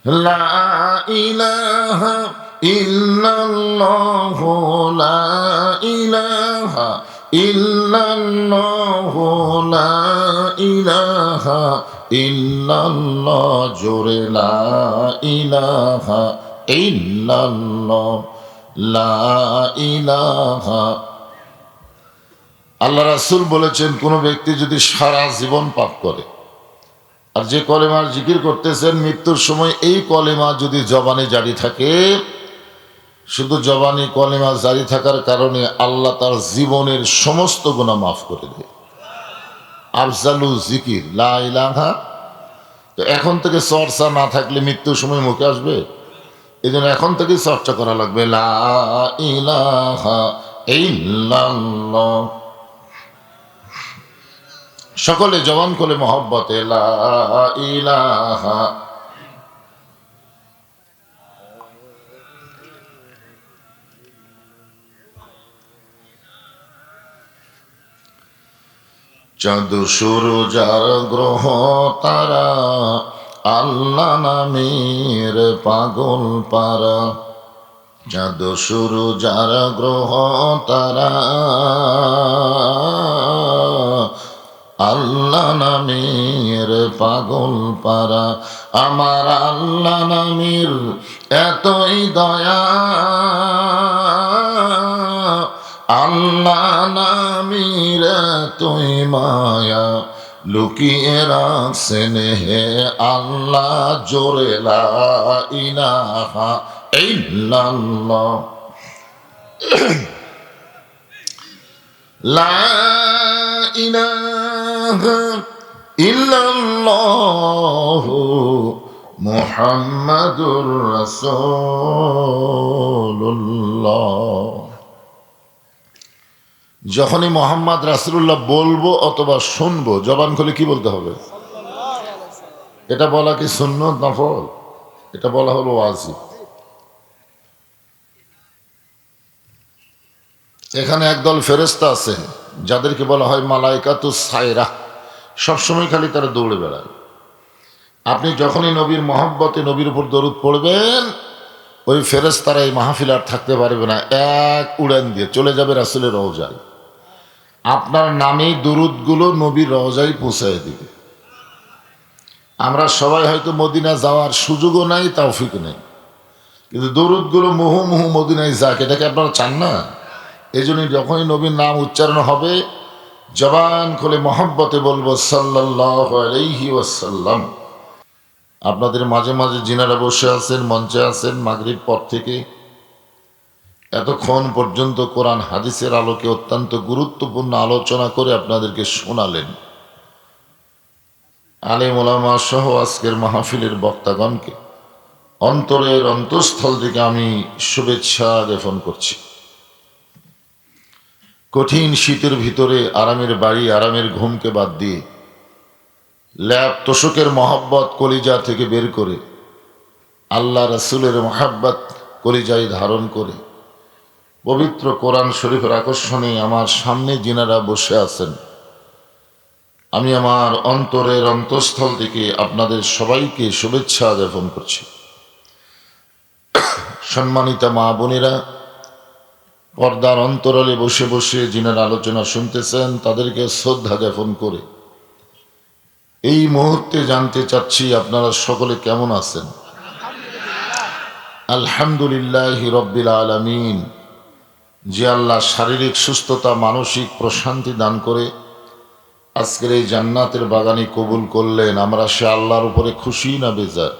লা ইলাহা ইল্লাল্লাহ, লা ইলাহা ইল্লাল্লাহ, লা ইলাহা ইল্লাল্লাহ, জোরে লা ইলাহা ইল্লাল্লাহ, লা ইলাহা। আল্লাহ রাসূল বলেছেন, কোন ব্যক্তি যদি সারা জীবন পাপ করে আর যে কলেমার জিকির করতেছেন, মৃত্যুর সময় এই কলেমা যদি জবানে জারি থাকে, শুধু জবানে কলেমা জারি থাকার কারণে আল্লাহ তার জীবনের সমস্ত গুনাহ মাফ করে দেয়। আফজালু জিকির লা ইলাহা। তো এখন থেকে চর্চা না থাকলে মৃত্যুর সময় মুখে আসবে, এই জন্য এখন থেকে চর্চা করা লাগবে, লা ইলাহা ইল্লাল্লাহ। সকলে জবান করে মহব্বতে লা ইলাহা। চাঁদ সূরজ আর গ্রহ তারা আল্লাহ নামের পাগল পারা। চাঁদ সূরজ আর গ্রহ তারা আল্লাহ নামের পাগল পারা। আমার আল্লাহ নামের এতই দয়া, আল্লাহ নামের এতই মায়া, লুকিয়ে রাখছেন হে আল্লাহ, জোরে লা ইলাহা ইল্লাল্লাহ। লা ইলাহা ইল্লাল্লাহ মুহাম্মাদুর রাসূলুল্লাহ। যখনই মোহাম্মদ রাসূলুল্লাহ বলবো অথবা শুনবো, জবান খুলে কি বলতে হবে? এটা বলা কি সুন্নত নফল? এটা বলা হলো ওয়াজিব। এখানে একদল ফেরেশতা আছে যাদেরকে বলা হয় মালাইকাতুস সায়রা, সবসময় খালি তারা দৌড়ে বেড়ায়। আপনি যখনই নবীর মহব্বতে নবীর উপর দরুদ পড়বেন, ওই ফেরেশতারা এই মাহফিল আর থাকতে পারবে না, এক উড়ান দিয়ে চলে যাবে রাসূলের রওজায়। আপনার নামেই দরুদগুলো নবীর রওজায় পৌঁছায় দিবে। আমরা সবাই হয়তো মদিনা যাওয়ার সুযোগও নাই, তৌফিক নেই, কিন্তু দরুদগুলো মুহু মুহু মদিনায় যাক, এটাকে আপনারা চান না? এই জন্য যখনই নবীর নাম উচ্চারণ হবে, জবান খুলে মহব্বতে বলবো সাল্লাল্লাহু আলাইহি ওয়াসাল্লাম। আপনাদের মাঝে মাঝে যিনারা বসে আছেন, মঞ্চে আছেন, মাগরিব পর থেকে এতক্ষণ পর্যন্ত কোরআন হাদিসের আলোকে অত্যন্ত গুরুত্বপূর্ণ আলোচনা করে আপনাদেরকে শোনালেন, আলেম ওলামা সহ আজকের মাহফিলের বক্তাগণকে অন্তরের অন্তঃস্থল থেকে আমি শুভেচ্ছা জ্ঞাপন করছি। কঠিন শীতের ভিতরে আরামের বাড়ি, আরামের ঘুমকে বাদ দিয়ে ল্যাব তোষকের মহব্বত কলিজা থেকে বের করে আল্লাহ রাসূলের মহব্বত কলিজায় ধারণ করে পবিত্র কোরআন শরীফের আকর্ষণে আমার সামনে যিনারা বসে আছেন, আমি আমার অন্তরের অন্তঃস্থল থেকে আপনাদের সবাইকে শুভেচ্ছা জ্ঞাপন করছি। সম্মানিতা মা বোনেরা, পর্দার অন্তরালে বসে বসে যিনারা আলোচনা শুনতেছেন, তাদেরকে শ্রদ্ধা জ্ঞাপন করে এই মুহূর্তে জানতে চাচ্ছি আপনারা সকলে কেমন আছেন? আলহামদুলিল্লাহি রাব্বিল আলামিন। যে আল্লাহ শারীরিক সুস্থতা, মানসিক প্রশান্তি দান করে আজকের এই জান্নাতের বাগানে কবুল করলেন, আমরা সে আল্লাহর উপরে খুশি না বেজার?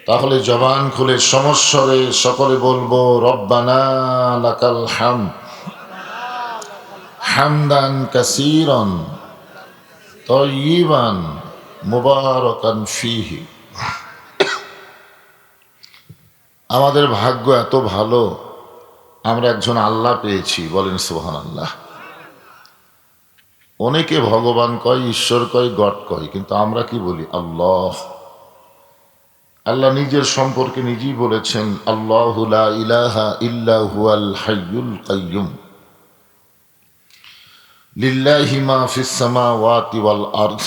তাহলে জবান খুলে সমস্বরে সকলে বলবো রব্বানা লাকাল হামদ হামদান কাসীরান তাইয়িবান মুবারাকান ফীহি। আমাদের ভাগ্য এত ভালো, আমরা একজন আল্লাহ পেয়েছি, বলেন সুবহানাল্লাহ। অনেকে ভগবান কয়, ঈশ্বর কয়, গড কয়, কিন্তু আমরা কি বলি? আল্লাহ। আল্লাহ নিজের সম্পর্কে নিজেই বলেছেন, আল্লাহু লা ইলাহা ইল্লা হুয়াল হাইয়ুল কাইয়্যুম লিল্লাহি মা ফিস সামাওয়াতি ওয়াল আরদ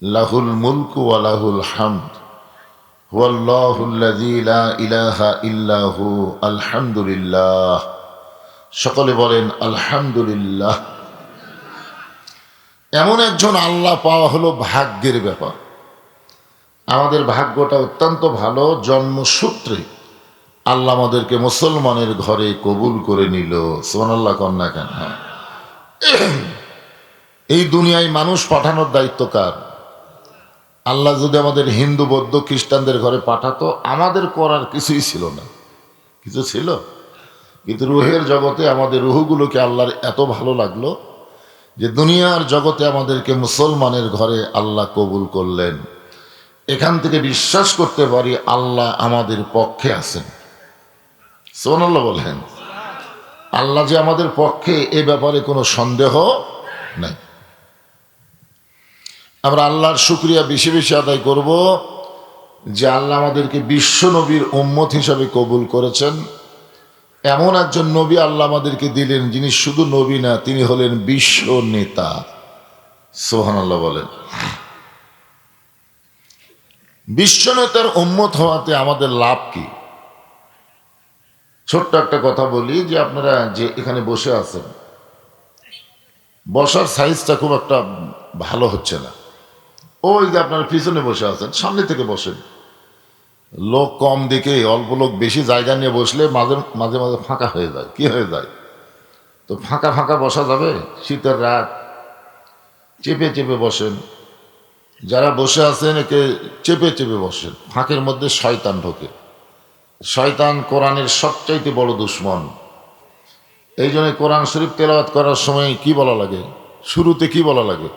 লাহুল মুলকু ওয়া লাহুল হামদ হুয়াল্লাহুল্লাযী লা ইলাহা ইল্লাহু আলহামদুলিল্লাহ। সকলে বলেন আলহামদুলিল্লাহ। এমন একজন আল্লাহ পাওয়া হলো ভাগ্যের ব্যাপার। আমাদের ভাগ্যটা অত্যন্ত ভালো, জন্মসূত্রে আল্লাহ আমাদেরকে মুসলমানের ঘরে কবুল করে নিল। সুবহানাল্লাহ কন্যা কেন? এই দুনিয়ায় মানুষ পাঠানোর দায়িত্ব কার? আল্লাহ যদি আমাদের হিন্দু বৌদ্ধ খ্রিস্টানদের ঘরে পাঠাতো, আমাদের করার কিছুই ছিল না। কিছু ছিল, কিন্তু রুহের জগতে আমাদের রুহগুলোকে আল্লাহর এত ভালো লাগলো যে দুনিয়ার জগতে আমাদেরকে মুসলমানের ঘরে আল্লাহ কবুল করলেন। এখান থেকে বিশ্বাস করতে পারি আল্লাহ আমাদের পক্ষে আছেন। সুবহানাল্লাহ বলেন। আল্লাহ যে আমাদের পক্ষে, এ ব্যাপারে কোনো সন্দেহ নাই। আমরা আল্লাহর শুকরিয়া বেশি বেশি আদায় করব যে আল্লাহ আমাদেরকে বিশ্ব নবীর উম্মত হিসাবে কবুল করেছেন। এমন একজন নবী আল্লাহ আমাদেরকে দিলেন যিনি শুধু নবী না, তিনি হলেন বিশ্ব নেতা। সুবহানাল্লাহ বলেন। বিশ্ব নেতার উম্মত হওয়াতে আমাদের লাভ কি? ছোট্ট একটা কথা বলি, যে আপনারা যে এখানে বসে আছেন, বসার সাইজটা খুব একটা ভালো হচ্ছে না। ওই যে আপনারা পিছনে বসে আছেন, সামনে থেকে বসেন। লোক কম দেখে অল্প লোক বেশি জায়গা নিয়ে বসলে মাঝে মাঝে মাঝে ফাঁকা হয়ে যায়। কি হয়ে যায়? তো ফাঁকা ফাঁকা বসা যাবে? শীতের রাত, চেপে চেপে বসেন। যারা বসে আছেন একে চেপে চেপে বসেন। ফাঁকের মধ্যে শয়তান ঢোকে। শয়তান কোরআনের সবচাইতে বড় দুশ্মন। এই জন্য কোরআন শরীফ তেলাওয়াত করার সময় কি বলা লাগে? শুরুতে কি বলা লাগে?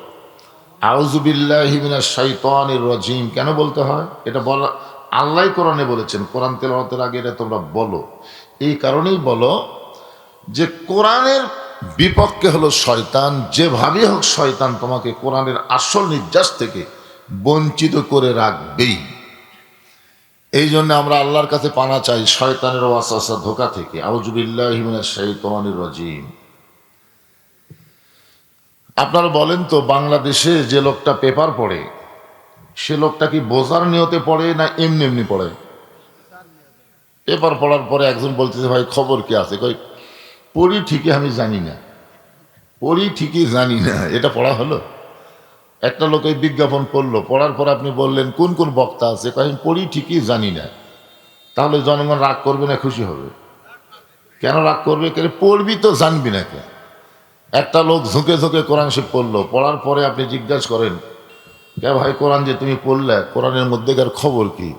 আউযু বিল্লাহি মিনাশ শাইতানির রাজিম। কেন বলতে হয় এটা? বলা আল্লাহ কোরআনে বলেছেন কোরআন তেলাওয়াতের আগে এটা তোমরা বলো। এই কারণেই বলো যে কোরআনের বিপক্ষে হলো শয়তান। যেভাবে হোক শয়তান তোমাকে কোরআনের আসল নির্যাস থেকে বঞ্চিত করে রাখবেই। এই জন্য আমরা আল্লাহর কাছে পানা চাই শয়তানের ওয়াসওয়াসা, ধোঁকা থেকে। আউযু বিল্লাহি মিনাশ শাইতানির রাজিম। আপনারা বলেন তো, বাংলাদেশে যে লোকটা পেপার পড়ে, সে লোকটা কি বোঝার নিয়তে পড়ে না এমনি এমনি পড়ে? পেপার পড়ার পরে একজন বলতেছে, ভাই খবর কি আছে? কই পড়ি ঠিকই, আমি জানি না। পড়ি ঠিকই জানি না, এটা পড়া হলো? একটা লোক এই বিজ্ঞাপন পড়লো, পড়ার পর আপনি বললেন কোন কোন বক্তা আছে, আমি পড়ি ঠিকই জানি না। তাহলে জনগণ রাগ করবে না খুশি হবে? কেন রাগ করবে? কেন পড়বি তো জানবি না কেন? একটা লোক ঝুঁকে ঝুঁকে কোরআন শরীফ পড়লো, পড়ার পরে আপনি জিজ্ঞাসা করেন, কে ভাই কোরআন যে তুমি পড়লে, কোরআনের মধ্যেকার খবর কি?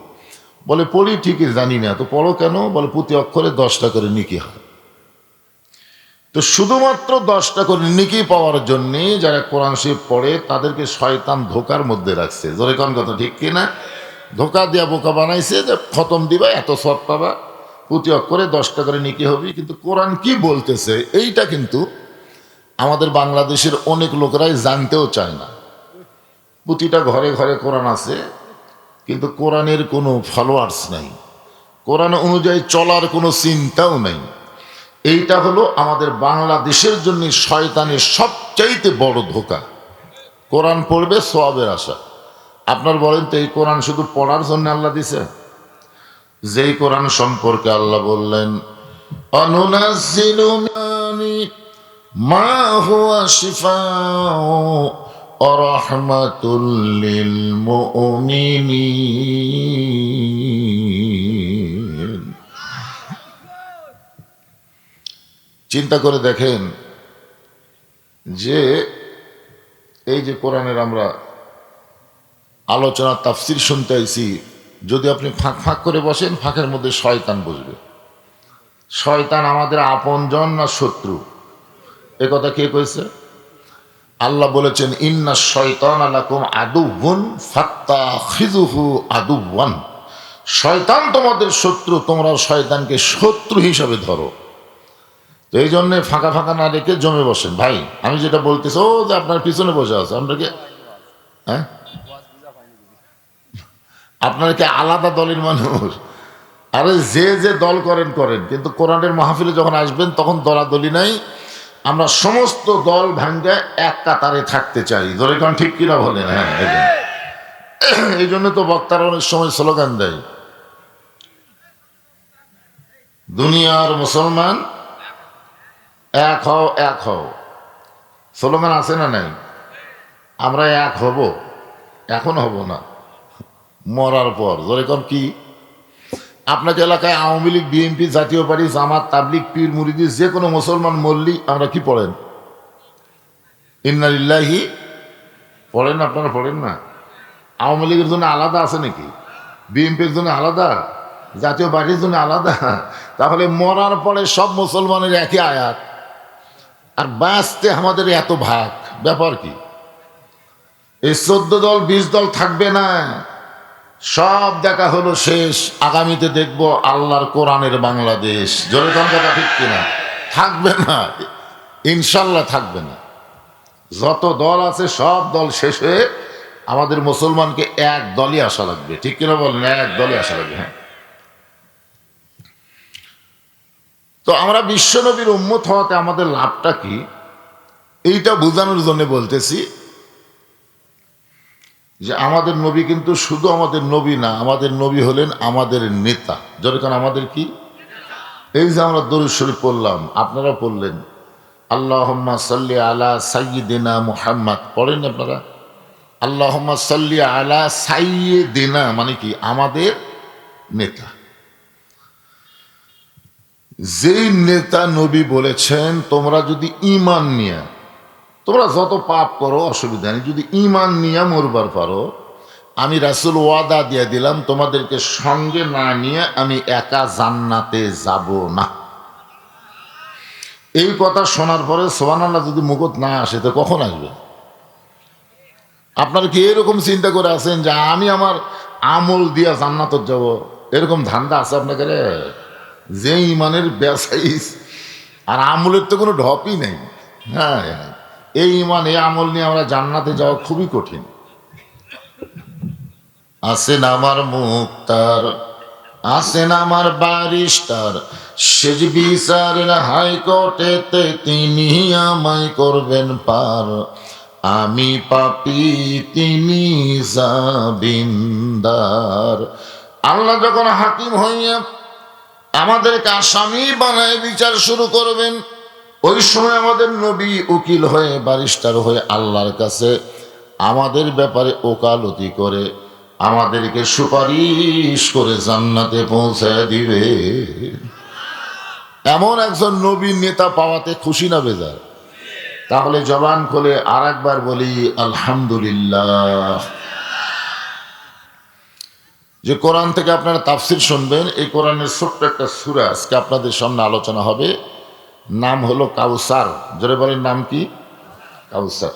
বলে পড়ি ঠিকই জানি না। তো পড়ো কেন? বলে প্রতি অক্ষরে 10টা করে নেকি হয়। তো শুধুমাত্র 10টা করে নেকি পাওয়ার জন্যে যারা কোরআন শরীফ পড়ে তাদেরকে শয়তান ধোকার মধ্যে রাখছে। জোরে কোন কথা ঠিক কিনা? ধোকা দিয়া বোকা বানাইছে যে খতম দিবা, এত সব পাবা, প্রতি অক্ষরে 10টা করে নেকি হবে। কিন্তু কোরআন কি বলতেছে এইটা কিন্তু আমাদের বাংলাদেশের অনেক লোকেরাই জানতেও চায় না। প্রতিটা ঘরে ঘরে কোরআন আছে, কিন্তু কোরআনের কোনো ফলোয়ার্স নাই, কোরআন অনুযায়ী চলার কোনো চিন্তাও নাই। এইটা হলো আমাদের বাংলাদেশের জন্য শয়তানের সবচাইতে বড় ধোকা। কোরআন পড়বে সওয়াবের আশা। আপনার বলেন তো, এই কোরআন শুধু পড়ার জন্য আল্লাহ দিছে? যেই কোরআন সম্পর্কে আল্লাহ বললেন, অনুনাজ্জিলু মা হুয়া শিফাউ ওয়া রাহমাতুল লিল মুমিনিন। চিন্তা করে দেখেন যে এই যে কোরআনের আমরা আলোচনা তাফসির শুনতে আইছি, যদি আপনি ফাঁক ফাঁক করে বসেন, ফাঁকের মধ্যে শয়তান বসবে। শয়তান আমাদের আপনজন না শত্রু? এ কথা কে কইছে? আল্লাহ বলেছেন, ইন্না শাইতানা লাকুম আদুউন ফাত্তাখিযুহু আদুওয়ান। শয়তান তোমাদের শত্রু, তোমরা শয়তানকে শত্রু হিসাবে ধরো। তো এই জন্যে ফাঁকা ফাঁকা না রেখে জমে বসেন। ভাই আমি যেটা বলতেছি, ও যে আপনার পিছনে বসে আছে, আমরা কি হ্যাঁ আপনারা কি আলাদা দলের মানুষ? আরে যে যে দল করেন করেন, কিন্তু কোরআনের মাহফিলে যখন আসবেন তখন দলাদলি নাই। আমরা সমস্ত দল ভাঙ্গে এক কাতারে থাকতে চাই। ধরে কোন ঠিক কিনা বলেন? হ্যাঁ, এই জন্য তো বক্তারা অনেক সময় স্লোগান দেয়, দুনিয়ার মুসলমান এক হও, এক হও। স্লোগান আছে না নাই? আমরা এক হব, এখন হব না, মরার পর। যেরকম কি আপনাকে এলাকায় আওয়ামী লীগ, বিএনপি, জাতীয় পার্টি, জামাত, তাবলিগ, পীর মুরিদি যে কোনো মুসলমান মল্লি আমরা কি পড়েন? ইন্না লিল্লাহি পড়েন? আপনারা পড়েন না? আওয়ামী লীগের জন্য আলাদা আছে নাকি? বিএনপির জন্য আলাদা? জাতীয় পার্টির জন্য আলাদা? তাহলে মরার পরে সব মুসলমানের একই আয়াত, আর বাঁচতে আমাদের এত ভাগ, ব্যাপার কি? এই 14 দল 20 দল থাকবে না, সব দেখা হলো শেষ। আগামীতে দেখব আল্লাহর কোরআনের বাংলাদেশ। জোরে কোন কথা ঠিক কিনা? থাকবে না, ইনশাল্লাহ থাকবে না। যত দল আছে সব দল শেষ হয়ে আমাদের মুসলমানকে এক দলই আসা লাগবে, ঠিক কিনা বলেন? এক দলই আসা লাগবে। হ্যাঁ, তো আমরা বিশ্বনবীর উম্মত হওয়াতে আমাদের লাভটা কি, এইটা বোঝানোর জন্য বলতেছি যে আমাদের নবী কিন্তু শুধু আমাদের নবী না, আমাদের নবী হলেন আমাদের নেতা। যেরকম আমাদের কি, এই যে আমরা দরুদ শরীফ পড়লাম, আপনারা পড়লেন আল্লাহুম্মা সাল্লি আলা সাইয়্যিদিনা মুহাম্মদ, পড়েন আপনারা? আল্লাহুম্মা সাল্লি আলা সাইয়্যিদিনা মানে কি? আমাদের নেতা। যেই নেতা নবী বলেছেন তোমরা যদি ঈমান নিয়ে, তোমরা যত পাপ করো অসুবিধা নেই, যদি ঈমান নিয়ে মরবার পারো, আমি রাসূল ওয়াদা দিয়ে দিলাম তোমাদেরকে সঙ্গে না নিয়ে আমি একা জান্নাতে যাব না। এই কথা শোনার পরে সুবহানাল্লাহ যদি মুখত না আসে তো কখন আসবে? আপনারা কি এরকম চিন্তা করে আছেন যে আমি আমার আমল দিয়া জান্নাতে যাব? এরকম ধান্দা আছে আপনাকে? যে ইমানের বেসাইজ আর আমলের তো কোনো ঢপই নেই। হ্যাঁ, এই ইমান এই আমল নিয়ে আমরা জান্নাতে যাওয়া খুবই কঠিন। আছেন আমার মুক্তার, আছেন আমার ব্যারিস্টার, সেজ বিচারের হাইকোর্টেতে তিনি আমায় করবেন পার। আমি পাপী, তিনি জামিনদার। আল্লাহ যখন হাকিম হইয়া আমাদেরকে আসামি বানায় বিচার শুরু করবেন, ওই সময় আমাদের নবী উকিল হয়ে, ব্যারিস্টার হয়ে আল্লাহর কাছে আমাদের ব্যাপারে ওকালতি করে আমাদেরকে সুপারিশ করে জান্নাতে পৌঁছায় দিবে। এমন একজন নবীর নেতা পাওয়াতে খুশি না বেজার? তাহলে জবান খুলে আর একবার বলি আলহামদুলিল্লাহ। যে কোরআন থেকে আপনারা তাফসির শুনবেন, এই কোরআনের ছোট্ট একটা সূরা আজকে আপনাদের সামনে আলোচনা হবে। নাম হলো কাউসার। জোরে বলেন, নাম কি? কাউসার।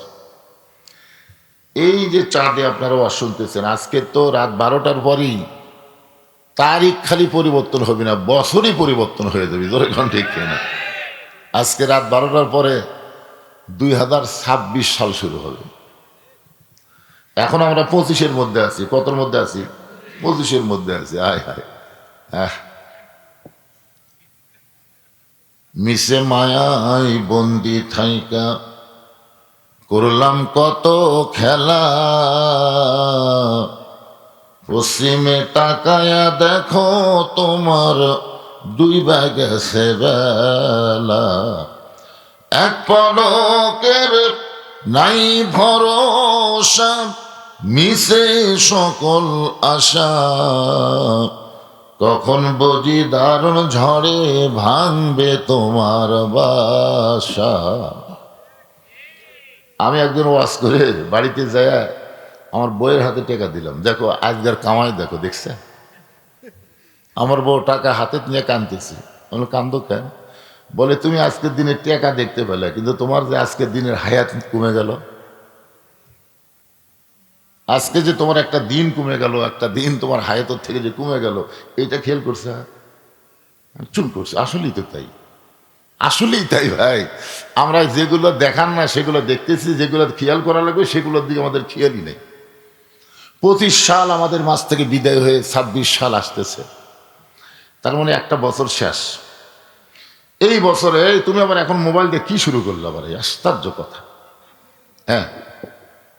এই যে চাঁদে আপনারা ওয়াজ শুনতেছেন, আজকে তো রাত 12টার পরই তারিখ খালি পরিবর্তন হবে না, বছরই পরিবর্তন হয়ে যাবে। জোরে কোন ঠিক না? আজকে রাত 12টার পরে 2026 সাল শুরু হবে। এখন আমরা 25-এর মধ্যে আছি। কতর মধ্যে আছি? 25-এর মধ্যে আছি। হায় হায়, মিশে মায়াই বন্দি থাইকা করলাম কত খেলা, পশ্চিমে তাকায়া দেখো তোমার ডুইবা গেছে বেলা। এক পলকের নাই ভরসা, মিশে সকল আশা, কখন বুঝি দারুণ ঝড়ে ভাঙবে তোমার বাসা। আমি একদিন ওয়াজ করে বাড়িতে যায় আমার বউয়ের হাতে টাকা দিলাম, দেখো আজকের কামাই দেখো, দেখছে? আমার বউ টাকা হাতে নিয়ে কাঁদতেছে। আমি কান্দো কেন? বলে তুমি আজকের দিনের টাকা দেখতে পেলে, কিন্তু তোমার যে আজকের দিনের হায়াত কমে গেল। আজকে যে তোমার একটা দিন কমে গেল, একটা দিন তোমার হায়াতের থেকে যে কমে গেল, এইটা খেয়াল করছে? চুল করছে। আসলেই তো তাই, আসলেই তাই ভাই। আমরা যেগুলো দেখান না সেগুলো দেখতেছি, যেগুলো খেয়াল করা লাগবে সেগুলোর দিকে আমাদের খেয়ালই নেই। 25 সাল আমাদের মাঝ থেকে বিদায় হয়ে 26 সাল আসতেছে, তার মানে একটা বছর শেষ। এই বছরে তুমি আবার এখন মোবাইল দিয়ে কি শুরু করলো? আবার এই আশ্চর্য কথা। হ্যাঁ,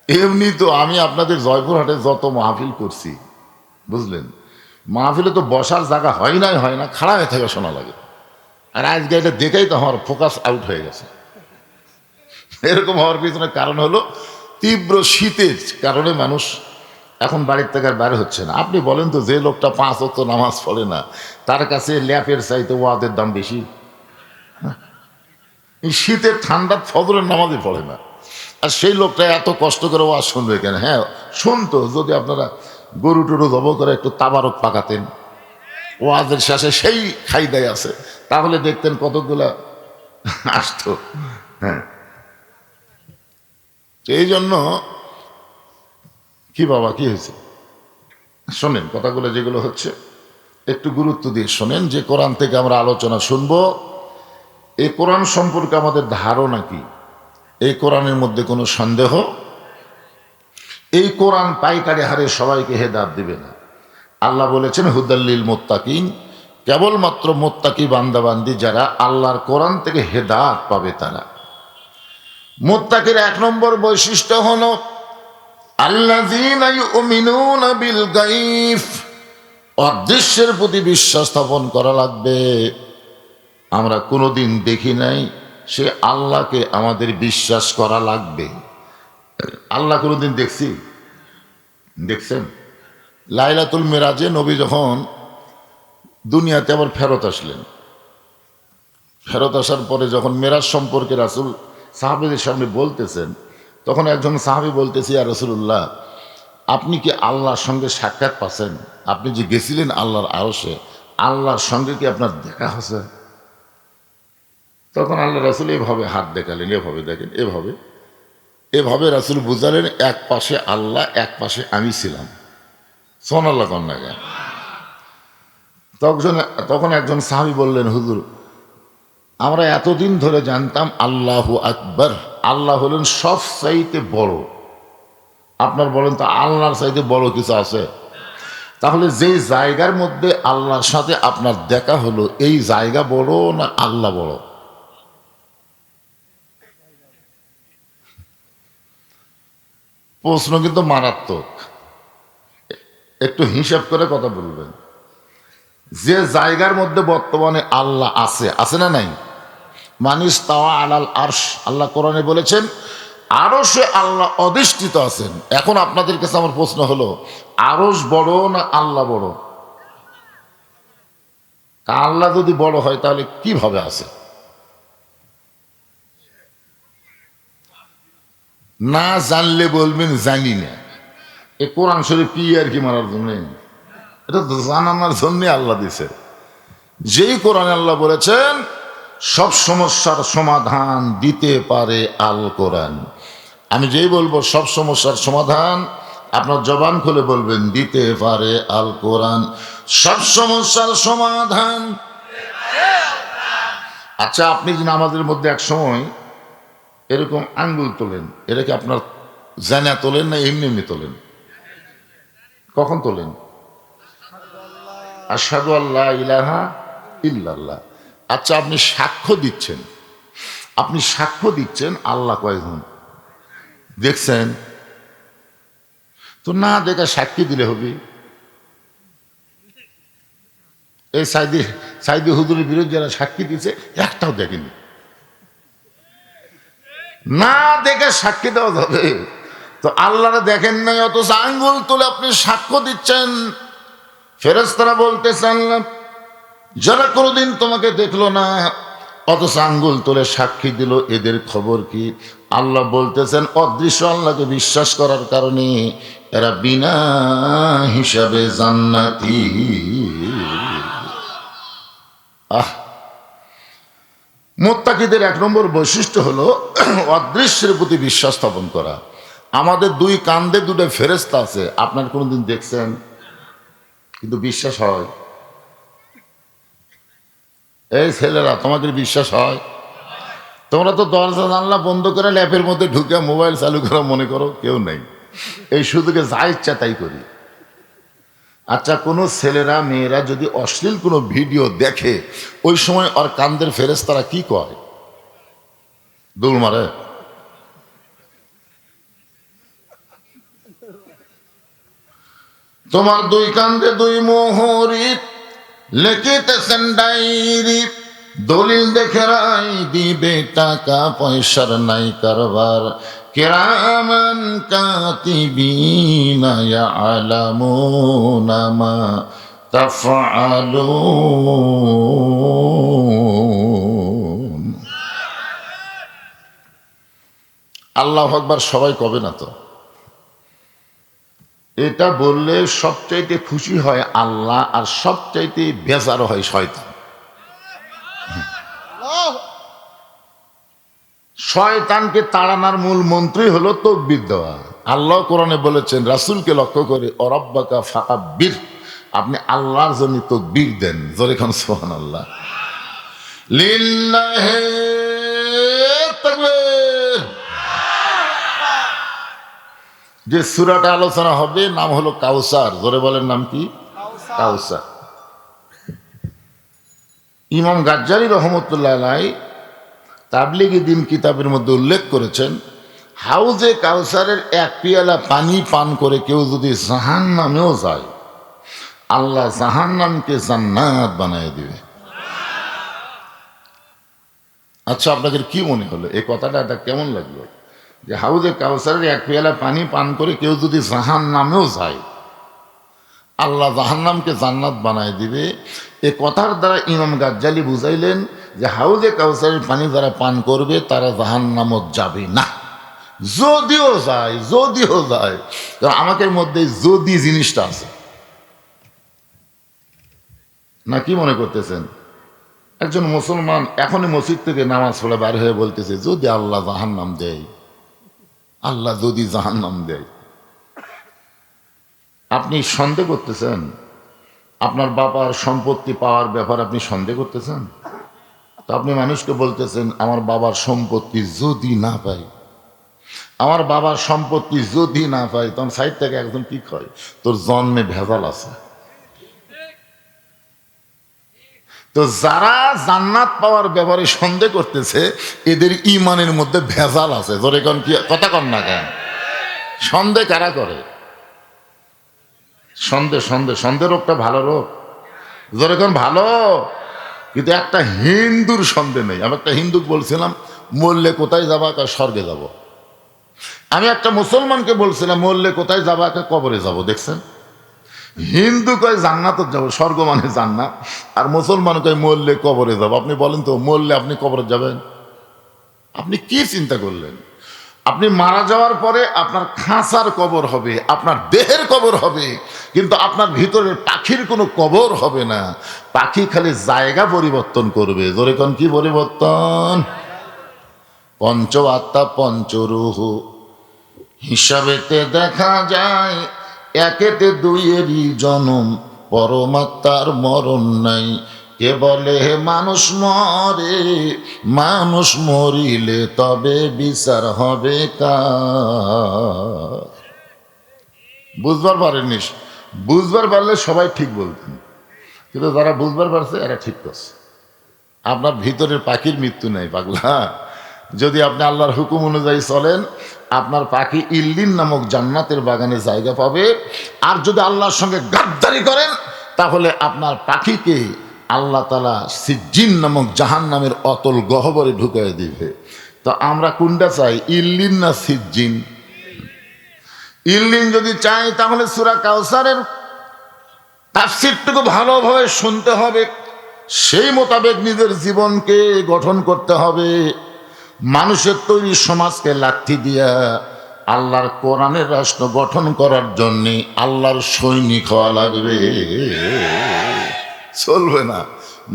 এমনি তো আমি আপনাদের জয়পুরহাটে যত মাহফিল করছি, বুঝলেন, মাহফিলে তো বসার জায়গা হয় না, খাড়া হয়ে থেকে শোনা লাগে। আর আজকে এটা দেখেই তো আমার ফোকাস আউট হয়ে গেছে। এরকম হওয়ার পিছনে কারণ হলো তীব্র শীতের কারণে মানুষ এখন বাড়ির থেকে আর বাইরে হচ্ছে না। আপনি বলেন তো, যে লোকটা 5 ওয়াক্ত নামাজ পড়ে না, তার কাছে ল্যাপের চাইতে ওয়াদের দাম বেশি। এই শীতের ঠান্ডার ফজরের নামাজই পড়ে না, আর সেই লোকটা এত কষ্ট করে ওয়াজ শুনবে কেন? হ্যাঁ শুনতো, যদি আপনারা গরু টরু জব করে একটু তাবারক পাকাতেন ওয়াজের শেষে, সেই খাইদায় আছে, তাহলে দেখতেন কতগুলা আসতো। হ্যাঁ, এই জন্য কি বাবা কি হয়েছে শোনেন, কথাগুলো যেগুলো হচ্ছে একটু গুরুত্ব দিয়ে শোনেন। যে কোরআন থেকে আমরা আলোচনা শুনবো, এই কোরআন সম্পর্কে আমাদের ধারণা কি? এই কোরআনের মধ্যে কোনো সন্দেহ, এই কোরআন পাইকারি হারে সবাইকে হেদায়েত দিবে না। আল্লাহ বলেছেন হুদাল্লিল মুত্তাকিন, কেবলমাত্র মুত্তাকি বান্দাবান্দি যারা আল্লাহর কোরআন থেকে হেদায়েত পাবে তারা। মুত্তাকির 1 নম্বর বৈশিষ্ট্য হলো আল্লাযীনা ইউমিনুনা বিল গায়ব, অদৃশ্যের প্রতি বিশ্বাস স্থাপন করা লাগবে। আমরা কোনোদিন দেখি নাই, সে আল্লাহকে আমাদের বিশ্বাস করা লাগবে। আল্লাহ কোনোদিন দেখছেন? লাইলাতুল মেরাজে নবী যখন দুনিয়াতে আবার ফেরত আসলেন, ফেরত আসার পরে যখন মেরাজ সম্পর্কে রাসূল সাহাবীদের সামনে বলতেছেন, তখন একজন সাহাবী বলতেছে, ইয়া রাসূলুল্লাহ, আপনি কি আল্লাহর সঙ্গে সাক্ষাৎ পাচ্ছেন? আপনি যে গেছিলেন আল্লাহর আরশে, আল্লাহর সঙ্গে কি আপনার দেখা হয়েছে? তখন আল্লাহ রাসূল এভাবে হাত দেখালেন, এভাবে দেখেন, এভাবে রাসূল বুঝালেন, এক পাশে আল্লাহ, এক পাশে আমি ছিলাম। সুবহানাল্লাহ কন্যা। তখন একজন সাহাবী বললেন, হুজুর, আমরা এতদিন ধরে জানতাম আল্লাহু আকবার, আল্লাহ হলেন সবচাইতে বড়। আপনার বলেন তো, আল্লাহর চাইতে বড় কিছু আছে? তাহলে যেই জায়গার মধ্যে আল্লাহর সাথে আপনার দেখা হলো, এই জায়গা বড় না আল্লাহ বড়? প্রশ্ন কিন্তু মারাত্মক, একটু হিসাব করে কথা বলবেন। যে জায়গার মধ্যে বর্তমানে আল্লাহ আছে না নাই? মানিস তাওয়া আলাল আরশ, আল্লাহ কোরআনে বলেছেন আরশে আল্লাহ অধিষ্ঠিত আছেন। এখন আপনাদের কাছে আমার প্রশ্ন হলো, আরশ বড় না আল্লাহ বড়? আল্লাহ যদি বড় হয় তাহলে কিভাবে আছে? না জানলে বলবেন জানি না। এ কোরআন শরীফ কি আর কি মারার জন্য? এটা তো জানানোর জন্য আল্লাহ দিছে। যেই কোরআনে আল্লাহ বলেছেন সব সমস্যার সমাধান দিতে পারে আল কোরআন, আমি যেই বলবো সব সমস্যার সমাধান, আপনার জবান খুলে বলবেন দিতে পারে আল কোরআন, সব সমস্যার সমাধান। আচ্ছা, আপনি যে নামাজের মধ্যে এক সময় এরকম আঙ্গুল তোলেন, এটা কি আপনার জানা তোলেন না এমনি এমনি তোলেন? কখন তোলেন? আশহাদু আল্লা ইলাহা ইল্লাল্লাহ। আচ্ছা, আপনি সাক্ষ্য দিচ্ছেন আল্লাহ কয়জন দেখছেন? তো না দেখা সাক্ষী দিলে হবে? এই সাইদি হুজুরের বিরুদ্ধে যারা সাক্ষী দিচ্ছে একটাও দেখেনি, না দেখে সাক্ষী দেওয়া যাবে? তো আল্লাহরা দেখেন নাই, অথচ আঙ্গুল তুলে আপনি সাক্ষ্য দিচ্ছেন। ফেরেশতারা বলতেছেন যারা কোনোদিন তোমাকে দেখলো না অথচ আঙ্গুল তুলে সাক্ষী দিল, এদের খবর কি? আল্লাহ বলতেছেন অদৃশ্য আল্লাহকে বিশ্বাস করার কারণে এরা বিনা হিসাবে জান্নাতি। মুত্তাকিদের 1 নম্বর বৈশিষ্ট্য হলো অদৃশ্যের প্রতি বিশ্বাস স্থাপন করা। আমাদের 2 কাঁধে 2টা ফেরেশতা আছে, আপনার কোনোদিন দেখছেন? কিন্তু বিশ্বাস হয়? এই ছেলেরা, তোমাদের বিশ্বাস হয়? তোমরা তো দরজা জানলা বন্ধ করে ল্যাপের মধ্যে ঢুকে মোবাইল চালু করা মনে করো, কেউ নেই, এই সুযোগে যা ইচ্ছা তাই করি। আচ্ছা, কোনো ছেলেরা মেয়েরা যদি অশ্লীল কোনো ভিডিও দেখে, ওই সময় ওর কান্দের ফেরেশতারা কি কয়? দৌড় মারে? তোমার দুই কান্দে দুই মোহরি লিখিতেছেন ডায়েরি, দলিল দেখে রায় দিবে, টাকা পয়সার নাই কারবার। কিরামান কাতিবিনা ইয়ালামুনা মা তাফআলুন। আল্লাহু আকবার সবাই কবে না তো? এটা বললে সবচাইতে খুশি হয় আল্লাহ, আর সবচাইতে বেজার হয় শয়তান। শয়তানকে তাড়ানোর মূল মন্ত্রই হলো তাকবীর দেওয়া। আল্লাহ কোরআনে বলেছেন রাসূলকে লক্ষ্য করে, অরাব্বাকা ফাকাব্বির, আপনি আল্লাহর জন্য তাকবীর দেন। জোরে খান সুবহানাল্লাহ। লিল্লাহি তাকবীর। যে সূরাটা আলোচনা হবে নাম হলো কাউসার। জোরে বলেন নাম কি? কাউসার। ইমাম গাজ্জালী রহমতুল্লাহ আলাইহি তাবলীগি দ্বীন কিতাবের মধ্যে উল্লেখ করেছেন, হাউজে কাউসারের এক পিয়ালা পানি পান করে কেউ যদি জাহান্নামেও যায়, আল্লাহ জাহান্নামকে জান্নাত বানায় দিবে। আচ্ছা, আপনাদের কি মনে হলো এই কথাটা? এটা কেমন লাগলো যে হাউজে কাউসারের এক পিয়ালা পানি পান করে কেউ যদি জাহান্নামেও যায়, আল্লাহ জাহান্নামকে জান্নাত বানায় দিবে? এ কথার দ্বারা ইমাম গাজ্জালী বুঝাইলেন যে হাউজে কাউসারের পানি যারা পান করবে তারা জাহান্নামত যাবে না। যদিও যায়, যদিও যায়, কারণ আমাদের মধ্যে যদি জিনিসটা আছে না। কি মনে করতেছেন? একজন মুসলমান এখনই মসজিদ থেকে নামাজ পড়ে বাইর হয়ে বলতেছে, যদি আল্লাহ জাহান্নাম দেয়, আল্লাহ যদি জাহান্নাম দেয়। আপনি সন্দেহ করতেছেন? আপনার বাবার সম্পত্তি পাওয়ার ব্যাপার আপনি সন্দেহ করতেছেন? তো আপনি মানুষকে বলতেছেন আমার বাবার সম্পত্তি যদি না পাই, আমার বাবার সম্পত্তি যদি না পাই, তখন সাইড থেকে একদম কি কয়, তোর জন্মে ভেজাল আছে। তো যারা জান্নাত পাওয়ার ব্যাপারে সন্দেহ করতেছে এদের ইমানের মধ্যে ভেজাল আছে। ধরে কোন কি কথা কন না কেন? সন্দেহ কারা করে? সন্দেহ সন্দেহ সন্দেহ রোগটা ভালো রোগ। ধরে কোন ভালো, কিন্তু একটা হিন্দুর সন্দেহ নেই। আমি একটা হিন্দুকে বলছিলাম মরলে কোথায় যাবা? স্বর্গে যাব। আমি একটা মুসলমানকে বলছিলাম মরলে কোথায় যাবা? কবরে যাব। দেখছেন, হিন্দু কয় জান্নাত যাব, স্বর্গ মানে জান্নাত, আর মুসলমান কয় মরলে কবরে যাব। আপনি বলেন তো, মরলে আপনি কবরে যাবেন? আপনি কি চিন্তা করলেন? আপনি মারা যাওয়ার পরে আপনার খাঁচার কবর হবে, আপনার দেহের কবর হবে, কিন্তু আপনার ভিতরের পাখির কোনো কবর হবে না। পাখি খালি জায়গা পরিবর্তন করবে। জোরে কোন কি পরিবর্তন? পঞ্চ আত্মা পঞ্চরূহ হিসাবেতে দেখা যায়, একেতে দুইয়েরই জনম, পরমাত্মার মরণ নাই। কে বলে মানুষ মরে, মানুষ মরিলে তবে বিচার হবে কার? বুঝবার পারেননি? বুঝবার পারলে সবাই ঠিক বলতেন, কিন্তু যারা বুঝবার পারছে এরা ঠিক করছে। আপনার ভিতরের পাখির মৃত্যু নেই পাগলা। যদি আপনি আল্লাহর হুকুম অনুযায়ী চলেন, আপনার পাখি ইল্লিন নামক জান্নাতের বাগানে জায়গা পাবে। আর যদি আল্লাহর সঙ্গে গাদ্দারি করেন, তাহলে আপনার পাখিকে আল্লাহ তাআলা সিজ্জিন নামক জাহান্নামের অতল গহ্বরে ঢুকিয়ে দিবে। তো আমরা কোনটা চাই, ইল্লিন না সিজ্জিন? ইল্লিন যদি চাই তাহলে সূরা কাউসারের তাফসীরটুকু ভালোভাবে শুনতে হবে, সেই মোতাবেক নিজের জীবনকে গঠন করতে হবে। মানুষের তৈরি সমাজকে লাঠি দিয়া আল্লাহর কোরআনের রাষ্ট্র গঠন করার জন্যে আল্লাহর সৈনিক হওয়া লাগবে, চলবে না।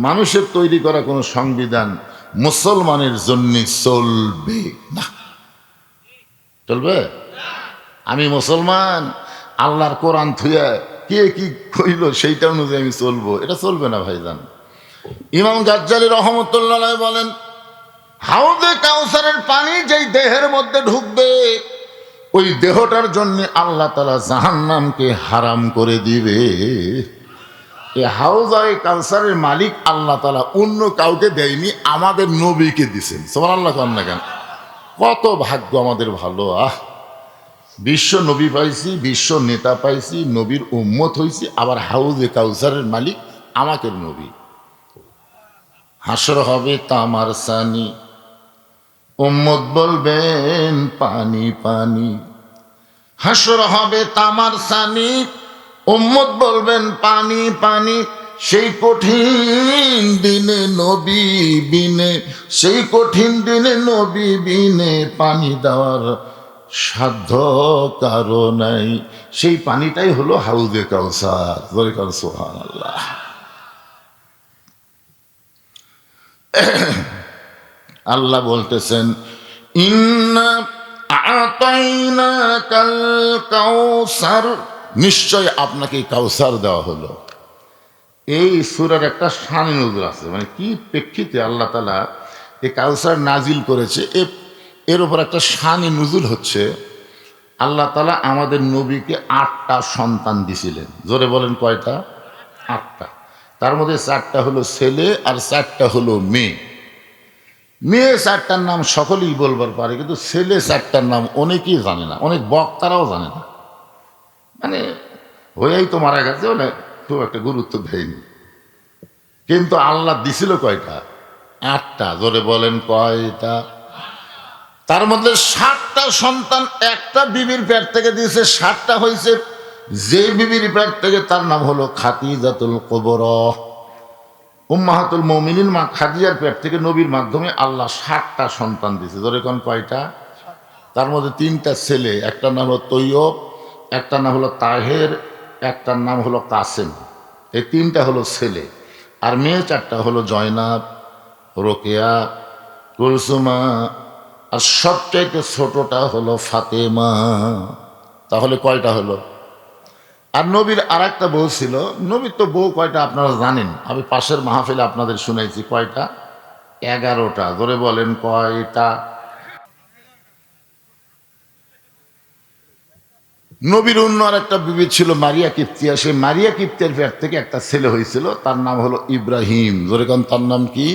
মানুষের তৈরি করা কোনো সংবিধান মুসলমানের জন্য চলবে না। চলবে? আমি মুসলমান, আল্লাহর কোরআন থুয়া কে কি কইল সেইটা অনুযায়ী আমি চলবো, এটা চলবে না ভাইজান। ইমাম গাজ্জালী রহমতুল্লাহ আলাইহি বলেন, হাউজে কাউসারের পানি যেই দেহের মধ্যে ঢুকবে, ওই দেহটার জন্য আল্লাহ তাআলা জাহান্নামকে হারাম করে দিবে। এই হাউজে কাউসারের মালিক আল্লাহ তাআলা অন্য কাউকে দেয়নি, আমাদের নবীকে দিয়েছেন। সুবহানাল্লাহ। কেন কত ভাগ্য আমাদের ভালো। বিশ্ব নবী পাইছি, বিশ্ব নেতা পাইছি, নবীর উম্মত হইছি, আবার হাউজে কাউসারের মালিক আমাকে নবী। হাসর হবে তামার সানি, উম্মত বলবেন পানি পানি। হাসর হবে তামার সানি, উম্মত বলবেন পানি পানি। সেই কঠিন দিনে নবী বিনে, সেই কঠিন দিনে নবী বিনে পানি দেওয়ার সাধ্য কারো নাই। সেই পানিটাই হলো হাউজে কাউসার। সুবহানাল্লাহ। আল্লাহ বলতেছেন, ইন্না আতাইনাকাল কাউসার, নিশ্চয় আপনাকে কাউসার দেওয়া হলো। এই সূরার একটা শানে নজুল আছে, মানে কি প্রেক্ষিতে আল্লাহ তাআলা এই কাউসার নাজিল করেছে, এর উপর একটা শানে নজুল হচ্ছে। আল্লাহ তাআলা আমাদের নবীকে 8টা সন্তান দিছিলেন। জোরে বলেন কয়টা? 8টা। তার মধ্যে 4টা হলো ছেলে আর 4টা হলো মেয়ে। মেয়ে 4টার নাম সকলেই বলবার পারে, কিন্তু ছেলে 4টার নাম অনেকেই জানে না, অনেক বক্তারাও জানে না। মানে হয়েই তো মারা গেছে, বলে খুব একটা গুরুত্ব দেয়নি। কিন্তু আল্লাহ দিছিল কয়টা? 8টা। জোরে বলেন কয়টা? তার মধ্যে 7টা সন্তান একটা বিবির পেট থেকে দিয়েছে, 7টা হয়েছে যে বিবির পেট থেকে, তার নাম হলো খাদিজাতুল কুবরা। উম্মাহাতুল মুমিনিন মা খাদিজার পেট থেকে নবীর মাধ্যমে আল্লাহ 7টা সন্তান দিয়েছে। জোরে কোন কয়টা? তার মধ্যে 3টা ছেলে, একটার নাম হলো তৈয়ব, একটার নাম হলো তাহের, একটার নাম হলো কাসেম। এই 3টা হলো ছেলে। আর মেয়ে 4টা হলো জয়নাব, রোকেয়া, কুলসুমা, আর সবচাইতে ছোটটা হলো ফাতেমা। তাহলে কয়টা হলো? আর নবীর আর একটা বউ ছিল। নবীর তো বউ কয়টা আপনারা জানেন, আমি পাশের মাহফিলে আপনাদের শুনাইছি। কয়টা? 11টা। ধরে বলেন কয়টা? নবীর অন্য আর একটা বিবি ছিল মারিয়া কিপ্তিয়া। সেই মারিয়া কিপ্তিয়ার পেট থেকে একটা ছেলে হয়েছিল, তার নাম হলো ইব্রাহিম। ধরে কোন তার নাম কি?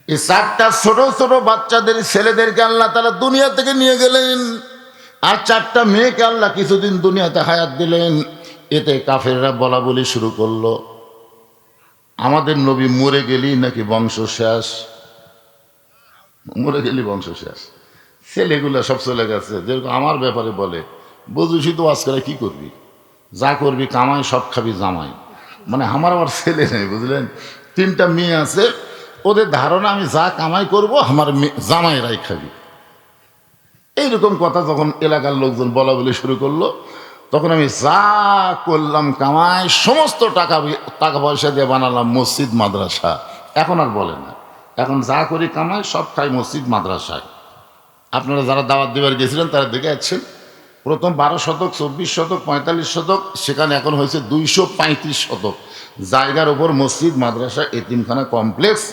এই 4টা ছোট ছোট বাচ্চাদের ছেলেদেরকে আল্লাহ তাআলা দুনিয়া থেকে নিয়ে গেলেন, আর 4টা মেয়েকে আল্লাহ কিছুদিন দুনিয়াতে হায়াত দিলেন। এতে কাফেররা বলা বলি শুরু করলো, আমাদের নবী মরে গেলি নাকি বংশ শেষ, মরে গেলি বংশ শেষ। ছেলেগুলো সব চলে গেছে। যেরকম আমার ব্যাপারে বলে, বুঝিস তো আজকাল কি করবি, যা করবি কামাই, সব খাবি জামাই। মানে আমার আবার ছেলে নেই, বুঝলেন? 3টা মেয়ে আছে, ওদের ধারণা আমি যা কামাই করব আমার জামাইরাই খাবি। এইরকম কথা যখন এলাকার লোকজন বলা বলি শুরু করলো, তখন আমি যা করলাম কামাই, সমস্ত টাকা পয়সা দিয়ে বানালাম মসজিদ মাদ্রাসা। এখন আর বলে না, এখন যা করি কামাই সব খাই মসজিদ মাদ্রাসায়। আপনারা যারা দাওয়াত দেবার গেছিলেন তারা দেখে যাচ্ছেন, প্রথম 12 শতক, 24 শতক, 45 শতক, সেখানে এখন হয়েছে 235 শতক জায়গার ওপর মসজিদ মাদ্রাসা এতিমখানা কমপ্লেক্স।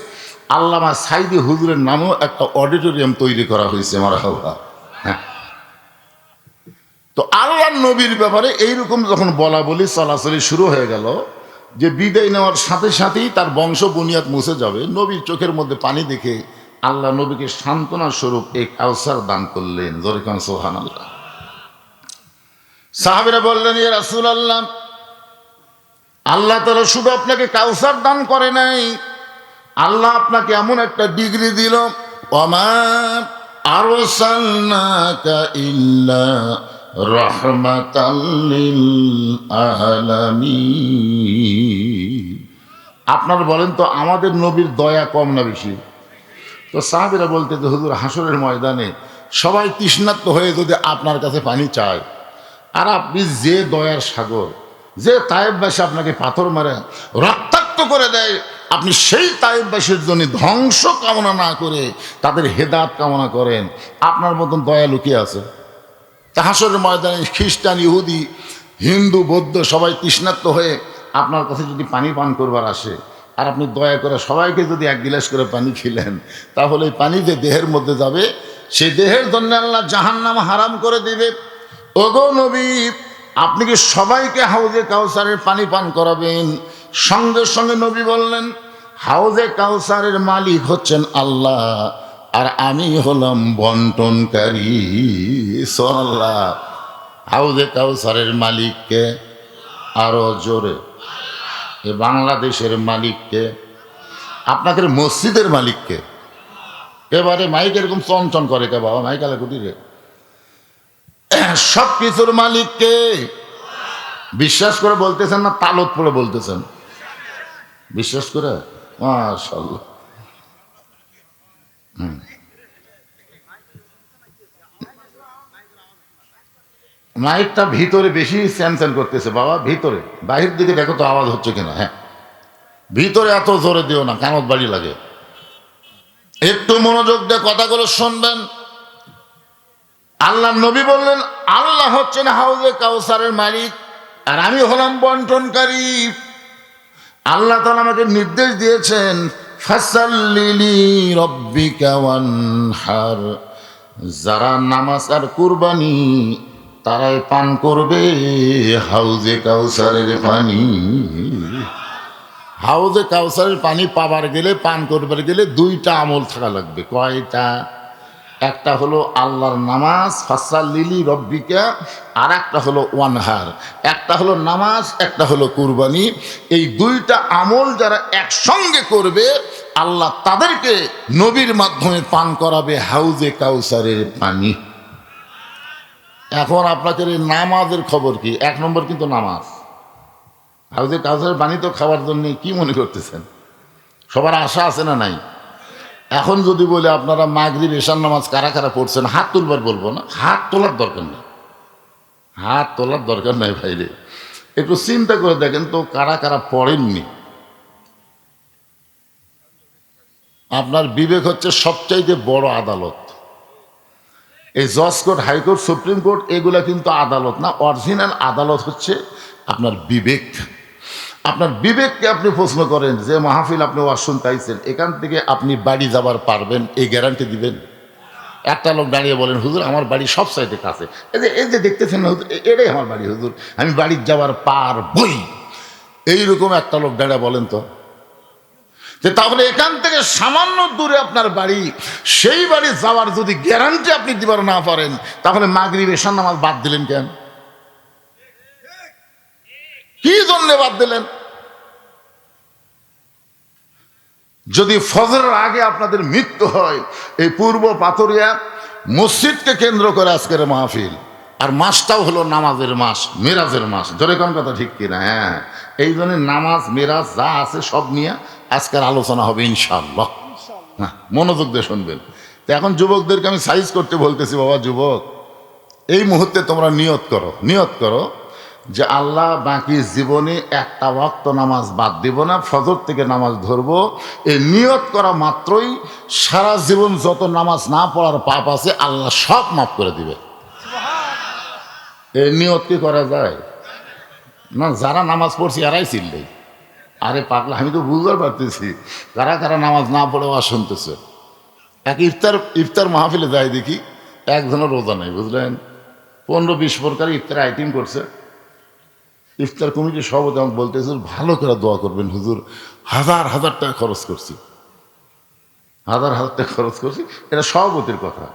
আল্লামা সাইদি হুজুরের নামেও একটা অডিটোরিয়াম তৈরি করা হয়েছে। মারহাবা। হ্যাঁ, তো আল্লাহর নবীর ব্যাপারে এইরকম যখন বলা বলি চলাচলি শুরু হয়ে গেল, যে বিদায় নেওয়ার সাথে সাথেই তার বংশ বুনিয়াদ মুছে যাবে, নবীর চোখের মধ্যে পানি দেখে আল্লাহ নবীকে সান্ত্বনা স্বরূপ এই কাউসার দান করলেন। জোরে কোন সুবহানাল্লাহ। সাহাবীরা বললেন, ইয়া রাসূলুল্লাহ, আল্লাহ তাআলা শুধু আপনাকে কাউসার দান করে নাই, আল্লাহ আপনাকে এমন একটা ডিগ্রি দিল, ওয়ামা আরসালনাকা ইল্লা রাহমাতাল লিল আলামিন। আপনারা বলেন তো, আমাদের নবীর দয়া কম না বেশি? তো সাহাবীরা বলতে, যে হুজুর, হাসরের ময়দানে সবাই তৃষ্ণার্ত হয়ে যদি আপনার কাছে পানি চায়, আর আপনি যে দয়ার সাগর, যে তায়েববাসী আপনাকে পাথর মারে রক্তাক্ত করে দেয়, আপনি সেই তায়েববাসীর জন্য ধ্বংস কামনা না করে তাদের হেদায়েত কামনা করেন, আপনার মতন দয়া লুকিয়ে আছে? তা হাসরের ময়দানে খ্রিস্টান, ইহুদি, হিন্দু, বৌদ্ধ সবাই তৃষ্ণার্ত হয়ে আপনার কাছে যদি পানি পান করবার আসে, আর আপনি দয়া করে সবাইকে যদি 1 গিলাস করে পানি খেলেন, তাহলে এই পানি যে দেহের মধ্যে যাবে, সেই দেহের জন্য আল্লাহ জাহান্নাম হারাম করে দিবে। ওগো নবী, আপনি কি সবাইকে হাউজে কাউসারের পানি পান করাবেন? সঙ্গে সঙ্গে নবী বললেন, হাউজে কাউসারের মালিক হচ্ছেন আল্লাহ, আর আমি হলাম বন্টনকারী। সুবহানাল্লাহ। হাউজে কাউসারের মালিককে? আরো জোরে। এ বাংলাদেশের মালিককে? আপনাকে মসজিদের মালিককে? এবারে মাইক এরকম চনচন করে কে বাবা? মাইক আলা কুটি রে। সব কিছুর মালিককে? বিশ্বাস করে বলতেছেন না তালত পড়ে বলতেছেন? বিশ্বাস করে? মাশাআল্লাহ। মাইকটা ভিতরে বেশি স্যানস্যান করতেছে বাবা, ভিতরে। বাহির দিকে দেখো তো আওয়াজ হচ্ছে কিনা। হ্যাঁ, ভিতরে এত জোরে দিও না, কানত বাড়ি লাগে। একটু মনোযোগ দিয়ে কথাগুলো শুনবেন। আল্লাহ নবী বললেন, আল্লাহ হচ্ছেন হাউজে কাউসারের মালিক, আর আমি হলাম বন্টনকারী। আল্লাহ তাআলা আমাকে নির্দেশ দিয়েছেন, ফাসাল্লি লিরাব্বিকা ওয়ানহার। যারা নামাজ আর কুরবানি তারাই পান করবে হাউজে কাউসারের পানি। হাউজে কাউসারের পানি পাবার গেলে, পান করবার গেলে দুইটা আমল থাকা লাগবে। কয়টা? একটা হলো আল্লাহর নামাজ, ফাসাল্লি লিরাব্বিকা, আর একটা হলো ওয়ানহার। একটা হলো নামাজ, একটা হলো কুরবানি। এই দুইটা আমল যারা একসঙ্গে করবে, আল্লাহ তাদেরকে নবীর মাধ্যমে পান করাবে হাউজে কাউসারের পানি। এখন আপনাদের এই নামাজের খবর কি? এক নম্বর কিন্তু নামাজ। হাউজে কাউসারের পানি তো খাওয়ার জন্য কি মনে করতেছেন? সবার আশা আছে না নাই? এখন যদি বলে আপনারা মাগরিব এশার নামাজ কারা কারা পড়ছেন, হাত তুলবার বলবো না? হাত তোলার দরকার নেই, হাত তোলার দরকার নাই ভাইরে। একটু চিন্তা করে দেখেন তো কারা কারা পড়েননি। আপনার বিবেক হচ্ছে সবচাইতে বড় আদালত। এই জজ কোর্ট, হাইকোর্ট, সুপ্রিম কোর্ট এগুলা কিন্তু আদালত না। অরিজিনাল আদালত হচ্ছে আপনার বিবেক। আপনার বিবেককে আপনি প্রশ্ন করেন যে মাহফিল আপনি ওয়াজ শুনতে আইছেন, এখান থেকে আপনি বাড়ি যাবার পারবেন, এই গ্যারান্টি দিবেন? একটা লোক দাঁড়িয়ে বলেন, হুজুর আমার বাড়ি সব সাইডে কাছে, এই যে দেখতেছেন না হুজুর, এটাই আমার বাড়ি হুজুর, আমি বাড়ি যাওয়ার পারবই। এইরকম একটা লোক দাঁড়িয়ে বলেন তো। তাহলে এখান থেকে সামান্য দূরে আপনার বাড়ি, সেই বাড়ি যাওয়ার যদি গ্যারান্টি আপনি দিবার না পারেন, তাহলে মাগরিব এশার নামাজ বাদ দিলেন কেন? কি জন্য বাদ দিলেন? যদি ফজরের আগে আপনাদের মৃত্যু হয়, এই পূর্ব পাথরিয়া মসজিদকে কেন্দ্র করে আজকের মাহফিল, আর মাসটাও হলো নামাজের মাস, মেরাজের মাস। ধরে কোন কথা ঠিক কিনা? হ্যাঁ, এই জন্য নামাজ মেরাজ যা আছে সব নিয়ে আজকের আলোচনা হবে ইনশাআল্লাহ। হ্যাঁ, মনোযোগ দিয়ে শুনবেন। তো এখন যুবকদেরকে আমি সাইজ করতে বলতেছি, বাবা যুবক, এই মুহূর্তে তোমরা নিয়ত করো যে আল্লাহ বাকি জীবনে একটা ওয়াক্ত নামাজ বাদ দিব না, ফজর থেকে নামাজ ধরবো। এই নিয়ত করা মাত্রই সারা জীবন যত নামাজ না পড়ার পাপ আছে আল্লাহ সব মাফ করে দিবে। এই নিয়ত কি করা যায় না? যারা নামাজ পড়ছি এরাই চিনলে, আরে পাগলা, আমি তো বুঝতে পারতেছি কারা কারা নামাজ না পড়ে ওয়াজ শুনতেছে। এক ইফতার মাহফিলে যায় দেখি একজনের রোজা নেই, বুঝলেন? 15-20 প্রকার ইফতার আইটেম করছে। ইফতার কমিটির সভাপতি আমাকে বলতেছে, ভালো করে দোয়া করবেন হুজুর, হাজার হাজার টাকা খরচ করছি, হাজার হাজার টাকা খরচ করছি। এটা সভাপতির কথা।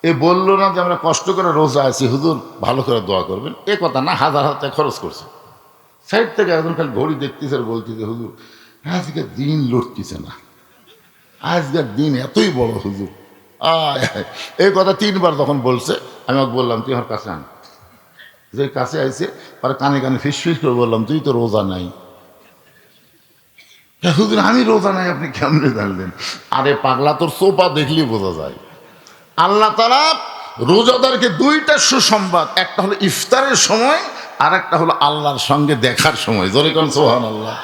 এ বললো না যে আমরা কষ্ট করে রোজা আছি, হুজুর ভালো করে দোয়া করবেন, এ কথা না, হাজার হাজার টাকা খরচ করছে। সাইড থেকে একজন খালি ঘড়ি দেখতেছে আর বলতেছে, হুজুর আজকে দিন লড়তেছে না, আজকের দিন এতই বড় হুজুর। এই কথা 3 বার যখন বলছে, আমি ওকে বললাম তুই আমার কাছে আন। যে কাছে আইছে, আর কানে কানে ফিস করে বললাম, তুই তো রোজা নাই। হুজুর আমি রোজা নাই, আপনি কেমনে জানলেন? আরে পাগলা, তোর সোপা দেখলে বোঝা যায়। আল্লাহ তাআলা রোজাদারকে 2টা সুসংবাদ, একটা হলো ইফতারের সময়, আর একটা হলো আল্লাহর সঙ্গে দেখার সময়। জোরে কোন সুবহানাল্লাহ।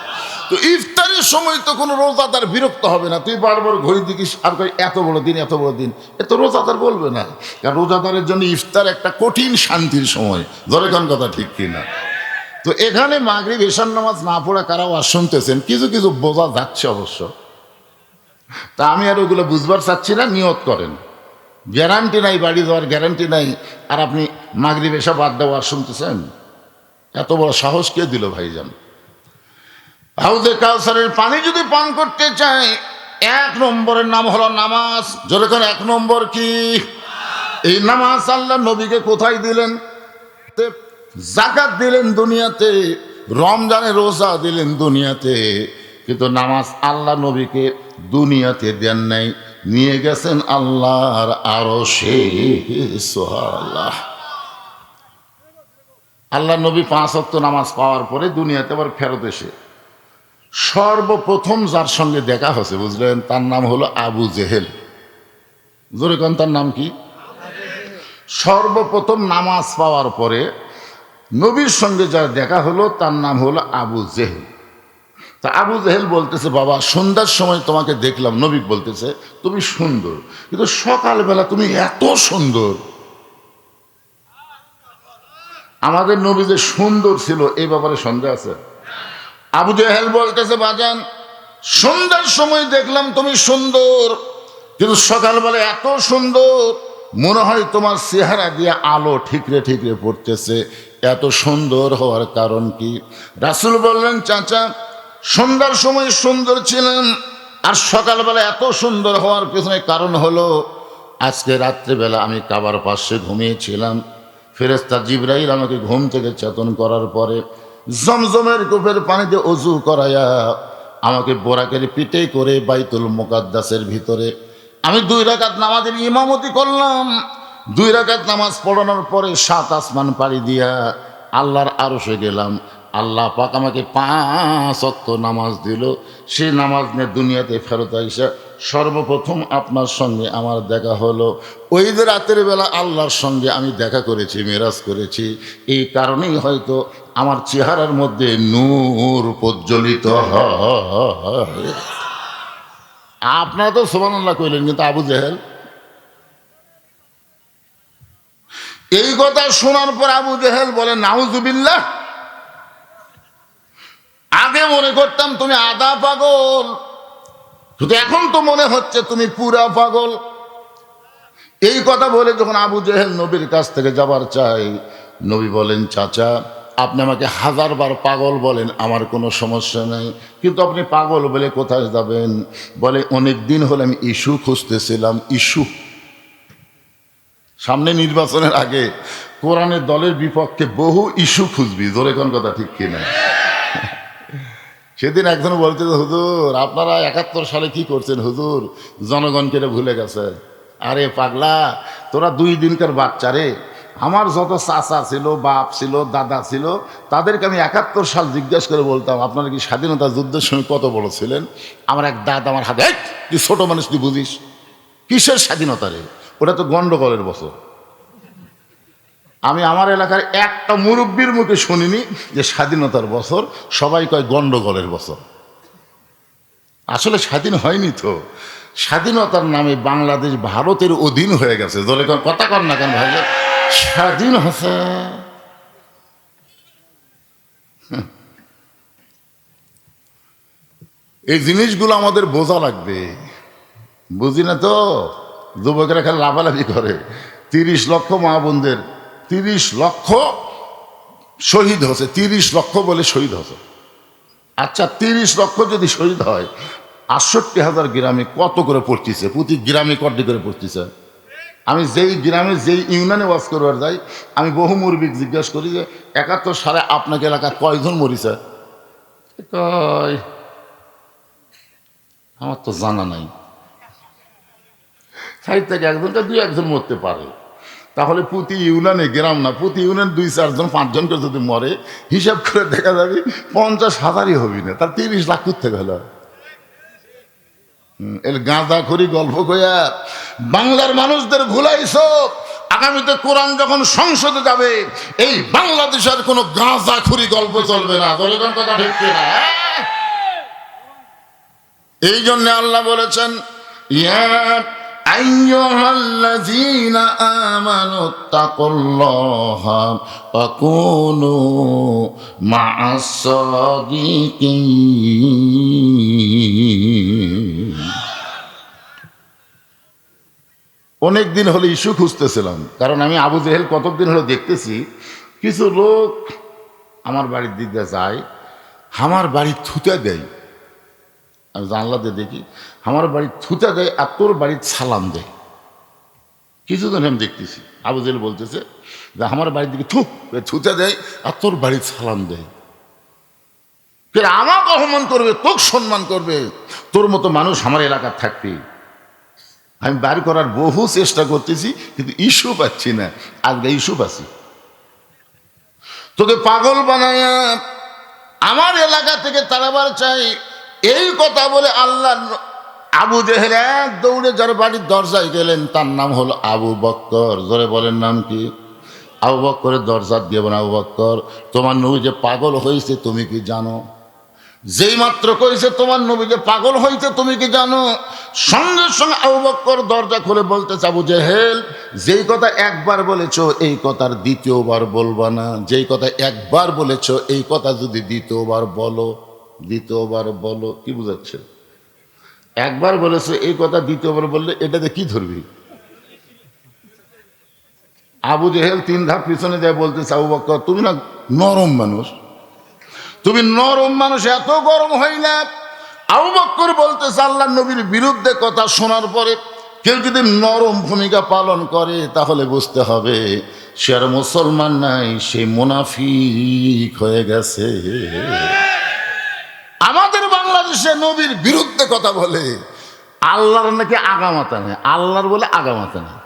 তো ইফতারের সময় তো কোনো রোজাদার বিরক্ত হবে না। তুই বারবার ঘড়ি দেখিস আর কই এত বড় দিন, এত বড় দিন, এ তো রোজাদার বলবে না। কারণ রোজাদারের জন্য ইফতার একটা কঠিন শান্তির সময়। জোরে কোন কথা ঠিক কিনা? তো এখানে মাগরিব এশার নামাজ না পড়া কারা ওয়াজ শুনতেছেন, কিছু কিছু বোঝা যাচ্ছে অবশ্য। তা আমি আর ওইগুলো বুঝবার চাচ্ছি না। নিয়ত করেন, গ্যারান্টি নাই, বাড়ি যাওয়ার গ্যারান্টি নাই, আর আপনি মাগরিব এশা বাদ দেওয়া শুনতেছেন? এত বড় সাহস কে দিল ভাইজান? হাউজে কাউসারের পানি যদি পান করতে চায়, এক নম্বরের নাম হলো নামাজ। যেরকম এক নম্বর কি? এই নামাজ আল্লাহ নবীকে কোথায় দিলেন? যাকাত দিলেন দুনিয়াতে, রমজানে রোজা দিলেন দুনিয়াতে, কিন্তু নামাজ আল্লাহ নবীকে দুনিয়াতে দেন নাই, নিয়ে গেছেন আল্লাহর আরশে। সুবহানাল্লাহ। আল্লাহ নবী 5 ওয়াক্ত নামাজ পাওয়ার পরে দুনিয়াতে আবার ফেরত এসে সর্বপ্রথম যার সঙ্গে দেখা হয়েছে বুঝলেন, তার নাম হলো আবু জেহেল। জোরে কোন তার নাম কি? সর্বপ্রথম নামাজ পাওয়ার পরে নবীর সঙ্গে যার দেখা হলো তার নাম হলো আবু জেহেল। তা আবু জেহেল বলতেছে, বাবা সন্ধ্যার সময় তোমাকে দেখলাম, নবী বলতেছে তুমি সুন্দর, কিন্তু সকালবেলা তুমি এত সুন্দর। আমাদের নবী যে সুন্দর ছিল এই ব্যাপারে সন্দেহ আছে? আবু জেহেল বলতেছে, বাজান সন্ধ্যার সময় দেখলাম তুমি সুন্দর, কিন্তু সকালবেলা এত সুন্দর, মনে হয় তোমার চেহারা দিয়ে আলো ঠিকরে ঠিকরে পড়তেছে। এত সুন্দর হওয়ার কারণ কি? রাসূল বললেন, চাচা সন্ধ্যার সময় সুন্দর ছিলেন, আর সকালবেলা এত সুন্দর হওয়ার পেছনে কারণ হলো আজকে রাত্রেবেলা আমি কাবার পাশে ঘুমিয়েছিলাম, ফেরেশতা জিবরাইল আমাকে ঘুম থেকে চেতন করার পরে জমজমের কূপের পানিতে ওযু করায়া আমাকে বোরাকের পিঠে করে বাইতুল মুকাদ্দাসের ভিতরে আমি 2 রাকাত নামাজের ইমামতি করলাম। 2 রাকাত নামাজ পড়ানোর পরে 7 আসমান পাড়ি দিয়া আল্লাহর আরশে গেলাম। আল্লাহ পাক আমাকে 5 ওয়াক্ত নামাজ দিল। সেই নামাজ নিয়ে দুনিয়াতে ফেরত আইসা সর্বপ্রথম আপনার সঙ্গে আমার দেখা হলো। ওই যে রাতের বেলা আল্লাহর সঙ্গে আমি দেখা করেছি, মেরাজ করেছি, এই কারণেই হয়তো আমার চেহারার মধ্যে নূর প্রজ্বলিত হয়। আপনারা তো সুবহানাল্লাহ কইলেন, কিন্তু আবু জেহেল এই কথা শোনার পর আবু জেহেল বলে, নাউজুবিল্লাহ, আগে মনে করতাম তুমি আধা পাগল, কিন্তু এখন তো মনে হচ্ছে তুমি পুরা পাগল। এই কথা বলে যখন আবু জেহেল নবীর কাছ থেকে যাবার চাই, নবী বলেন, চাচা আপনি আমাকে 1000 বার পাগল বলেন, আমার কোনো সমস্যা নাই, কিন্তু আপনি পাগল বলে কোথায় যাবেন? বলে অনেক দিন হলে আমি ইস্যু খুঁজতেছিলাম। ইস্যু? সামনে নির্বাচনের আগে কোরআনের দলের বিপক্ষে বহু ইস্যু খুঁজবি, জোরে কোন কথা ঠিক কিনা? সেদিন একজন বলতে, হুজুর আপনারা 71 সালে কি করছেন হুজুর, জনগণকে ভুলে গেছে। আরে পাগলা, তোরা 2 দিনকার বাচ্চা রে। আমার যত চাচা ছিল, বাপ ছিল, দাদা ছিল, তাদেরকে আমি 71 সাল জিজ্ঞেস করে বলতাম আপনারা কি স্বাধীনতা যুদ্ধের সময় কত বড় ছিলেন? আমার এক দাদা আমার হাতে, তুই ছোট মানুষ, তুই বুঝিস কিসের স্বাধীনতা রে, ওটা তো গন্ডগোলের বছর। আমি আমার এলাকার একটা মুরব্বীর মুখে শুনিনি যে স্বাধীনতার বছর, সবাই কয় গন্ডগোলের বছর। আসলে স্বাধীন হয়নি তো, স্বাধীনতার নামে বাংলাদেশ ভারতের অধীন হয়ে গেছে। জোরে কথা কর না কেন ভাই, স্বাধীন হচ্ছে। এই জিনিসগুলো আমাদের বোঝা লাগবে, বুঝি না তো। যুবকেরা খালি লাফালাফি করে। 30 লক্ষ মা বোনদের 30 লক্ষ শহীদ হচ্ছে, 30 লক্ষ বলে শহীদ হচ্ছে। আচ্ছা 30 লক্ষ যদি শহীদ হয়, 68,000 গ্রামে কত করে পড়তেছে? প্রতি গ্রামে কটি করে পড়তেছে? আমি যেই গ্রামে যেই ইউনিয়নে ওয়াজ করবার যাই, আমি বহু মুরব্বিক জিজ্ঞেস করি যে 71 সালে আপনাকে এলাকায় কয়জন মরিছে? কয় আমার তো জানা নাই। 60 থেকে 1 জন মরতে পারে। তাহলে প্রতি ইউনিয়নে, গ্রাম না, প্রতি ইউনিয়ন 2-4 জন 5 জন করে যদি মরে, হিসাব করে দেখা যাবে 50,000ই হবি না, তার 30 লাখ থেকে হলো। এর গাঁজা খড়ি গল্প কইয়া বাংলার মানুষদের ভুলাইছ। আগামীতে কোরআন যখন সংসদে যাবে, এই বাংলাদেশের কোনো গাঁজা খড়ি গল্প চলবে না। কথা ঠিক কিনা? এই জন্য আল্লাহ বলেছেন, ইয়া আইয়ুহাল্লাযীনা আমানুত্তাকুল্লাহা ওয়া কুনু মা'আস সাদিকিন। অনেক দিন হলে ইস্যু খুঁজতেছিলাম, কারণ আমি আবু জেহেল কতদিন হলো দেখতেছি। কিছু লোক আমার বাড়ির দিকে যায়, আমার বাড়ি থুতে দেয়। আমি জানলা দিয়ে দেখি আমার বাড়ি থুতা দেয় আর তোর বাড়ির সালাম দেয়। কিছুদিন আমি দেখতেছি আবু জেহেল বলতেছে যে আমার বাড়ির দিকে থুতা দেয় আর তোর বাড়ির সালাম দেয়। আমাকে অপমান করবে, তোকে সম্মান করবে, তোর মতো মানুষ আমার এলাকার থাকবে। আমি বার করার বহু চেষ্টা করতেছি কিন্তু ইস্যু পাচ্ছি না। আজকে ইস্যু পাচ্ছি, তোকে পাগল বানায় আমার এলাকা থেকে তাড়াবার চাই, এই কথা বলে আল্লাহ আবু জেহেল এক দৌড়ে যার বাড়ির দরজায় গেলেন, তার নাম হলো আবু বক্কর। জোরে বলেন নাম কি? আবু বক্করের দরজা দিয়ে বলেন, আবু বক্কর তোমার নবী যে পাগল হয়েছে তুমি কি জানো? যেই মাত্র কইছে তোমার নবী যে পাগল হইতে তুমি কি জানো, সঙ্গে সঙ্গে আবু বক্কর দরজা খুলে বলতেছে, আবু জেহেল যেই কথা একবার বলেছো এই কথার দ্বিতীয়বার বলবা না। যেই কথা একবার বলেছো এই কথা যদি দ্বিতীয়বার বলো। কি বুঝাচ্ছে? একবার বলেছো এই কথা দ্বিতীয়বার বললে এটাতে কি ধরবি? আবু জেহেল 3 ধাপ পিছনে যায় বলতেছে, আবু বক্কর তুমি না নরম মানুষ, তুমি নরম মানুষ, এত গরম হই না। আবু বক্কর বলতেছে, আল্লাহর নবীর বিরুদ্ধে কথা শোনার পরে কেউ যদি নরম ভূমিকা পালন করে তাহলে বুঝতে হবে সে আর মুসলমান নাই, সে মুনাফিক হয়ে গেছে। আমাদের বাংলাদেশে নবীর বিরুদ্ধে কথা বলে আল্লাহর নাকি আগামাতা নেই, আল্লাহর বলে আগামাতা নেই,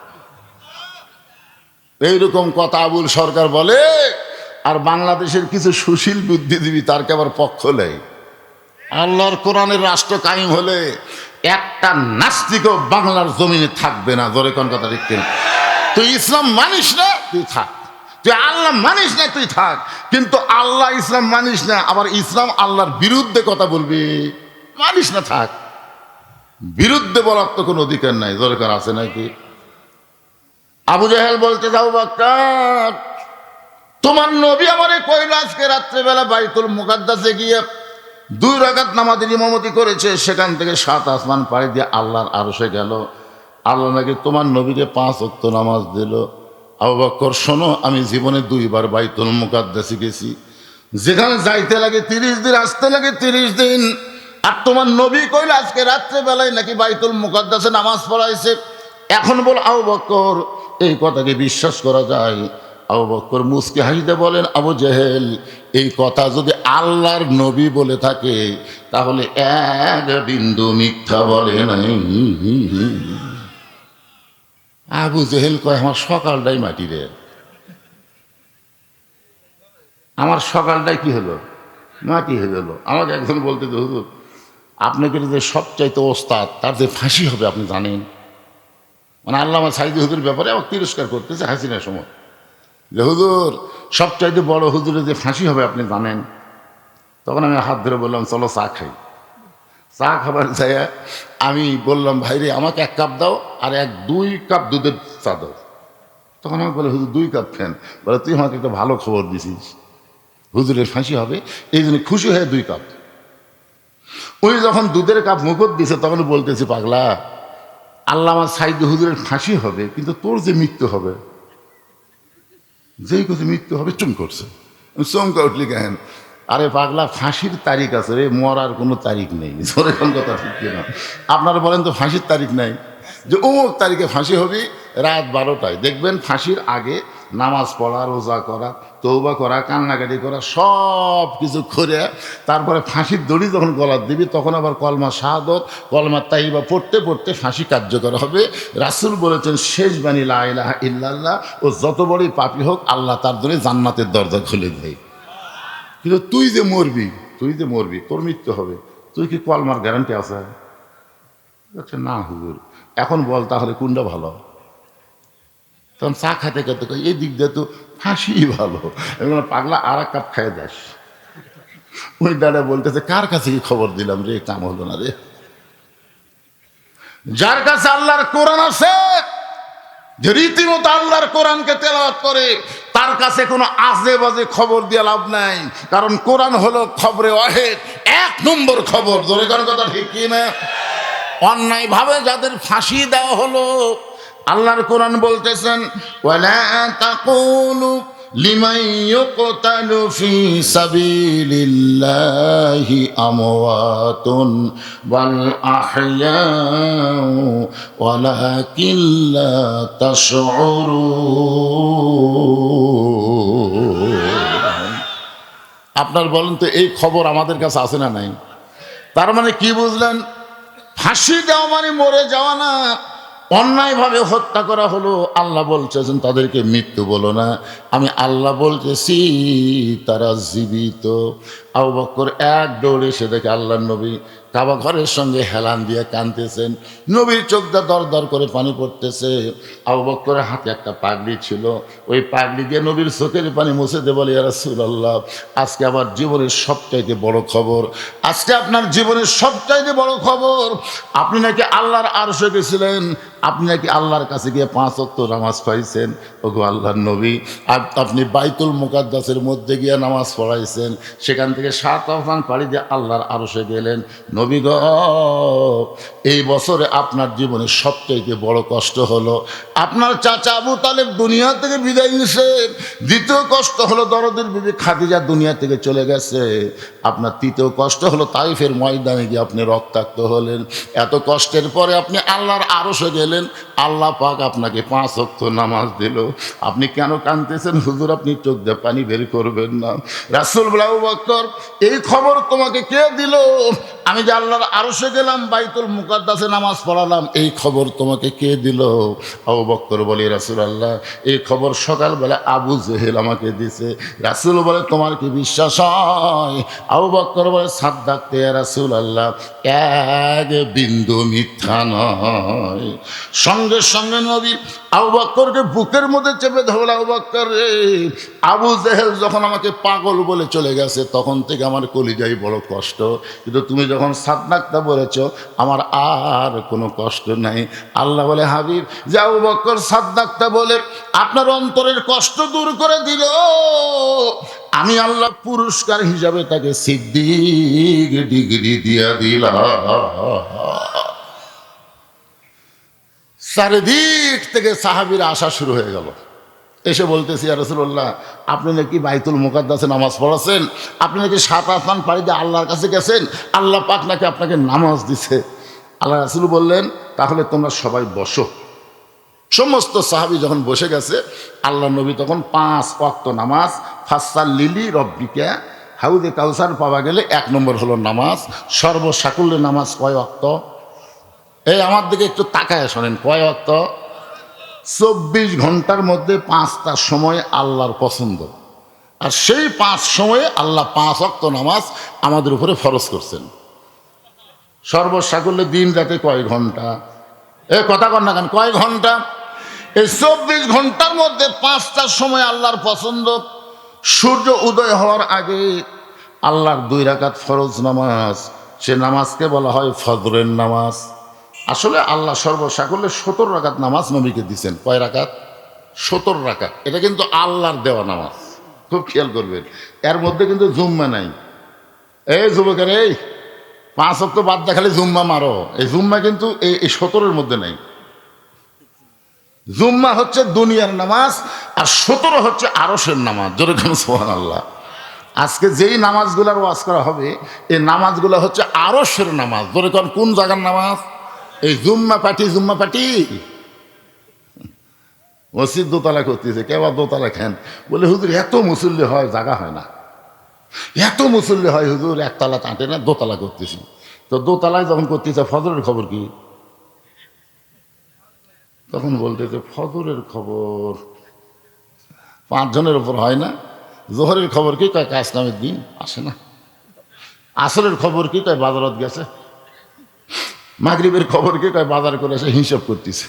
এইরকম কথা আবুল সরকার বলে। আর বাংলাদেশের কিছু সুশীল বুদ্ধিজীবী তারকে আবার পক্ষ নেই। আল্লাহর কোরআনের রাষ্ট্র কায়েম হলে একটা নাস্তিকও বাংলার জমিনে থাকবে না। জোরে কোন কথা ঠিক কিনা? তুই ইসলাম মানিস না তুই থাক, তুই আল্লাহ মানিস না তুই থাক, কিন্তু আল্লাহ ইসলাম মানিস না আবার ইসলাম আল্লাহর বিরুদ্ধে কথা বলবি, মানিস না থাক। বিরুদ্ধে বলার তো কোনো অধিকার নাই। জোরে কোন আছে নাকি? আবু জেহেল বলতে যাও বক্কর তোমার নবী আমারে কইল আজকে রাত্রেবেলা বাইতুল মুকাদ্দাসে গিয়ে 2 রাকাত নামাজের ইমামতি করেছে, সেখান থেকে 7 আসমান পাড়ি দিয়ে আল্লাহর আরশে গেল। আল্লাহ নাকি তোমার নবীকে 5 ওয়াক্ত নামাজ দিল। আবু বক্কর শোনো, আমি জীবনে 2 বার বাইতুল মুকাদ্দাসে গেছি, যেখানে যাইতে লাগে 30 দিন, আসতে লাগে 30 দিন। আর তোমার নবী কইল আজকে রাত্রেবেলায় নাকি বাইতুল মুকাদ্দাসে নামাজ পড়াইছে। এখন বল আবু বক্কর এই কথাকে বিশ্বাস করা যায়? আবু বক্কর মুসকে হাসিতে বলেন, আবু জেহেল এই কথা যদি আল্লাহর নবী বলে থাকে তাহলে এক বিন্দু মিথ্যা বলে নাই। আবু জেহেল কয় আমার সকালটাই মাটি রে, আমার সকালটাই কি হলো? মাটি হয়ে গেল। আমাকে একজন বলতে যে হুজুর আপনাকে যে সবচাইতে ওস্তাদ তার যে ফাঁসি হবে আপনি জানেন? মানে আল্লামা সাইদি হুজুর ব্যাপারে আমাকে তিরস্কার করতেছে হাসিনার সময়, যে হুজুর সবচাইতে বড় হুজুরের যে ফাঁসি হবে আপনি জানেন? তখন আমি হাত ধরে বললাম চলো চা খাই। চা খাবার যাই আমি বললাম ভাইরে আমাকে 1 কাপ দাও আর 2 কাপ দুধের চা দাও। তখন আমাকে বলে হুজুর 2 কাপ ফ্যান। বলে তুই আমাকে একটা ভালো খবর দিছিস, হুজুরের ফাঁসি হবে, এই জন্য খুশি হয়ে 2 কাপ। উনি যখন দুধের কাপ মুখত দিছে তখন বলতেছি পাগলা আল্লামা সাইদি হুজুরের ফাঁসি হবে কিন্তু তোর যে মৃত্যু হবে, যেই কিছু মৃত্যু হবে চুম করছে। চমকা উঠলি কেন? আরে পাগলা ফাঁসির তারিখ আছে রে, মরার কোনো তারিখ নেই। কোন কথা ঠিক কিনা? আপনারা বলেন তো ফাঁসির তারিখ নাই, যে অমুক তারিখে ফাঁসি হবে রাত 12টায়। দেখবেন ফাঁসির আগে নামাজ পড়া, রোজা করা, তওবা করা, কান্নাকাটি করা সব কিছু করে তারপরে ফাঁসির দড়ি যখন গলার দিবি তখন আবার কলমা শাহাদত, কলমা তাইবা পড়তে পড়তে ফাঁসি কার্যকর হবে। রাসূল বলেছেন শেষ বাণী লা ইলাহা ইল্লাল্লাহ, ও যত বড়ই পাপী হোক আল্লাহ তার জন্য জান্নাতের দরজা খুলে দেয়। কিন্তু তুই যে মরবি, তোর মৃত্যু হবে, তুই কি কলমার গ্যারান্টি আছে? আচ্ছা না হুজুর, এখন বল তাহলে কোনটা ভালো? তখন চা খাতে খাতে এই দিক দিয়ে তো ফাঁসি ভালো। পাগলা আর 1 কাপ খাই যাস। ওই দাদা বলতেছে কার কাছে কি খবর দিলাম রে, কাম হলো না রে। যার কাছে আল্লাহর কোরআন আছে, যে রীতিমতো আল্লাহর কোরআনকে তেলাওয়াত করে, তার কাছে কোনো আজে বাজে খবর দিয়ে লাভ নাই। কারণ কোরআন হলো খবরে ওয়াহিদ, 1 নম্বর খবর। ধরে কারণ কথা ঠিক কি না? অন্যায় ভাবে যাদের ফাঁসি দেওয়া হলো, আল্লাহর কোরআন বলতেছেন ওয়ালা তাকুলু লিমান ইউকতালু ফি সাবিলিল্লাহি আমওয়াতুন ওয়াল আহইয়াউ ওয়ালাকিন লা তাশউরুন। আপনার বলেন তো এই খবর আমাদের কাছে আছে না নাই? তার মানে কি বুঝলেন? ফাঁসি দেওয়া মানে মরে যাওয়া না, অন্যায়ভাবে হত্যা করা হলো। আল্লাহ বলছেন তাদেরকে মৃত্যু বলো না, আমি আল্লাহ বলতেছি তারা জীবিত। আবু বকর এক দৌড়ে এসে দেখে আল্লাহর নবী কাবা ঘরের সঙ্গে হেলান দিয়ে কাঁদতেছেন, নবীর চোখ দিয়ে দর দর করে পানি পড়তেছে। আবু বকরের হাতে একটা পাগড়ি ছিল, ওই পাগড়ি দিয়ে নবীর চোখের পানি মুছে দে বলে, ইয়া রাসূলুল্লাহ, আজকে আমার জীবনের সবচাইতে বড় খবর, আজকে আপনার জীবনের সবচাইতে বড় খবর, আপনি নাকি আল্লাহর আরশে গেছিলেন, আপনি নাকি আল্লাহর কাছে গিয়ে 5 ওয়াক্ত নামাজ পাইছেন। ওগো আল্লাহর নবী, আপনি বাইতুল মুকাদ্দাসের মধ্যে গিয়ে নামাজ পড়াইছেন, সেখান থেকে 7 আসমান পাড়ি দিয়ে আল্লাহর আরশে গেলেন। নবী গো, এই বছরে আপনার জীবনের সবচাইতে বড় কষ্ট হলো আপনার চাচা আবু তালেব দুনিয়া থেকে বিদায় নিয়েছে, দ্বিতীয় কষ্ট হলো দরদের বিবি খাদিজা দুনিয়া থেকে চলে গেছে, আপনার তৃতীয় কষ্ট হলো তাইফের ময়দানে গিয়ে আপনি রক্তাক্ত হলেন। এত কষ্টের পরে আপনি আল্লাহর আরশে গেলেন, আল্লাহ পাক আপনাকে 5 ওয়াক্ত নামাজ দিল, আপনি কেন কাঁদতেছেন? হুজুর, আপনি চোখ দিয়ে পানি বের করবেন না। রাসূল বলে, আবু বকর, এই খবর তোমাকে কে দিল? আমি যে আল্লাহর আরশে গেলাম, বাইতুল মুকাদ্দাসে নামাজ পড়ালাম, এই খবর তোমাকে কে দিল? আবু বকর বলে, রাসূলুল্লাহ, এই খবর সকালবেলা আবু জেহেল আমাকে দিছে। রাসূল বলে, তোমার কি বিশ্বাস হয়? আবু বকর বলে, সাদ্দাকতে ইয়া রাসূলুল্লাহ, এক বিন্দু মিথ্যা নয়। সঙ্গে সঙ্গে নবী আবু বকরকে বুকের মধ্যে চেপে ধরল, আবু বকর রে, আবু জেহেল যখন আমাকে পাগল বলে চলে গেছে, তখন থেকে আমার কলিজায় বড় কষ্ট, কিন্তু তুমি যখন সাদ্দাকতা বলেছ, আমার আর কোনো কষ্ট নাই। আল্লাহ বলে, হাবিব, যে আবু বকর সাদ্দাকতা বলে আপনার অন্তরের কষ্ট দূর করে দিল, আমি আল্লাহ পুরস্কার হিসাবে তাকে সিদ্দিক ডিগ্রি দিয়া দিলাম। চারিদিক থেকে সাহাবীরা আসা শুরু হয়ে গেল, এসে বলতেছি, ইয়া রাসূলুল্লাহ, আপনি নাকি বাইতুল মুকাদ্দাসে নামাজ পড়াছেন, আপনি নাকি 7 আসমান পাড়ি দিয়ে আল্লাহর কাছে গেছেন, আল্লাহ পাক নাকি আপনাকে নামাজ দিছে। আল্লাহ রাসূল বললেন, তাহলে তোমরা সবাই বসো। সমস্ত সাহাবী যখন বসে গেছে, আল্লাহ নবী তখন 5 ওয়াক্ত নামাজ, ফাসাল্লি রব্বিকা, হাউদে কাউসার পাওয়া গেলে 1 নম্বর হলো নামাজ। সর্বসাকুল্যে নামাজ কয় ওয়াক্ত? এই আমার দিকে একটু তাকায় শোনেন, কয় ওয়াক্ত? 24 ঘন্টার মধ্যে 5টা সময় আল্লাহর পছন্দ, আর সেই 5 সময়ে আল্লাহ 5 ওয়াক্ত নামাজ আমাদের উপরে ফরজ করছেন। সর্বসাকুল্যে দিন রাতে কয় ঘন্টা? এ কথা কন না কেন, কয় ঘন্টা? এই 24 ঘন্টার মধ্যে 5টা সময় আল্লাহর পছন্দ। সূর্য উদয় হওয়ার আগে আল্লাহর 2 রাকাত ফরজ নামাজ, সে নামাজকে বলা হয় ফজরের নামাজ। আসলে আল্লাহ সর্বসাকুল্যে 17 রাকাত নামাজ নবীকে দিয়েছেন। কয় রাকাত? 17 রাকাত। এটা কিন্তু আল্লাহর দেওয়া নামাজ, খুব খেয়াল করবেন। এর মধ্যে কিন্তু জুম্মা নাই। এই যুবকের, এই 5 ওয়াক্ত বাদ দেখালে জুম্মা মারো, এই জুম্মা কিন্তু এই 17-এর মধ্যে নাই। জুম্মা হচ্ছে দুনিয়ার নামাজ, আর 17 হচ্ছে আরশের নামাজ। যেরকম সুবহানাল্লাহ, আজকে যেই নামাজগুলার ওয়াজ করা হবে, এই নামাজগুলো হচ্ছে আরশের নামাজ। যেরকম কোন জায়গার নামাজ? এই জুম্মা পাটি, জুম্মা পাটি মসজিদ দোতলা করতেছে, কেউ দোতলা খান বলে, হুজুর এত মুসল্লি হয়, জায়গা হয় না, এত মুসল্লি হয় হুজুর, একতলা টাঁটে না, দোতলা করতেছি। তো দোতলায় যখন করতেছে, ফজরের খবর কি? তখন বলতেছে, ফজরের খবর 5 জনের উপর হয় না। জোহরের খবর কি? কয় কাজ কামের দিন আসে না। আসরের খবর কি? কয় বাজারত গেছে। মাগরিবের খবর কি? কয় বাজার করে এসে হিসাব করতেছে।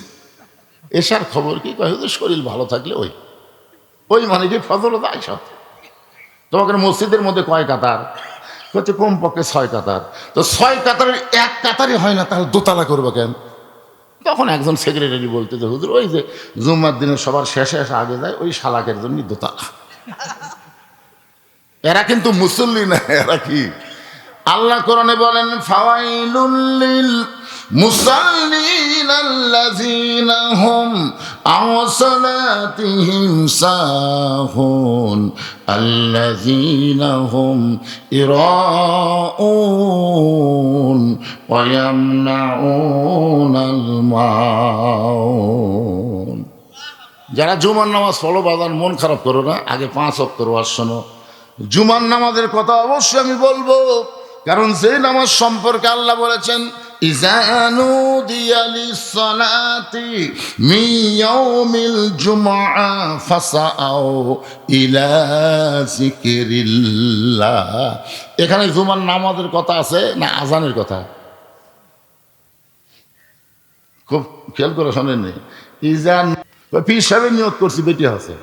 এশার খবর কি? কয় হুজুর শরীর ভালো থাকলে ওই মানে কি ফজরত আইসা। তোমাকে মসজিদের মধ্যে কয় কাতার? হচ্ছে কমপক্ষে 6 কাতার। তো 6 কাতারের 1 কাতারই হয় না, তাহলে দোতলা করবো কেন? তখন একজন সেক্রেটারি বলতে যে, হুজুর ওই যে জুম্মার দিনে সবার শেষে এসে আগে যায়, ওই শালাকের জন্য দোতলা। এরা কিন্তু মুসল্লি না, এরা কি? আল্লাহ কোরআনে বলেন, ফাওয়াইলুল লিল মুসাল্লিন আল্লাযীনা হুম আও সালাতিহিম সাহুন আল্লাযীনা হুম ইরাউন ওয়া ইয়ামনাউনাল মাউন। যারা জুমার নামাজ পড়ো বাজার, মন খারাপ করো না, আগে 5 ওয়াক্ত ওয়াজ শোনো। জুমার নামাজের কথা অবশ্যই আমি বলবো, কারণ সেই নামাজ সম্পর্কে আল্লাহ বলেছেন ইযা নুদিয়া লিস-সালাতি মিন ইয়াউমিল জুমআ ফাসাউ ইলা যিকরিল্লাহ। এখানে জুমার নামাজের কথা আছে না আজানের কথা? খুব খেয়াল করে শোনেননি। ইযা পীর সাহেবের নিয়ত করছি বেটি আছে,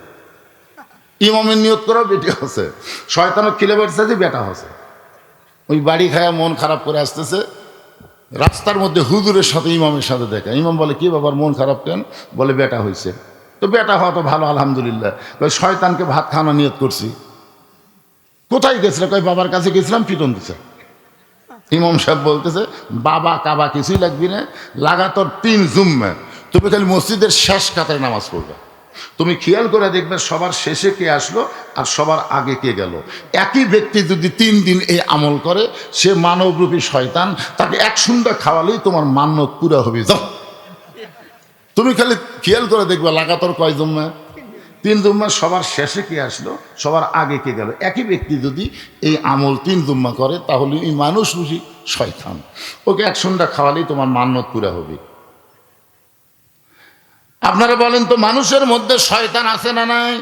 ইমামের নিয়ত করাও বেটি আছে, শয়তানও খিলে বেড়েছে যে বেটা আছে। ওই বাড়ি খায়া মন খারাপ করে আসতেছে, রাস্তার মধ্যে হুজুরের সাথে ইমামের সাথে দেখা। ইমাম বলে কি বাবার মন খারাপ কেন? বলে বেটা হয়েছে। তো বেটা হওয়া তো ভালো, আলহামদুলিল্লাহ। শয়তানকে ভাত খাওয়ানো নিয়ত করছি। কোথায় গেছিল? কয় বাবার কাছে গেছিলাম, পিটন দিছে। ইমাম সাহেব বলতেছে বাবা কাবা কিছুই লাগবি না, লাগাতার 3 জুম্মা তুমি খালি মসজিদের শেষ কাতারে নামাজ পড়বে। তুমি খেয়াল করে দেখবে সবার শেষে কে আসলো আর সবার আগে কে গেল। একই ব্যক্তি যদি 3 দিন এই আমল করে, সে মানবরূপী শয়তান, তাকে 1 সুন্দা খাওয়ালেই তোমার মান্যত পুরা হবে। যাও তুমি খালি খেয়াল করে দেখবে লাগাতার কয় জুম্মা? 3 জুম্মা। সবার শেষে কে আসলো, সবার আগে কে গেল। একই ব্যক্তি যদি এই আমল 3 জুম্মা করে, তাহলে এই মানুষরূপী শয়তান, ওকে 1 সুন্দা খাওয়ালেই তোমার মান্যত পুরা হবে। আপনারা বলেন তো মানুষের মধ্যে শয়তান আছে না নাই?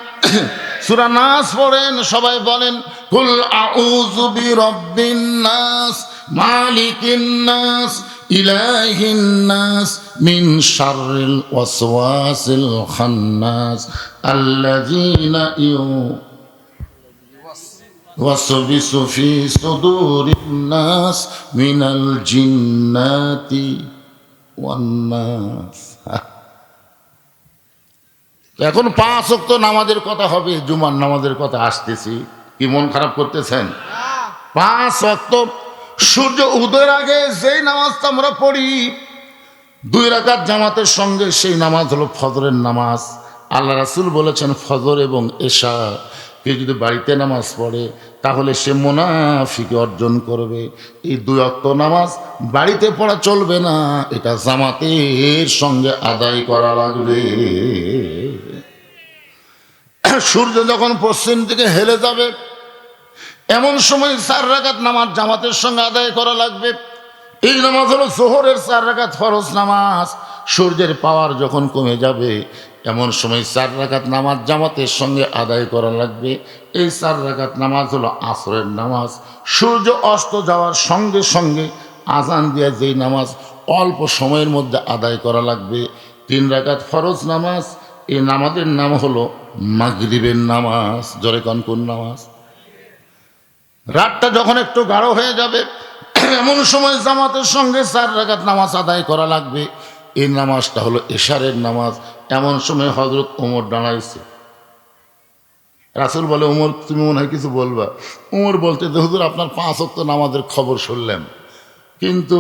সূরা নাস পড়েন, সবাই বলেন কুল আউযু বিরাব্বিন নাস মালিকিন নাস ইলাহিন নাস মিন শাররিল ওয়াসওয়াসিল খান্নাস আল্লাযীনা ইউওয়াসবিসু ফি সুদুরিন নাস মিনাল জিন্নাতি ওয়ান নাস। এখন 5 ওয়াক্ত নামাজের কথা হবে, জুমার নামাজের কথা আসতেছি। কি মন খারাপ করতেছেন? 5 ওয়াক্ত সূর্য উদয়ের আগে যেই নামাজটা আমরা পড়ি 2 রাকাত জামাতের সঙ্গে, সেই নামাজ হলো ফজরের নামাজ। আল্লাহ রাসূল বলেছেন ফজর এবং এশা কেউ যদি বাড়িতে নামাজ পড়ে তাহলে সে মুনাফিকি অর্জন করবে। এই 2 ওয়াক্ত নামাজ বাড়িতে পড়া চলবে না, এটা জামাতের সঙ্গে আদায় করা লাগবে। সূর্য যখন পশ্চিম দিকে হেলে যাবে এমন সময় 4 রাকাত নামাজ জামাতের সঙ্গে আদায় করা লাগবে। এই নামাজ হলো যোহরের 4 রাকাত ফরজ নামাজ। সূর্যের পাওয়ার যখন কমে যাবে এমন সময় 4 রাকাত নামাজ জামাতের সঙ্গে আদায় করা লাগবে। এই 4 রাকাত নামাজ হলো আসরের নামাজ। সূর্য অস্ত যাওয়ার সঙ্গে সঙ্গে আজান দিয়ে যেই নামাজ অল্প সময়ের মধ্যে আদায় করা লাগবে, 3 রাকাত ফরজ নামাজ। এই নামাজের নাম হলো মাগরিবের নামাজ। জোরে কোন নামাজ? রাতটা যখন একটু গাঢ় হয়ে যাবে এমন সময় জামাতের সঙ্গে 4 রাকাত নামাজ আদায় করা লাগবে। এই নামাজটা হলো এশারের নামাজ। এমন সময় হযরত ওমর দাঁড়াইছে। রাসূল বলে ওমর তুমি মনে হয় কিছু বলবা। ওমর বলতে হুজুর আপনার 5 ওয়াক্ত নামাজের খবর শুনলাম, কিন্তু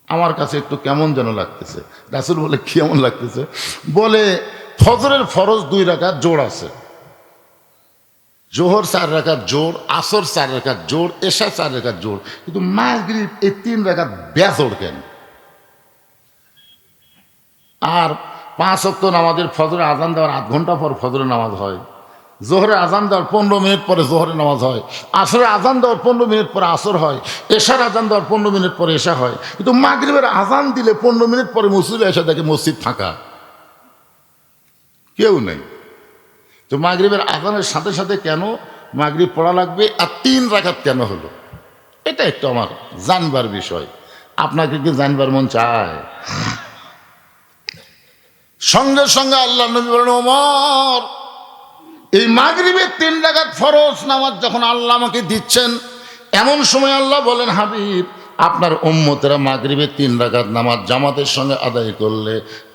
আমার কাছে একটু কেমন যেন লাগতেছে। রাসূল বলে কেমন লাগতেছে? বলে ফজরের ফরজ 2 রাকাত জোড় আছে, জোহর 4 রাকাত জোড়, আসর 4 রাকাত জোড়, এশা 4 রাকাত জোড়, কিন্তু মাগরিব এই 3 রাকাত বেজোড় কেন? আর 5 ওয়াক্ত নামাজের ফজরের আজান দেওয়ার 8 ঘন্টা পর ফজরের নামাজ হয়, জোহরের আজান দেওয়ার 15 মিনিট পরে জোহরের নামাজ হয়, আসরের আজান দেওয়ার 15 মিনিট পরে আসর হয়, এশার আজান দেওয়ার 15 মিনিট পরে এশা হয়। কিন্তু মাগরিবের আজান দিলে 15 মিনিট পরে মসজিদে এসে দেখে মসজিদ ফাঁকা, কেউ নেই। তো মাগরিবের আজানের সাথে সাথে কেন মাগরিব পড়া লাগবে আর 3 রাকাত কেন হলো? এটা একটু আমার জানবার বিষয়। আপনাকে কি জানবার মন চায়? সঙ্গে সঙ্গে আল্লাহ নবী বলেন ওমর এই মাগরিবের 3 রাকাত ফরজ নামাজ যখন আল্লাহ আমাকে দিচ্ছেন, এমন সময় আল্লাহ বলেন হাবিব আপনার উম্মতেরা মাগরিবের 3 রাকাত নামাজ জামাতের সঙ্গে আদায় করলে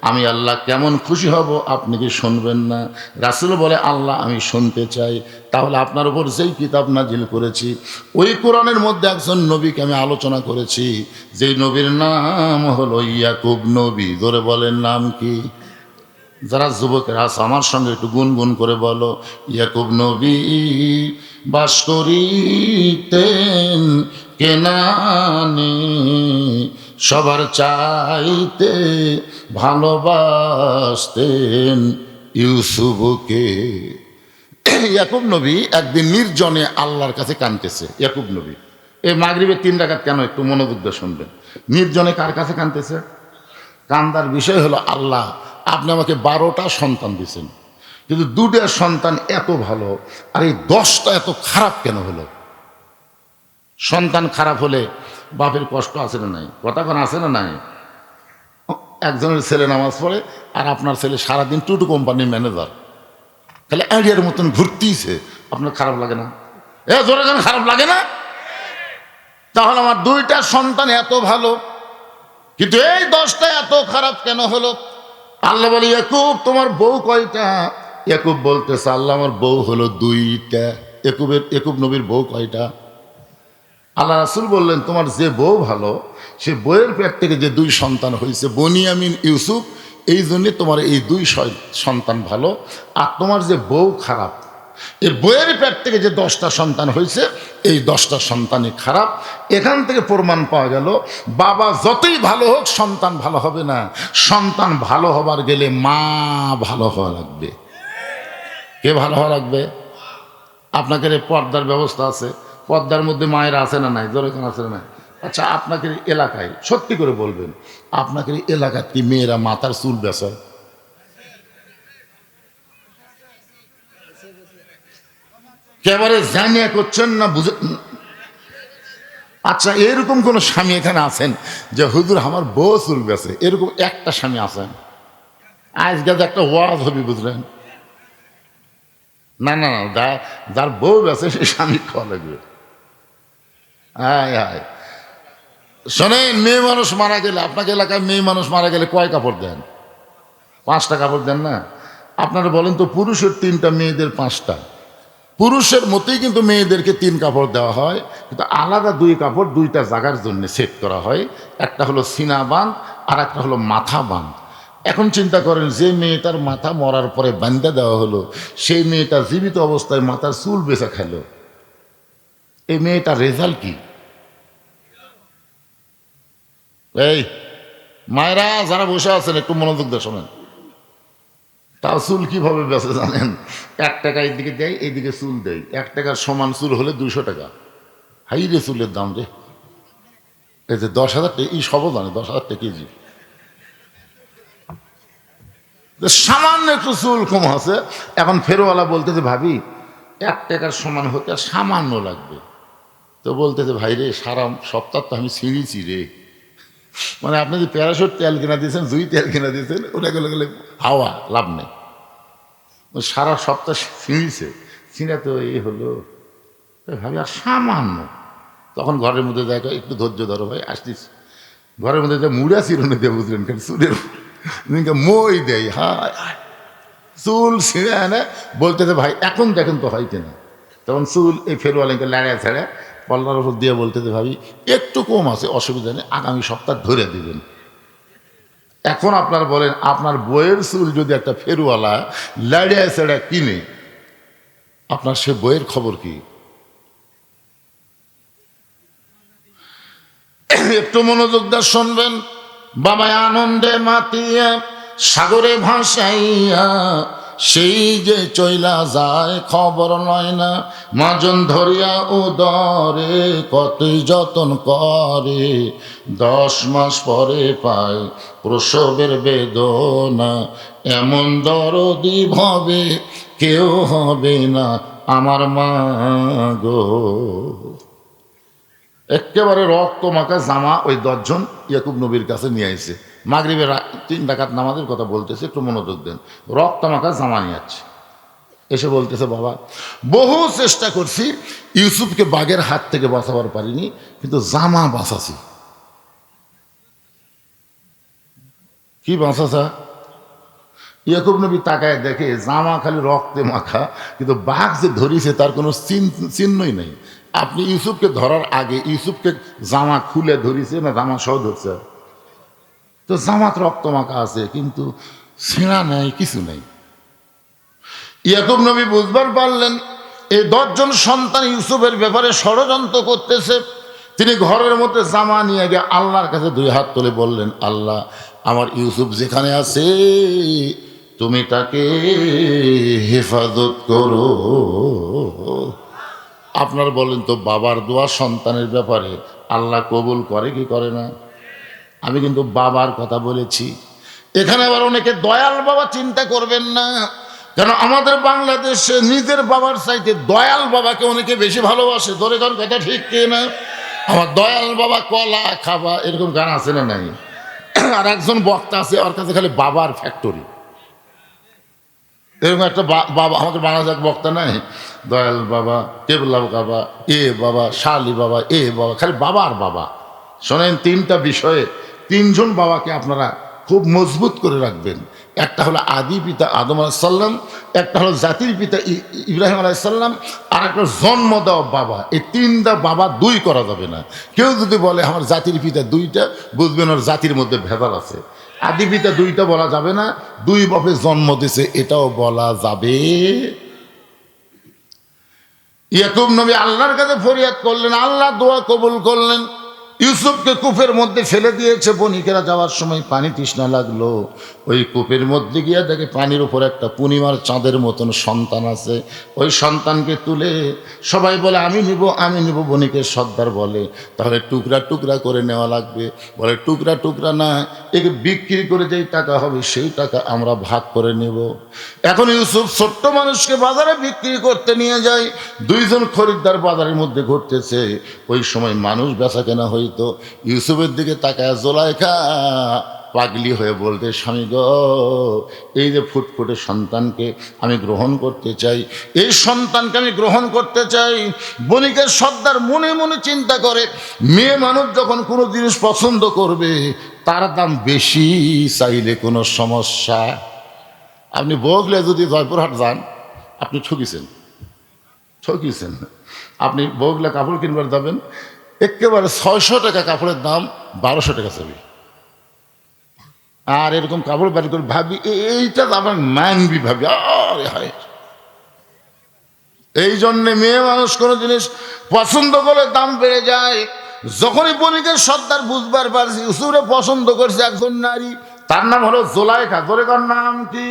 আমি আল্লাহ কেমন খুশি হব আপনি কি শুনবেন না? রাসূল বলে আল্লাহ আমি শুনতে চাই। তাহলে আপনার উপর যেই কিতাব নাজিল করেছি ওই কোরআনের মধ্যে একজন নবীকে আমি আলোচনা করেছি, যেই নবীর নাম হলো ইয়াকুব নবী। ধরে বলেন নাম কি? যারা যুবকেরা আছে আমার সঙ্গে একটু গুনগুন করে বলো, ইয়াকুব নবী বাস করিতেন কেনানে, সবার চাইতে ভালোবাসতেন ইউসুফকে। ইয়াকুব নবী একদিন নির্জনে আল্লাহর কাছে কাঁদতেছে। ইয়াকুব নবী এই মাগরিবের 3 রাকাত কেন একটু মনোযোগ দিয়ে শুনবেন। নির্জনে কার কাছে কাঁদতেছে? কান্দার বিষয় হলো, আল্লাহ আপনি আমাকে 12টা সন্তান দিয়েছেন, কিন্তু 2টা সন্তান এত ভালো, আর এই 10টা এত খারাপ কেন হলো? সন্তান খারাপ হলে বাপের কষ্ট আছে না নাই? কথা কোন আছে না নাই? একজনের ছেলে নামাজ পড়ে আর আপনার ছেলে সারাদিন টুটু কোম্পানির ম্যানেজার, তাহলে আইডিয়ার মতন ঘুরতেইছে, আপনার খারাপ লাগে না? জোরে গান খারাপ লাগে না? তাহলে আমার 2টা সন্তান এত ভালো, কিন্তু এই 10টা এত খারাপ কেন হলো? আল্লাহ বলে, ইয়াকুব তোমার বউ কয়টা? ইয়াকুব বলতেছে, আল্লাহ আমার বউ হলো 2টা। ইয়াকুব নবীর বউ কয়টা? আল্লাহ রাসূল বললেন, তোমার যে বউ ভালো সে বউয়ের পেট থেকে যে 2 সন্তান হয়েছে, বনিয়ামিন ইউসুফ, এই জন্যে তোমার এই 2 সন্তান ভালো। আর তোমার যে বউ খারাপ, এই বউয়ের পেট থেকে যে 10টা সন্তান হয়েছে, এই 10টা সন্তানই খারাপ। এখান থেকে প্রমাণ পাওয়া গেল, বাবা যতই ভালো হোক সন্তান ভালো হবে না। সন্তান ভালো হবার গেলে মা ভালো হওয়া লাগবে। কে ভালো হওয়া লাগবে? আপনাকে পর্দার ব্যবস্থা আছে, পর্দার মধ্যে মায়েরা আছে না নাই? জোরে কোন আছে না নাই? আচ্ছা, আপনাকে এলাকায় সত্যি করে বলবেন, আপনাকে এলাকায় কি মেয়েরা মাথার চুল বেচায়? একেবারে জানিয়া করছেন না, বুঝে? আচ্ছা, এরকম কোন স্বামী এখানে আছেন যে হুজুর আমার বউ চুল বেচে? এরকম একটা স্বামী আছেন? আজকে একটা ওয়াজ হবে, বুঝলেন? না না না, যার বউ বেচে সে স্বামী খাওয়া লাগবে। শোনেন, মেয়ে মানুষ মারা গেলে, আপনাকে এলাকায় মেয়ে মানুষ মারা গেলে কয় কাপড় দেন? 5টা কাপড় দেন না? আপনারা বলেন তো, পুরুষের 3টা, মেয়েদের 5টা। পুরুষের মতোই কিন্তু মেয়েদেরকে 3 কাপড় দেওয়া হয়, কিন্তু আলাদা 2 কাপড় 2টা জায়গার জন্য সেট করা হয়। একটা হলো সিনা বাঁধ, আর একটা হলো মাথা বাঁধ। এখন চিন্তা করেন, যে মেয়েটার মাথা মরার পরে বান্ধা দেওয়া হলো, সেই মেয়েটা জীবিত অবস্থায় মাথার চুল বেচা খেলো, এই মেয়েটার রেজাল্ট কি? এই মায়েরা যারা বসে আছেন একটু মনোযোগ দিয়ে শোনেন। তার চুল কিভাবে বেচে জানেন? 1 টাকা এইদিকে দেয়, এইদিকে চুল দেয়। 1 টাকার সমান চুল হলে 200 টাকা। হাই রে চুলের দাম রে! এই যে 10,000 টাকা, এই সব জানে 10,000 টাকা কেজি। সামান্য একটু চুল কম আছে, এখন ফেরোওয়ালা বলতেছে, ভাবি 1 টাকার সমান হতে আর সামান্য লাগবে। তো বলতেছে, ভাই রে, সারা সপ্তাহ তো আমি ছিঁড়িছি রে। মানে আপনি যে প্যারাশুট তেল কিনা দিয়েছেন, 2 তেল কিনা দিয়েছেন, ওটা গেলে গেলে হাওয়া, লাভ নেই। সারা সপ্তাহ ছিঁড়িছে, ছিঁড়া তো এই হলো। ভাবি আর সামান্য। তখন ঘরের মধ্যে দেখো, একটু ধৈর্য ধরো ভাই, আসতিস। ঘরের মধ্যে মুড়া চিরুনি দিয়ে, বুঝলেন, কেন চুলের মই দেয়। হায় চুল ছিঁড়ে আনে, বলতেছে, ভাই এখন দেখেন তো হয় কিনা। তখন চুল এই ফেরওয়ালাকে লাড়া ছেড়ে পল্লার উপর দিয়ে বলতেছে, ভাবি একটু কম আছে, অসুবিধা নেই, আগামী সপ্তাহ ধরে দিবেন। এখন আপনার বলেন, আপনার বইয়ের চুল যদি একটা ফেরওয়ালা লাড়িয়া ছেড়া কিনে, আপনার সে বইয়ের খবর কি? একটু মনোযোগ দিয়ে শুনবেন। বাবা আনন্দে মাতিয়া সাগরে ভাসাইয়া, সেই যে চইলা যায় খবর নয় না। মাজন ধরিয়া উদরে কতই যতন করে, 10 মাস পরে পায় প্রসবের বেদনা। এমন দরদি ভাবে কেউ হবে না আমার মা গো। একেবারে রক্ত মাখা জামা ওই 10 জন ইয়াকুব নবীর কাছে নিয়ে আসছে। মাগরিবের 3 রাকাত নামাজের কথা বলতেছে, একটু মনোযোগ দেন। রক্ত মাখা জামা নিয়ে আসছে, এসে বলতেছে, বাবা বহু চেষ্টা করছি, ইউসুফকে বাঘের হাত থেকে বাঁচাবার পারিনি, কিন্তু জামা বাঁচাছি। কি বাঁচাছা? ইয়াকুব নবী তাকায় দেখে জামা খালি রক্তে মাখা, কিন্তু বাঘ যে ধরিছে তার কোনো চিহ্নই নেই। আপনি ইউসুফকে ধরার আগে ইউসুফকে জামা খুলে ধরিছে না জামা সহ ধরছে? তো জামাত রক্ত মাখা আছে, কিন্তু ছেঁড়া নেই, কিছু নেই। ইয়াকুব নবী বুঝবার পারলেন এই 10 জন সন্তান ইউসুফের ব্যাপারে ষড়যন্ত্র করতেছে। তিনি ঘরের মধ্যে জামা নিয়ে গিয়ে আল্লাহর কাছে 2 হাত তুলে বললেন, আল্লাহ, আমার ইউসুফ যেখানে আছে তুমি তাকে হেফাজত করো। আপনার বলেন তো, বাবার দোয়া সন্তানের ব্যাপারে আল্লাহ কবুল করে কি করে না? আমি কিন্তু বাবার কথা বলেছি। এখানে আবার অনেকে দয়াল বাবা চিন্তা করবেন না, কারণ আমাদের বাংলাদেশে নিজের বাবার চাইতে দয়াল বাবাকে অনেকে বেশি ভালোবাসে। ধরে ধর কথা ঠিক কে না? আমার দয়াল বাবা কলা খাবা, এরকম গান আছে না নাই? আর একজন বক্তা আছে, ওর কাছে খালি বাবার ফ্যাক্টরি। এরকম একটা বাবা আমাদের বাংলাদেশ বক্তা নাই, দয়াল বাবা, কেবলা বাবা, বাবা, শালি বাবা, বাবা, খালি বাবা আর বাবা। শোনেন, 3টা বিষয়ে 3 জন বাবাকে আপনারা খুব মজবুত করে রাখবেন। একটা হলো আদি পিতা আদম আলাইসাল্লাম, একটা হলো জাতির পিতা ইব্রাহিম আলাইসাল্লাম, আর একটা জন্ম দেওয়া বাবা। এই 3টা বাবা 2 করা যাবে না। কেউ যদি বলে আমার জাতির পিতা 2টা, বুঝবেন ওর জাতির মধ্যে ভেদাল আছে। আদি পিতা 2টা বলা যাবে না, 2 বাপে জন্ম দিয়েছে এটাও বলা যাবে। ইয়াকুব নবী আল্লাহর কাছে ফরিয়াদ করলেন, আল্লাহ দোয়া কবুল করলেন। ইউসুফকে কূপের মধ্যে ফেলে দিয়েছে। বণিকেরা যাওয়ার সময় পানি তৃষ্ণা লাগলো, ওই কূপের মধ্যে গিয়ে দেখে পানির উপর একটা পূর্ণিমার চাঁদের মতন সন্তান আছে। ওই সন্তানকে তুলে সবাই বলে আমি নিব, আমি নিব। বণিকের সর্দার বলে তাহলে টুকরা টুকরা করে নেওয়া লাগবে। বলে টুকরা টুকরা না, একে বিক্রি করে যেই টাকা হবে সেই টাকা আমরা ভাগ করে নেব। এখন ইউসুফ ছোট্ট মানুষকে বাজারে বিক্রি করতে নিয়ে যায়। 2 জন খরিদ্দার বাজারের মধ্যে ঘুরতেছে। ওই সময় মানুষ বেচা কেনা হইতো। ইউসুফের দিকে তাকায় জুলাইখা পাগলি হয়ে বলতে, স্বামী গো, এই যে ফুটফুটে সন্তানকে আমি গ্রহণ করতে চাই, এই সন্তানকে আমি গ্রহণ করতে চাই। বণিকের সর্দার মনে মনে চিন্তা করে, মেয়ে মানুষ যখন কোনো জিনিস পছন্দ করবে তার দাম বেশি চাইলে কোনো সমস্যা। আপনি বগলে যদি জয়পুরহাট যান, আপনি ঠকিছেন। আপনি বগলে কাপড় কিনবার যাবেন, একেবারে 600 টাকা কাপড়ের দাম 1200 টাকা চাবি। আর এরকম কাপড় বাড়ি করে ভাবি এইটা আমার মানবি, ভাবি আরে হয়। এই জন্যে মেয়ে মানুষ কোনো জিনিস পছন্দ করলে দাম বেড়ে যায়। যখনই বণিকের সর্দার বুঝবার পারছি ইউসুফরে পছন্দ করছে একজন নারী, তার নাম হলো জুলাইখা। জোরেকার নাম কি?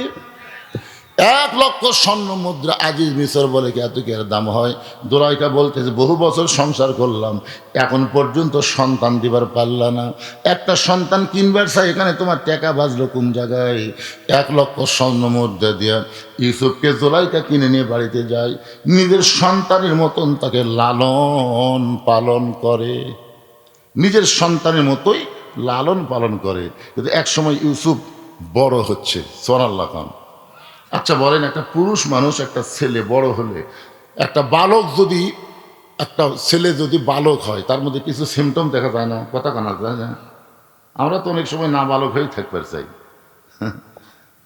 1 লক্ষ স্বর্ণ মুদ্রা। আজিজ মিশর বলে কি এত কি এর দাম হয়? জুলাইখা বলতেছে, বহু বছর সংসার করলাম, এখন পর্যন্ত সন্তান দিবার পারলা না। একটা সন্তান কিনবার চাই, এখানে তোমার টাকা বাজলো কোন জায়গায়? 1 লক্ষ স্বর্ণ মুদ্রা দিয়া ইউসুফকে জুলাইখা কিনে নিয়ে বাড়িতে যায়। নিজের সন্তানের মতন তাকে লালন পালন করে, নিজের সন্তানের মতোই লালন পালন করে। কিন্তু এক সময় ইউসুফ বড় হচ্ছে। সুবহানাল্লাহ খান। আচ্ছা বলেন, একটা পুরুষ মানুষ একটা ছেলে বড় হলে, একটা বালক যদি, একটা ছেলে যদি বালক হয়, তার মধ্যে কিছু সিমটম দেখা যায় না? কথা কানা যায় না? আমরা তো অনেক সময় না বালক হয়েই থাকবার চাই।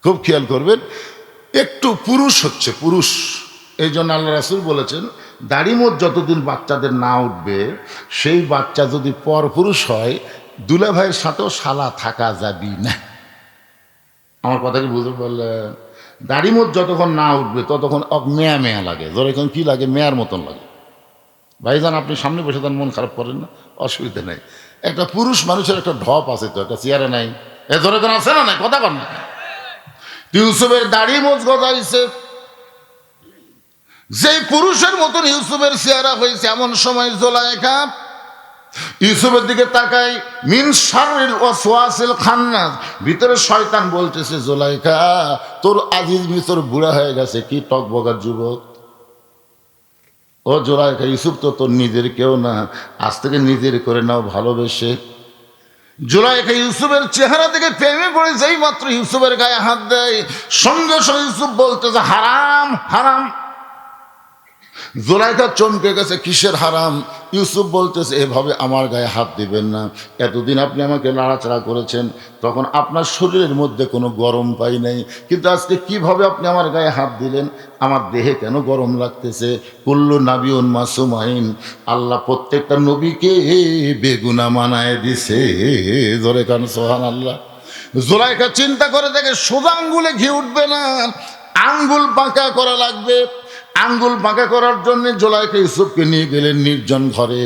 খুব খেয়াল করবেন, একটু পুরুষ হচ্ছে পুরুষ। এই জন্য আল্লাহ রাসূল বলেছেন, দাড়িমোট যতদিন বাচ্চাদের না উঠবে, সেই বাচ্চা যদি পর পুরুষ হয়, দুলা ভাইয়ের সাথেও শালা থাকা যাবি না। আমার কথা কি বুঝতে পারলেন? দাড়িমোট যতক্ষণ না উঠবে ততক্ষণ মেয়া মেয়া লাগে। যখন কি লাগে? মেয়ার মতন লাগে। ভাইজান, আপনি সামনে বসে তার মন খারাপ করেন না, অসুবিধা নেই। একটা পুরুষ মানুষের একটা ঢপ আছে তো, একটা চেয়ারে নাই, এ ধরে কোন আছে না? নাই, কথা কর না। ইউসুফের দাড়ি মোজ গজাইছে, যেই পুরুষের মতন ইউসুফের চেহারা হয়েছে। এমন সময় জুলাইখা ইউসুফের দিকে তাকাই, মিন শাররিল ওয়াসওয়াসিল খান্নাস, ভিতরে শয়তান বলতেছে, জুলাইখা তোর আজিজ মিশর বুড়া হয়ে গেছে, কি টকবগার যুবক। ও জুলাইখা, ইউসুফ তো তোর নিজের কেউ না, আজ থেকে নিজের করে নাও ভালোবেসে। জুলাইখা ইউসুফের চেহারা থেকে প্রেমে পড়ে যেই মাত্র ইউসুফের গায়ে হাত দেয়, সঙ্গে সঙ্গে ইউসুফ বলতেছে, হারাম হারাম। জুলাইখা চমকে গেছে, কিসের হারাম? ইউসুফ বলতেছে, এভাবে আমার গায়ে হাত দিবেন না। এতদিন আপনি আমাকে নাড়াচাড়া করেছেন, তখন আপনার শরীরের মধ্যে কোনো গরম পাই নাই, কিন্তু আজকে কিভাবে আপনি আমার গায়ে হাত দিলেন? আমার দেহে কেন গরম লাগতেছে? কুল্লু নাবিউন মাসুম আইন, আল্লাহ প্রত্যেকটা নবীকে বেগুনা মানায় দিছে। ধরে কান সুবহানাল্লাহ। জুলাইখা চিন্তা করে দেখে সোজা আঙ্গুলে ঘি উঠবে না, আঙ্গুল বাঁকা করা লাগবে। আঙ্গুল বাঁকা করার জন্য জুলাইখা ইউসুফকে নিয়ে গেলেন নির্জন ঘরে,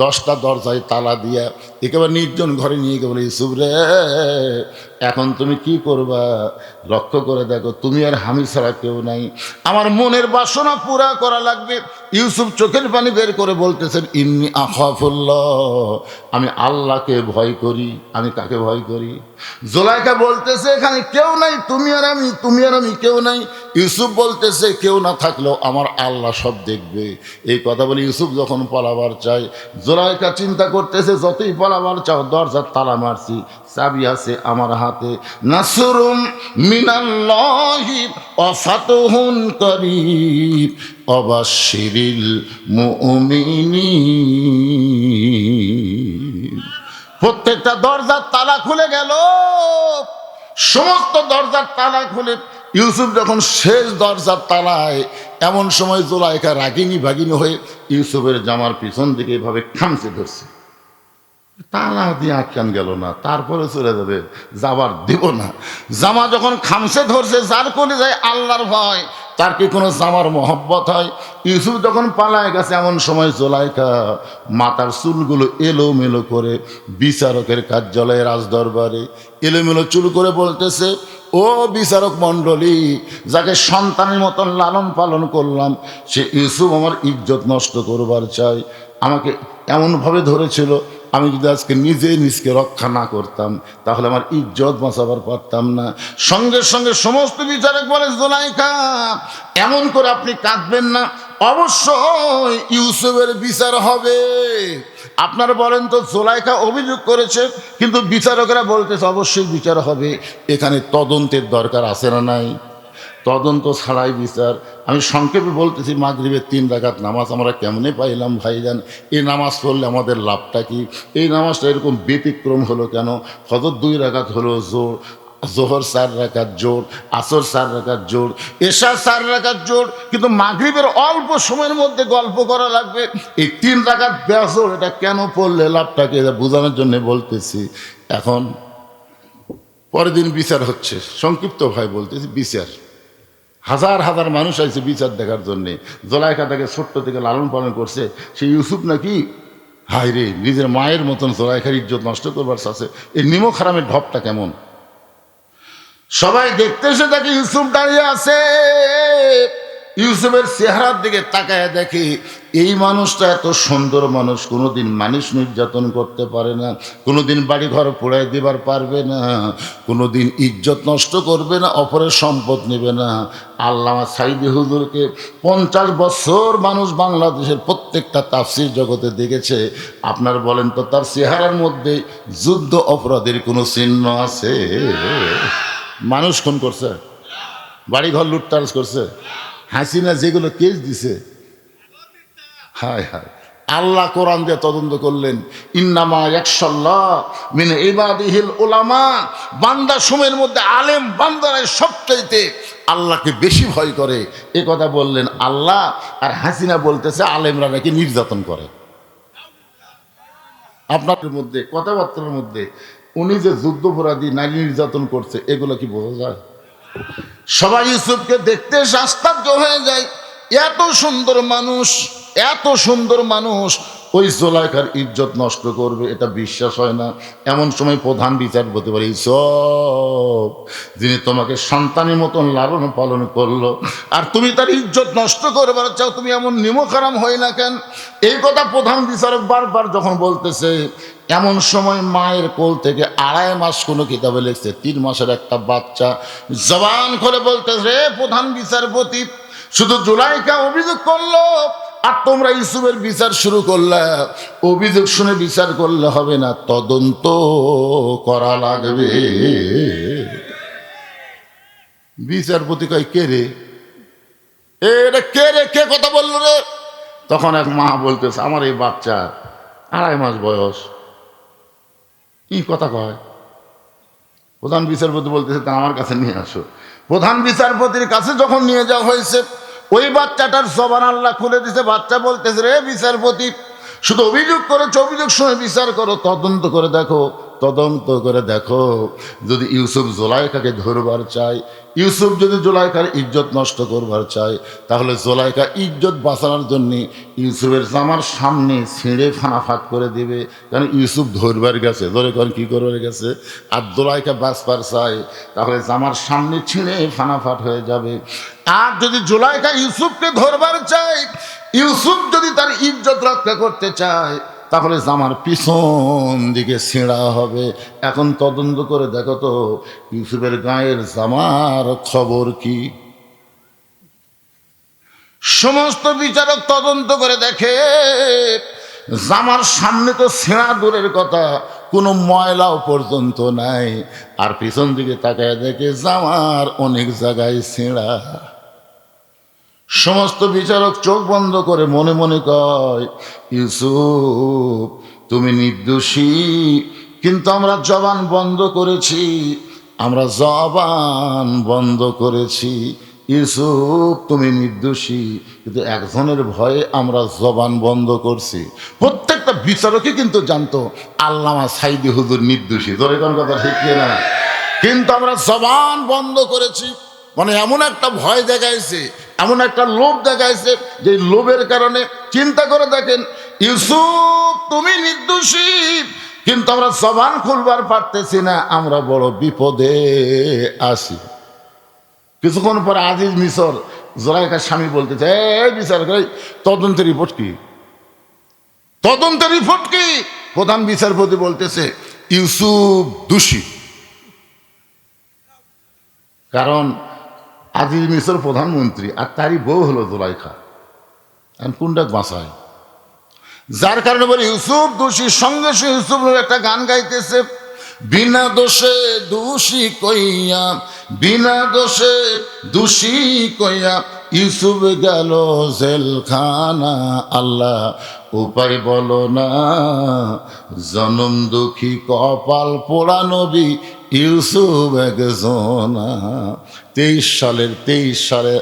10টা দরজায় তালা দিয়া একেবারে নির্জন ঘরে নিয়ে গেলে, ইউসুফ রে এখন তুমি কি করবা, লক্ষ্য করে দেখো তুমি আর আমি ছাড়া কেউ নাই, আমার মনের বাসনা পুরা করা লাগবে। ইউসুফ চোখের পানি বের করে বলতেছেন, ইন্নী আখাফুল্লাহ, আমি আল্লাহকে ভয় করি। আমি কাকে ভয় করি? জুলাইখা বলতেছে এখানে কেউ নাই, তুমি আর আমি, তুমি আর আমি কেউ নাই। ইউসুফ বলতেছে কেউ না থাকলেও আমার আল্লাহ সব দেখবে। এই কথা বলে ইউসুফ যখন পালাবার চায়, জুলাইখা চিন্তা করতেছে যতই পালাবার চাও, দরজার তালা মারছি, চাবি আছে আমার হাতে। নাসরুম মিনাল্লাহি ওয়া ফাতহুন করিব ওয়াবাশশিরিল মুমিনিন। প্রত্যেকটা দরজার তালা খুলে গেল, সমস্ত দরজার তালা খুলে ইউসুফ যখন শেষ দরজার তালায়, এমন সময় জুলাইখা রাগিনী ভাগিনী হয়ে ইউসুফের জামার পিছন দিকে এভাবে খামচে ধরছে। তালা দিয়ে আটকান গেল না, তারপরে চলে যাবে, যাবার দিব না। জামা যখন খামচে ধরছে, যার কোলে যায় আল্লাহর ভয়, তার কি কোনো জামার মহব্বত হয়? ইউসুফ যখন পালায় গেছে, এমন সময় জুলাইখা মাথার চুলগুলো এলোমেলো করে বিচারকের কার্যালয়ে রাজদরবারে এলোমেলো চুল করে বলতেছে, ও বিচারক মণ্ডলী, যাকে সন্তানের মতন লালন পালন করলাম, সে ইউসুফ আমার ইজ্জত নষ্ট করবার চাই। আমাকে এমনভাবে ধরেছিল, আমি যদি আজকে নিজকে রক্ষা না করতাম তাহলে আমার ইজ্জত বাঁচাবার পারতাম না। সঙ্গে সঙ্গে সমস্ত বিচারক বলে, জুলাইখা এমন করে আপনি কাঁদবেন না, অবশ্যই ইউসুফের বিচার হবে। আপনারা বলেন তো, জুলাইখা অভিযোগ করেছে, কিন্তু বিচারকরা বলতেছে অবশ্যই বিচার হবে। এখানে তদন্তের দরকার আছে না নাই? তদন্ত ছাড়াই বিচার। আমি সংক্ষেপে বলতেছি, মাগরিবের 3 রাকাত নামাজ আমরা কেমনে পাইলাম ভাইজান? এই নামাজ পড়লে আমাদের লাভটা কি? এই নামাজটা এরকম ব্যতিক্রম হলো কেন? ফজর 2 রাকাত হলো জোর, জোহর 4 রাকাত জোর, আসর 4 রাকাত জোর, এশা 4 রাকাত জোর, কিন্তু মাগরিবের অল্প সময়ের মধ্যে গল্প করা লাগবে। এই 3 রাকাত বেজোর, এটা কেন পড়লে লাভটাকে এটা বোঝানোর জন্য বলতেছি। এখন পরের দিন বিচার হচ্ছে, সংক্ষিপ্ত ভাই বলতেছি, বিচার হাজার হাজার মানুষ আছে বিচার দেখার জন্যে। জুলাইখা তাকে ছোট্ট থেকে লালন পালন করছে, সেই ইউসুফ নাকি হায় রে নিজের মায়ের মতন জুলাইখার ইজ্জত নষ্ট করবার চাচ্ছে। এই নিমক হারামের ঢপটা কেমন? সবাই দেখতেছে তাকে, ইউসুফ দাঁড়িয়ে আছে। ইউসুফের চেহারার দিকে তাকায় দেখে এই মানুষটা এত সুন্দর মানুষ, কোনোদিন মানুষ নির্যাতন করতে পারে না, কোনোদিন বাড়ি ঘর পোড়ায় দিবার পারবে না, কোনোদিন ইজ্জত নষ্ট করবে না, অপরের সম্পদ নেবে না। আল্লামা সাইদি হুজুরকে 50 বছর মানুষ বাংলাদেশের প্রত্যেকটা তাফসির জগতে দেখেছে। আপনার বলেন তো, তার চেহারার মধ্যে যুদ্ধ অপরাধের কোনো চিহ্ন আছে? মানুষ খুন করছে, বাড়িঘর লুটতারাজ করছে, হাসিনা যেগুলো কেস দিছে, হায় হায়। আল্লাহ কোরআন দিয়ে তদন্ত করলেন, ইন্নামা ইয়াখশাল্লাহ মিন ইবাদিহিল উলামা। বান্দা সময়ের মধ্যে আলেম বান্দারাই সবচাইতে আল্লাহকে বেশি ভয় করে, এ কথা বললেন আল্লাহ। আর হাসিনা বলতেছে আলেমরা নাকি নির্যাতন করে। আপনাদের মধ্যে কথাবার্তার মধ্যে উনি যে যুদ্ধপরাধী, নারী নির্যাতন করছে, এগুলো কি বোঝা যায়? সবাই ইউসুফকে দেখতে আশ্চর্য হয়ে যায়। এত সুন্দর মানুষ, এত সুন্দর মানুষ ওই জুলাইখার ইজ্জত নষ্ট করবে, এটা বিশ্বাস হয় না। এমন সময় প্রধান বিচারপতি বলে, ইউসুফ, যিনি তোমাকে সন্তানের মতন লালন পালন করলো, আর তুমি তার ইজ্জত নষ্ট করবার চাও, তুমি এমন নিমক হারাম হয় না কেন? এই কথা প্রধান বিচারক বারবার যখন বলতেছে, এমন সময় মায়ের কোল থেকে 2.5 মাস কোনো কিতাবে লিখছে 3 মাসের একটা বাচ্চা জবান খুলে বলতেছে, রে প্রধান বিচারপতি, শুধু জুলাইখা অভিযোগ করলো আর তোমরা ইউসুফের বিচার শুরু করলে। অভিযোগ শুনে বিচার করলে হবে না, তদন্ত করা লাগবে। বিচারপতি কয়, কে রে এটা, কে রে, কে কথা বললো রে? তখন এক মা বলতেছে, আমার এই বাচ্চা 2.5 মাস বয়স, কি কথা কয়? প্রধান বিচারপতি বলতেছে, তা আমার কাছে নিয়ে আসো। প্রধান বিচারপতির কাছে যখন নিয়ে যাওয়া হয়েছে, ওই বাচ্চাটার জবান আল্লাহ খুলে দিছে। বাচ্চা বলতেছে, রে বিচারপতি, শুধু অভিযোগ করেছো, অভিযোগ শুনে বিচার করো, তদন্ত করে দেখো তদন্ত করে দেখো, যদি ইউসুফ জোলাইকাকে ধরবার চায়, ইউসুফ যদি জোলাইকার ইজ্জত নষ্ট করবার চায়, তাহলে জোলাইকা ইজ্জত বাঁচানোর জন্যে ইউসুফের জামার সামনে ছিঁড়ে ফানাফাট করে দিবে। কারণ ইউসুফ ধরবার গেছে, ধরে কখন কী করবার গেছে, আর জোলাইকা বাঁচবার চায়, তাহলে জামার সামনে ছিঁড়ে ফানাফাট হয়ে যাবে। আর যদি জোলাইকা ইউসুফকে ধরবার চায়, ইউসুফ যদি তার ইজ্জত রক্ষা করতে চায়, তাহলে জামার পিছন দিকে ছিঁড়া হবে। এখন তদন্ত করে দেখো তো ইউসুফের গায়ের জামার খবর কি। সমস্ত বিচারক তদন্ত করে দেখে জামার সামনে তো ছেঁড়া দূরের কথা, কোনো ময়লাও পর্যন্ত নাই। আর পিছন দিকে তাকায় দেখে জামার অনেক জায়গায় ছেঁড়া। সমস্ত বিচারক চোখ বন্ধ করে মনে মনে কয়, ইউসুফ তুমি নির্দোষী, কিন্তু আমরা জবান বন্ধ করেছি, আমরা জবান বন্ধ করেছি। ইউসুফ তুমি নির্দোষী, কিন্তু একজনের ভয়ে আমরা জবান বন্ধ করছি। প্রত্যেকটা বিচারকই কিন্তু জানতো আল্লামা সাইদি হুজুর নির্দোষী, ধরে কোন কথা ঠিক না, কিন্তু আমরা জবান বন্ধ করেছি। মানে এমন একটা ভয় দেখাইছে, এমন একটা লোভ দেখাইছে, যে লোভের কারণে চিন্তা করে দেখেন, ইউসুফ তুমি নির্দোষী, কিন্তু আমরা জবান খুলবার পারতেছি না, আমরা বড় বিপদে আছি। কিছুক্ষণ পরে আজিজ মিশর জোলাইকার স্বামী বলতেছে, এই বিচার করে তদন্তের রিপোর্ট কি, তদন্তের রিপোর্ট কি? প্রধান বিচারপতি বলতেছে ইউসুফ দোষী। কারণ আজিজ মিশর প্রধানমন্ত্রী, আর তারই বউ হলো জোলাইখা। কোনটা বাঁচায়? যার কারণে বলে ইউসুফ দোষী। সঙ্গে সে ইউসুফ একটা গান গাইতেছে, বিনা দোষে দোষী কইয়া, বিনা দোষে দোষী কইয়া ইউসুফ গেল জেলখানা। আল্লাহ উপায় বলো না, জনম দুঃখী কপাল পোড়া নবী ইউসুফ একজনা। 23 সালে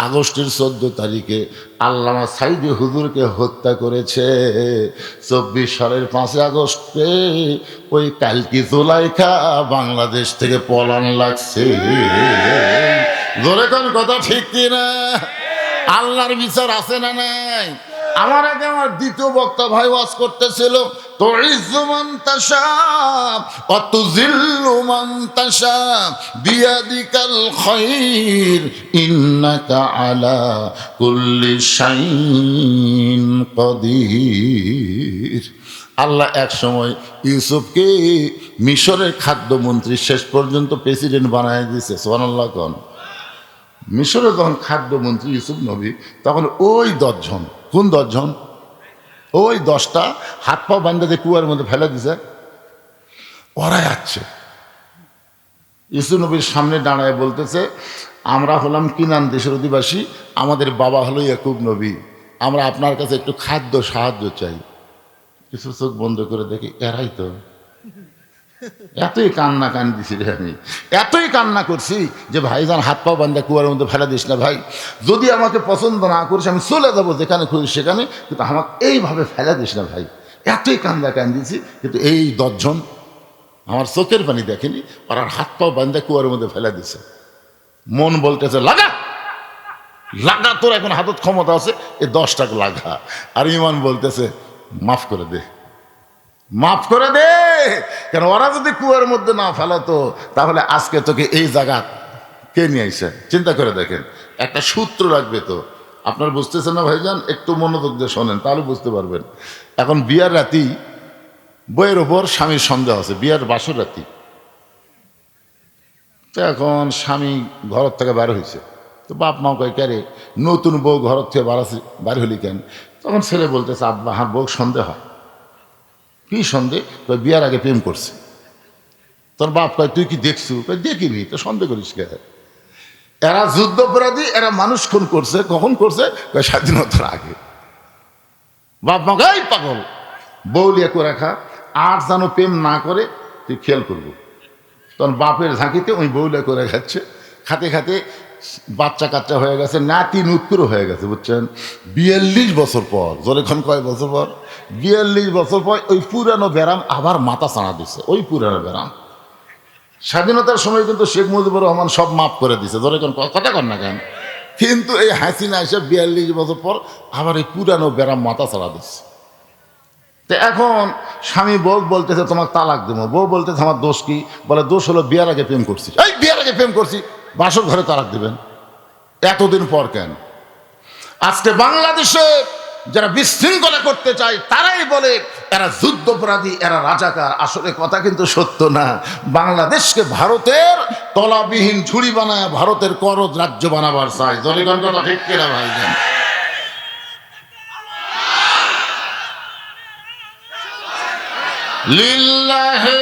আগস্টের 14 তারিখে আল্লামা সাইদি হুজুরকে হত্যা করেছে। 24 সালের 5 আগস্টে ওই কালকি জোলাইখা বাংলাদেশ থেকে পলান লাগছে। জোরে কোন কথা ঠিক কিনা? আল্লাহর বিচার আছে না নাই? আমার আগে আমার দ্বিতীয় বক্তা ভাই ওয়াজ করতেছিল, তুইজ্জু মান তাশা ওয়া তুযিল্লু মান তাশা বিয়াদিকাল খায়র ইন্নাকা আলা কুল্লি শাইইন কাদির। আল্লাহ এক সময় ইউসুফকে মিশরের খাদ্যমন্ত্রী, শেষ পর্যন্ত প্রেসিডেন্ট বানায় দিয়েছে। সুবহানাল্লাহ কোন। মিশরে যখন খাদ্যমন্ত্রী ইউসুফ নবী, তখন ওই 10 জন, কোন 10 জন? ওই 10টা হাত পা বান্ধে কুয়ার মধ্যে ফেলে দিছে, ওরাই আছে। ইউসুফ নবীর সামনে দাঁড়ায় বলতেছে, আমরা হলাম কিনান দেশের অধিবাসী, আমাদের বাবা হলো ইয়াকুব নবী, আমরা আপনার কাছে একটু খাদ্য সাহায্য চাই। কিছু চোখ বন্ধ করে দেখি এরাই তো। এতই কান্না কান্দিছি রে আমি, এতই কান্না করছি যে ভাইজান হাত পা বান্ধা কুয়ার মধ্যে ফেলা দিস না ভাই, যদি আমাকে পছন্দ না করিস আমি চলে যাবো যেখানে খুঁজি সেখানে, কিন্তু আমাকে এইভাবে ফেলা দিস না ভাই। এতই কান্দা কান্দিছি, কিন্তু এই 10 জন আমার চোখের পানি দেখেনি, আর হাত পা বান্ধা কুয়ার মধ্যে ফেলা দিছে। মন বলতেছে লাগা লাগা, তোর এখন হাতত ক্ষমতা আছে, এই 10টাকে লাগা। আর ইমান বলতেছে মাফ করে দে, মাফ করে দে। কেন ওরা যদি কুয়ার মধ্যে না ফেলাতো, তাহলে আজকে তোকে এই জায়গা কে নিয়ে আইসে? চিন্তা করে দেখেন, একটা সূত্র রাখবে তো। আপনার বুঝতেছেন না ভাইজান? একটু মনোযোগ দিয়ে শোনেন, তাহলে বুঝতে পারবেন। এখন বিয়ার রাতি, বইয়ের ওপর স্বামীর সন্দেহ আছে, বিয়ার বাসর রাতি। তো এখন স্বামী ঘর থেকে বার হয়েছে, তো বাপ মাও কয় ক্যারে নতুন বউ ঘর থেকে বার হলি কেন? তখন ছেলে বলতেছে, আব্বা আমার বউ সন্দেহ হয়। কি সন্দেহ? বিয়ার আগে প্রেম করছে। তোর বাপ কয় তুই কি দেখছু? দেখিনি। তো সন্দেহ করিস কে? এরা যুদ্ধাপরাধী, এরা মানুষ খুন করছে। কখন করছে? স্বাধীনতার আগে। বাপ মা গাই পাগল, বউ লিয়া করে রাখা, আর যেন প্রেম না করে তুই খেয়াল করবো। তখন বাপের ঝাঁকিতে ওই বউ লিয়া করে খাচ্ছে, খাতে খাতে বাচ্চা কাচ্চা হয়ে গেছে, নাতি নুতকুরও হয়ে গেছে, বুঝছেন? 42 বছর পর, জোরেক্ষণ কয় বছর পর? 42 বছর পর ওই পুরানো ব্যারাম আবার মাথা চাড়া দিছে, ওই পুরানো ব্যারাম। স্বাধীনতার সময় কিন্তু শেখ মুজিবুর রহমান সব মাফ করে দিছে, জোরেক্ষণ কথা কন না কেন? কিন্তু এই হাসিনা এসে 42 বছর পর আবার এই পুরানো ব্যারাম মাথা চাড়া দিচ্ছে। তো এখন স্বামী বউ বলতেছে তোমাকে তালাক দেবো, বউ বলতেছে আমার দোষ কি? বলে দোষ হলো বিয়ার আগে প্রেম করছি। এই বিয়ার আগে প্রেম করছি, বাসর ঘরে তালাক দিবেন এতদিন পর কেন? আজকে বাংলাদেশে যারা বিশৃঙ্খলা করতে চায় তারাই বলে এরা যুদ্ধপরাধী, এরা রাজাকার। আসলে কথা কিন্তু সত্য না। বাংলাদেশকে ভারতের তলাবিহীন ঝুড়ি বানায় ভারতের করজ রাজ্য বানাবার চাই। জনগণ কথা ঠিক কিনা ভাই? লিল্লাহে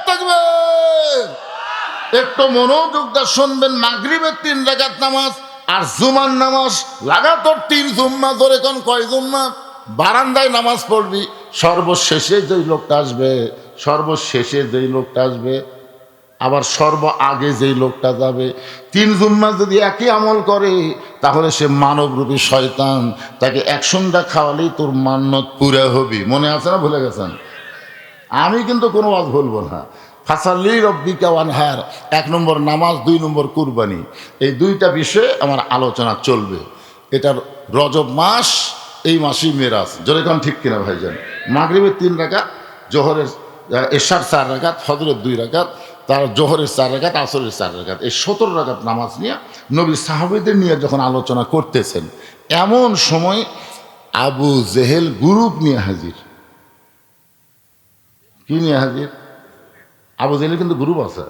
তাকবীর। একটু মনোযোগ দিয়ে শুনবেন। মাগরিবের 3 রাকাত নামাজ আর জুমার নামাজ লাগাতার 3 জুম্মা। ধরে কোন কয় জুম্মা? বারান্দায় নামাজ পড়বি, সর্বশেষে যেই লোকটা আসবে, সর্বশেষে যেই লোকটা আসবে আবার সর্ব আগে যেই লোকটা যাবে, 3 জুম্মা যদি একই আমল করে তাহলে সে মানবরূপী শয়তান। তাকে 1 সন্ধ্যা খাওয়ালেই তোর মান্নত পুরা হবি। মনে আছে না ভুলে গেছেন? আমি কিন্তু কোনো ওয়াজ বলবো না। ফাসাল্লি রব্বিকা ওয়ানহার, 1 নম্বর নামাজ, 2 নম্বর কুরবানি, এই 2টা বিষয়ে আমার আলোচনা চলবে। এটার রজব মাস, এই মাসেই মেরাজ। যেরকম ঠিক কিনা ভাইজান? মাগরিবের 3 রাকাত, জোহরের এশার 4 রাকাত, ফজরের 2 রাকাত, তার জোহরের 4 রাকাত, আসরের 4 রাকাত, এই 17 রাকাত নামাজ নিয়ে নবী সাহাবীদের নিয়ে যখন আলোচনা করতেছেন, এমন সময় আবু জেহেল গ্রুপ নিয়ে হাজির। কি নিয়ে হাজির? আবু জেহেলের কিন্তু গ্রুপ আছে,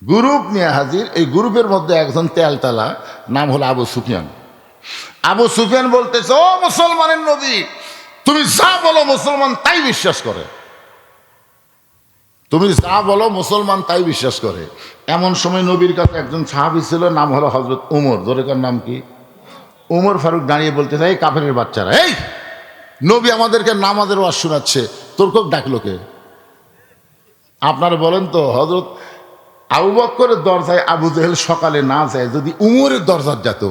গ্রুপ নিয়ে হাজির। এই গ্রুপের মধ্যে একজন তেলতালা, নাম হলো আবু সুফিয়ান। আবু সুফিয়ান বলতেছে, ও মুসলমানের নবী, তুমি যা বলো মুসলমান তাই বিশ্বাস করে। তুমি যা বলো মুসলমান তাই বিশ্বাস করে। এমন সময় নবীর কাছে একজন সাহাবী ছিল, নাম হলো হযরত উমর। জোরেকার নাম কি? উমর ফারুক দাঁড়িয়ে বলতেছে, এই কাফেরের বাচ্চারা, এই নবী আমাদেরকে নামাজের ওয়াজ শোনাচ্ছে, তোর কোক ডাকলো কে? আপনারা বলেন তো, হযরত আবু বকরের দরজায় আবু জেহেল সকালে না যায়, যদি উমরের দরজার যেত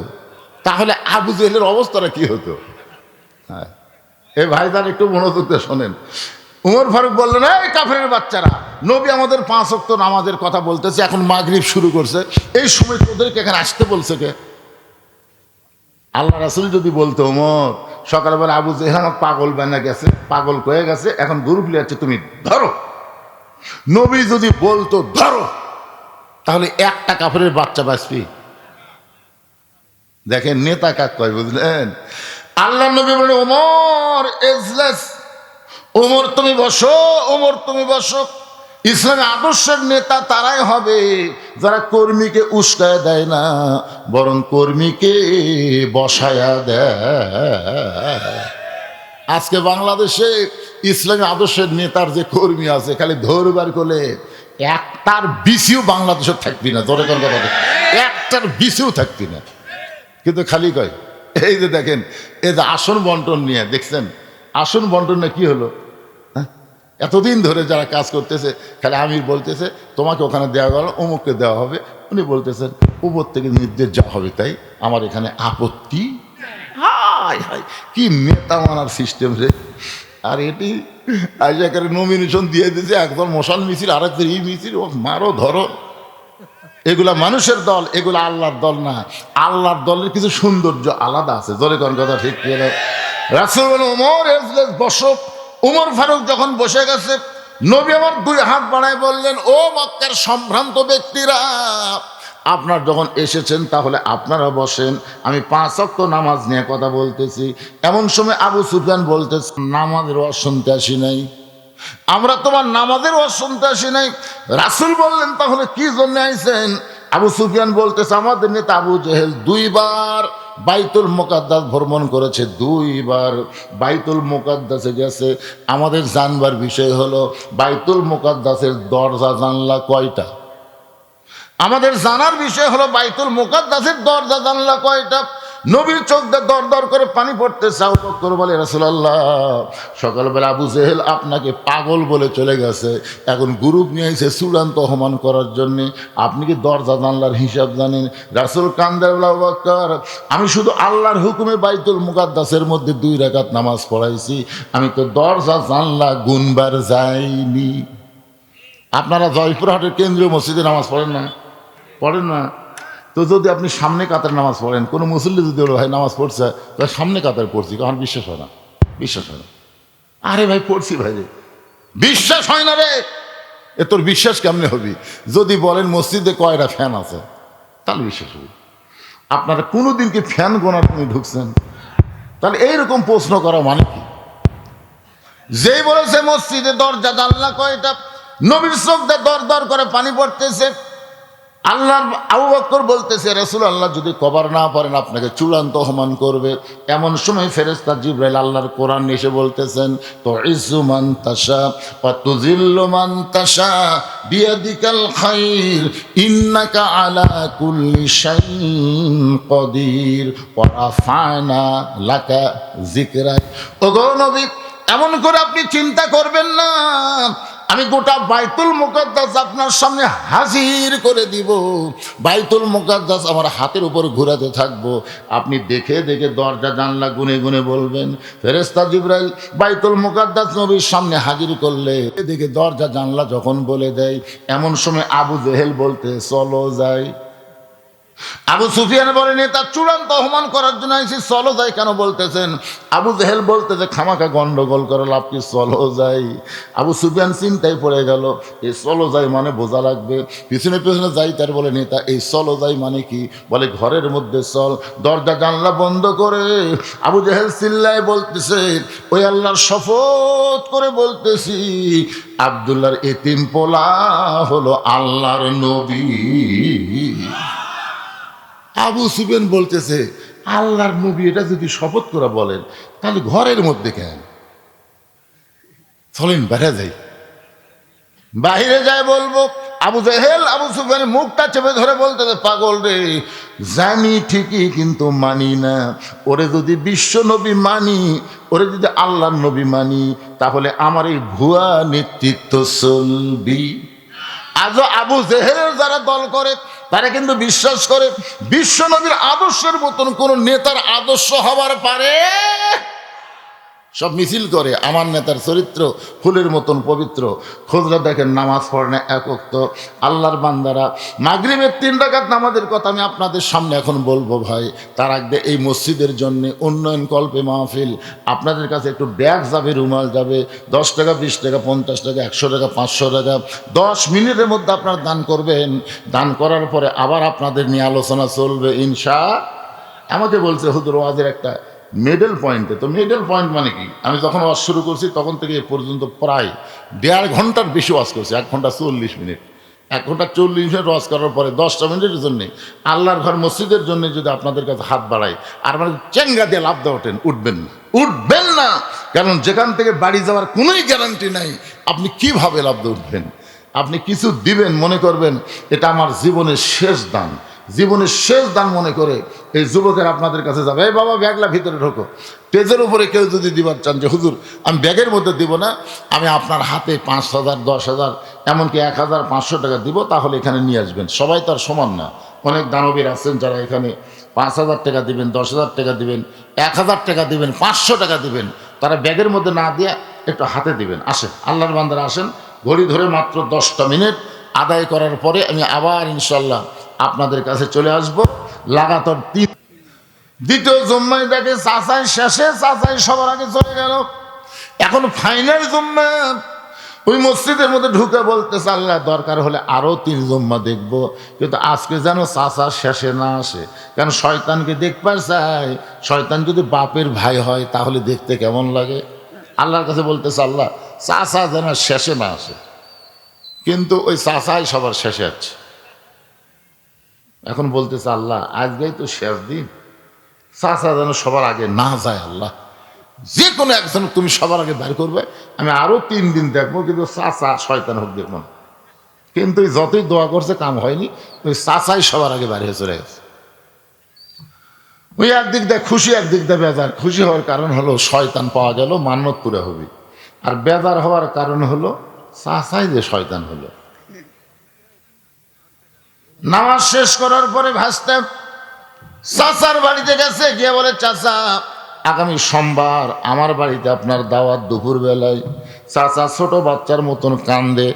তাহলে আবু জেহেলের অবস্থাটা কি হতো? হ্যাঁ, এই ভাইজান একটু মনোযোগ দিয়ে শোনেন। উমর ফারুক বললেন, এই কাফেরের বাচ্চারা, নবী আমাদের 5 ওয়াক্ত নামাজের কথা বলতেছে, এখন মাগরিব শুরু করছে, এই সময় তোদেরকে এখানে আসতে বলছে কে? আল্লাহ রাসূল যদি বলতো, ওমর সকালবেলা আবু জেহেল আমাকে পাগল বানা গেছে, পাগল হয়ে গেছে, এখন গ্রুপ লিয়াচ্ছে, তুমি ধরো। নবী যদি বলতো ধরো, তাহলে একটা কাফেরের বাচ্চা বাঁচবি? দেখেন নেতা কাক কয়, বুঝলেন? আল্লাহ নবী বলেন, ওমর এজলাস, ওমর তুমি বসো, ওমর তুমি বসো। ইসলামী আদর্শের নেতা তারাই হবে যারা কর্মীকে উস্কায় দেয় না, বরং কর্মীকে বসায়া দেয়। আজকে বাংলাদেশে ইসলামী আদর্শের নেতার যে কর্মী আছে, খালি ধরবার করলে একটার বিসিও বাংলাদেশের থাকবি না। ধরে কথা, একটার বিসিও থাকবি না, কিন্তু খালি কয়। এই যে দেখেন, এই যে আসন বন্টন নিয়ে দেখছেন, আসন বন্টন কি হলো? এতদিন ধরে যারা কাজ করতেছে, খালি আমির বলতেছে তোমাকে ওখানে দেওয়া গেল, অমুককে দেওয়া হবে। উনি বলতেছেন উপর থেকে নির্দেশ যা হবে তাই, আমার এখানে আপত্তি। হাই হাই, কি নেতা মানার সিস্টেম রে! আর এটি আইজাকারে নমিনেশন দিয়ে দিয়েছে, একদল মশাল মিছিল, আর একদল ই মিছিল, ও মারো ধরো। এগুলা মানুষের দল, এগুলা আল্লাহর দল না। আল্লাহর দলের কিছু সৌন্দর্য আলাদা আছে। জোরে কোন কথা ঠিক করে? রাসূল বলেন, ওমর এজলাস, বসো। উমর ফারুক যখন বসে গেছে, নবী আমার 2 হাত বাড়ায় বললেন, ও মক্কার সম্ভ্রান্ত ব্যক্তিরা, আপনার যখন এসেছেন তাহলে আপনারা বসেন, আমি 5 ওয়াক্ত নামাজ নিয়ে কথা বলতেছি। এমন সময় আবু সুফিয়ান বলতেছে, নামাজের ওয়াজ শুনতে আসি নাই, আমরা তোমার নামাজের ওয়াজ শুনতে আসি নাই। রাসূল বললেন, তাহলে কি জন্য আইছেন? আবু সুফিয়ান বলতেছে, আমাদের নেতা আবু জেহেল 2 বার বাইতুল মুকাদ্দাস ভ্রমণ করেছে, 2 বার বাইতুল মুকাদ্দাসে গেছে। আমাদের জানবার বিষয় হলো বাইতুল মুকাদ্দাসের দরজা জানলা কয়টা? আমাদের জানার বিষয় হলো বাইতুল মুকাদ্দাসের দরজা জানলা কয়টা? নবীর চোখ দিয়ে দর দর করে পানি পড়তেছে। আবু বকর বলে, রাসূলুল্লাহ, সকালবেলা আবু জেহেল আপনাকে পাগল বলে চলে গেছে, এখন গ্রুপ নিয়ে এসে চূড়ান্ত অপমান করার জন্যে। আপনি কি দরজা জানলার হিসাব জানেন? রাসূল কান্দার বলে, আবু বকর, আমি শুধু আল্লাহর হুকুমে বাইতুল মুকাদ্দাসের মধ্যে 2 রাকাত নামাজ পড়াইছি, আমি তো দরজা জানলা গুনবার যাইনি। আপনারা জয়পুরহাটের কেন্দ্রীয় মসজিদে নামাজ পড়েন না? পড়েন না? তো যদি আপনি সামনে কাতার নামাজ পড়েন, কোনো মুসল্লি যদি বলো ভাই নামাজ পড়ছে, তো সামনে কাতার পড়ছি, আমার বিশ্বাস হয় না, বিশ্বাস হয় না। আরে ভাই পড়ছি ভাই রে, বিশ্বাস হয় না রে। এ তোর বিশ্বাস কেমনে হবি? যদি বলেন মসজিদে কয়টা ফ্যান আছে, তাহলে বিশ্বাস হবে। আপনারা কোনোদিন কি ফ্যান গোনার তুমি ঢুকছেন? তাহলে এইরকম প্রশ্ন করা মানে কি? যেই বলেছে মসজিদে দরজা জানলা কয়টা, নবীর চোখ দিয়ে দর দর করে পানি পড়তেছে। আল্লাহর আবু বকর বলতেছে, রাসূলুল্লাহ যদি কবর না পড়েন আপনাকে চূড়ান্ত অপমান করবে। এমন সময় ফেরেশতা জিবরাইল আল্লাহর কোরআন এসে বলতেছেন, তুইজ্জু মান তাশা ওয়া তুযিল্লু মান তাশা বিয়াদিকাল খায়র ইন্নাকা আলা কুল্লি শাইইন কদির ওয়া রাফা'না লাকা যিকরাক। ওগো নবী, এমন করে আপনি চিন্তা করবেন না, আমি গোটা বাইতুল মুকাদ্দাস আপনার সামনে হাজির করে দিব। বাইতুল মুকাদ্দাস আমার হাতের উপর ঘোরাতে থাকবো, আপনি দেখে দেখে দরজা জানলা গুনে গুনে বলবেন। ফেরেশতা জিবরাইল বাইতুল মুকাদ্দাস নবীর সামনে হাজির করলে দেখে দরজা জানলা যখন বলে দেয়, এমন সময় আবু জেহেল বলতে, চলো যাই। আবু সুফিয়ান বলেন, তার চূড়ান্ত অপমান করার জন্য এসে চলো যাই কেন বলতেছেন? আবু জেহেল বলতেছে, খামাখা গন্ডগোল করে লাভ কি, চলো যাই। আবু সুফিয়ান চিন্তায় পড়ে গেল, এই চলো যাই মানে বোঝা লাগবে, পিছনে পিছনে যাই। তার বলে, নেতা এই চলো যাই মানে কি? বলে, ঘরের মধ্যে চল। দরজা জানলা বন্ধ করে আবু জেহেল চিল্লায় বলতেছে, ওই আল্লাহর শপথ করে বলতেছি, আব্দুল্লাহর এতিম পোলা হলো আল্লাহর নবী। আবু সুফিয়ান বলতেছে, আল্লাহর নবী এটা যদি শপথ করে বলেন, তাহলে ঘরের মধ্যে কেন? চলেন বাইরে যাই। বাহিরে যায় বলবো। আবু জেহেল আবু সুফিয়ানের মুখটা চেপে ধরে বলতেছে, পাগল রে, জানি ঠিকই কিন্তু মানি না। ওরে যদি বিশ্ব নবী মানি, ওরে যদি আল্লাহর নবী মানি, তাহলে আমার এই ভুয়া নেতৃত্ব চলবি। আজও আবু জেহেলের যারা দল করে, তারা কিন্তু বিশ্বাস করে বিশ্ব নবীর আদর্শের মতন কোন নেতার আদর্শ হবার পারে। সব মিছিল করে আমার নেতার চরিত্র ফুলের মতন পবিত্র। খোঁজরা দেখেন, নামাজ পড়ে না এক ওয়াক্ত। আল্লাহর বান্দারা মাগরিবের 3 রাকাত নামাজের কথা আমি আপনাদের সামনে এখন বলবো ভাই। তার আগে এই মসজিদের জন্য উন্নয়ন কল্পে মাহফিল, আপনাদের কাছে একটু ব্যাগ যাবে, রুমাল যাবে, 10 টাকা, 20 টাকা, 50 টাকা, 100 টাকা, 500 টাকা, 10 মিনিটের মধ্যে আপনারা দান করবেন। দান করার পরে আবার আপনাদের নিয়ে আলোচনা চলবে আমাকে বলছে হুজুর ওয়াজের একটা মিডল পয়েন্টে। তো মিডল পয়েন্ট মানে কি? আমি যখন ওয়াজ শুরু করছি তখন থেকে এ পর্যন্ত প্রায় 1.5 ঘন্টার বেশি ওয়াজ করছি, 1 ঘন্টা 40 মিনিট। 1 ঘন্টা 40 মিনিট ওয়াজ করার পরে 10টা মিনিটের জন্যে আল্লাহর ঘর মসজিদের জন্য যদি আপনাদের কাছে হাত বাড়াই আর মানে চেঙ্গা দিয়ে লাভ দেওয়া, ওঠেন, উঠবেন না। কারণ যেখান থেকে বাড়ি যাওয়ার কোনোই গ্যারান্টি নাই, আপনি কিভাবে লাভ দিয়ে উঠবেন? আপনি কিছু দিবেন, মনে করবেন এটা আমার জীবনের শেষ দান, জীবনের শেষ দান মনে করে এই যুবকের আপনাদের কাছে যাবে, এই বাবা ব্যাগলা ভিতরে ঢোকো। পেজের উপরে কেউ যদি দিবার চান যে হুজুর আমি ব্যাগের মধ্যে দিব না, আমি আপনার হাতে 5,000, 10,000, এমনকি 1,500 টাকা দিব, তাহলে এখানে নিয়ে আসবেন। সবাই তার সমান না, অনেক দানবীর আছেন যারা এখানে 5,000 টাকা দিবেন, 10,000 টাকা দিবেন, 1,000 টাকা দিবেন, 500 টাকা দিবেন, তারা ব্যাগের মধ্যে না দিয়ে একটু হাতে দিবেন। আসেন আল্লাহর বান্দারা আসেন, ঘড়ি ধরে মাত্র 10টা মিনিট আদায় করার পরে আমি আবার ইনশাল্লাহ আপনাদের কাছে চলে আসব। লাগাতার 3 দ্বিতীয় জুম্মায় দেখে চাচাই শেষে, চাচাই সবার আগে চলে গেল। এখন ফাইনাল জুম্মা, ওই মসজিদের মধ্যে ঢুকে বলতেছে, আল্লাহ দরকার হলে আরো 3 জুম্মা দেখবো, কিন্তু আজকে যেন চাচা শেষে না আসে। কারণ শয়তানকে দেখবার চাই, শয়তান যদি বাপের ভাই হয় তাহলে দেখতে কেমন লাগে। আল্লাহর কাছে বলতেছে, আল্লাহ চাচা যেন শেষে না আসে, কিন্তু ওই চাচাই সবার শেষে আছে। এখন বলতেছে, আল্লাহ আজকেই তো শেষ দিন, চাচা যেন সবার আগে না যায়। আল্লাহ যে কোনো একজন তুমি সবার আগে বের করবে, আমি আরো 3 দিন দেখবো, কিন্তু চাচা শয়তান হোক দেখবো না। কিন্তু যতই দোয়া করছে কাম হয়নি, ওই চাচাই সবার আগে বাইরে হয়ে চলে গেছে। ওই একদিক দিয়ে খুশি, একদিক দিয়ে বেজার। খুশি হওয়ার কারণ হলো শয়তান পাওয়া গেল, মান্নত পুরা হবে। আর বেজার হওয়ার কারণ হলো চাচাই যে শয়তান হলো। নামাজ শেষ করার পরে ভাসতে চাচার বাড়িতে গেছে, গিয়ে বলে, চাচা আগামী সোমবার আমার বাড়িতে আপনার দাওয়াত দুপুর বেলায়। চাচা ছোট বাচ্চার মতন কান্দে।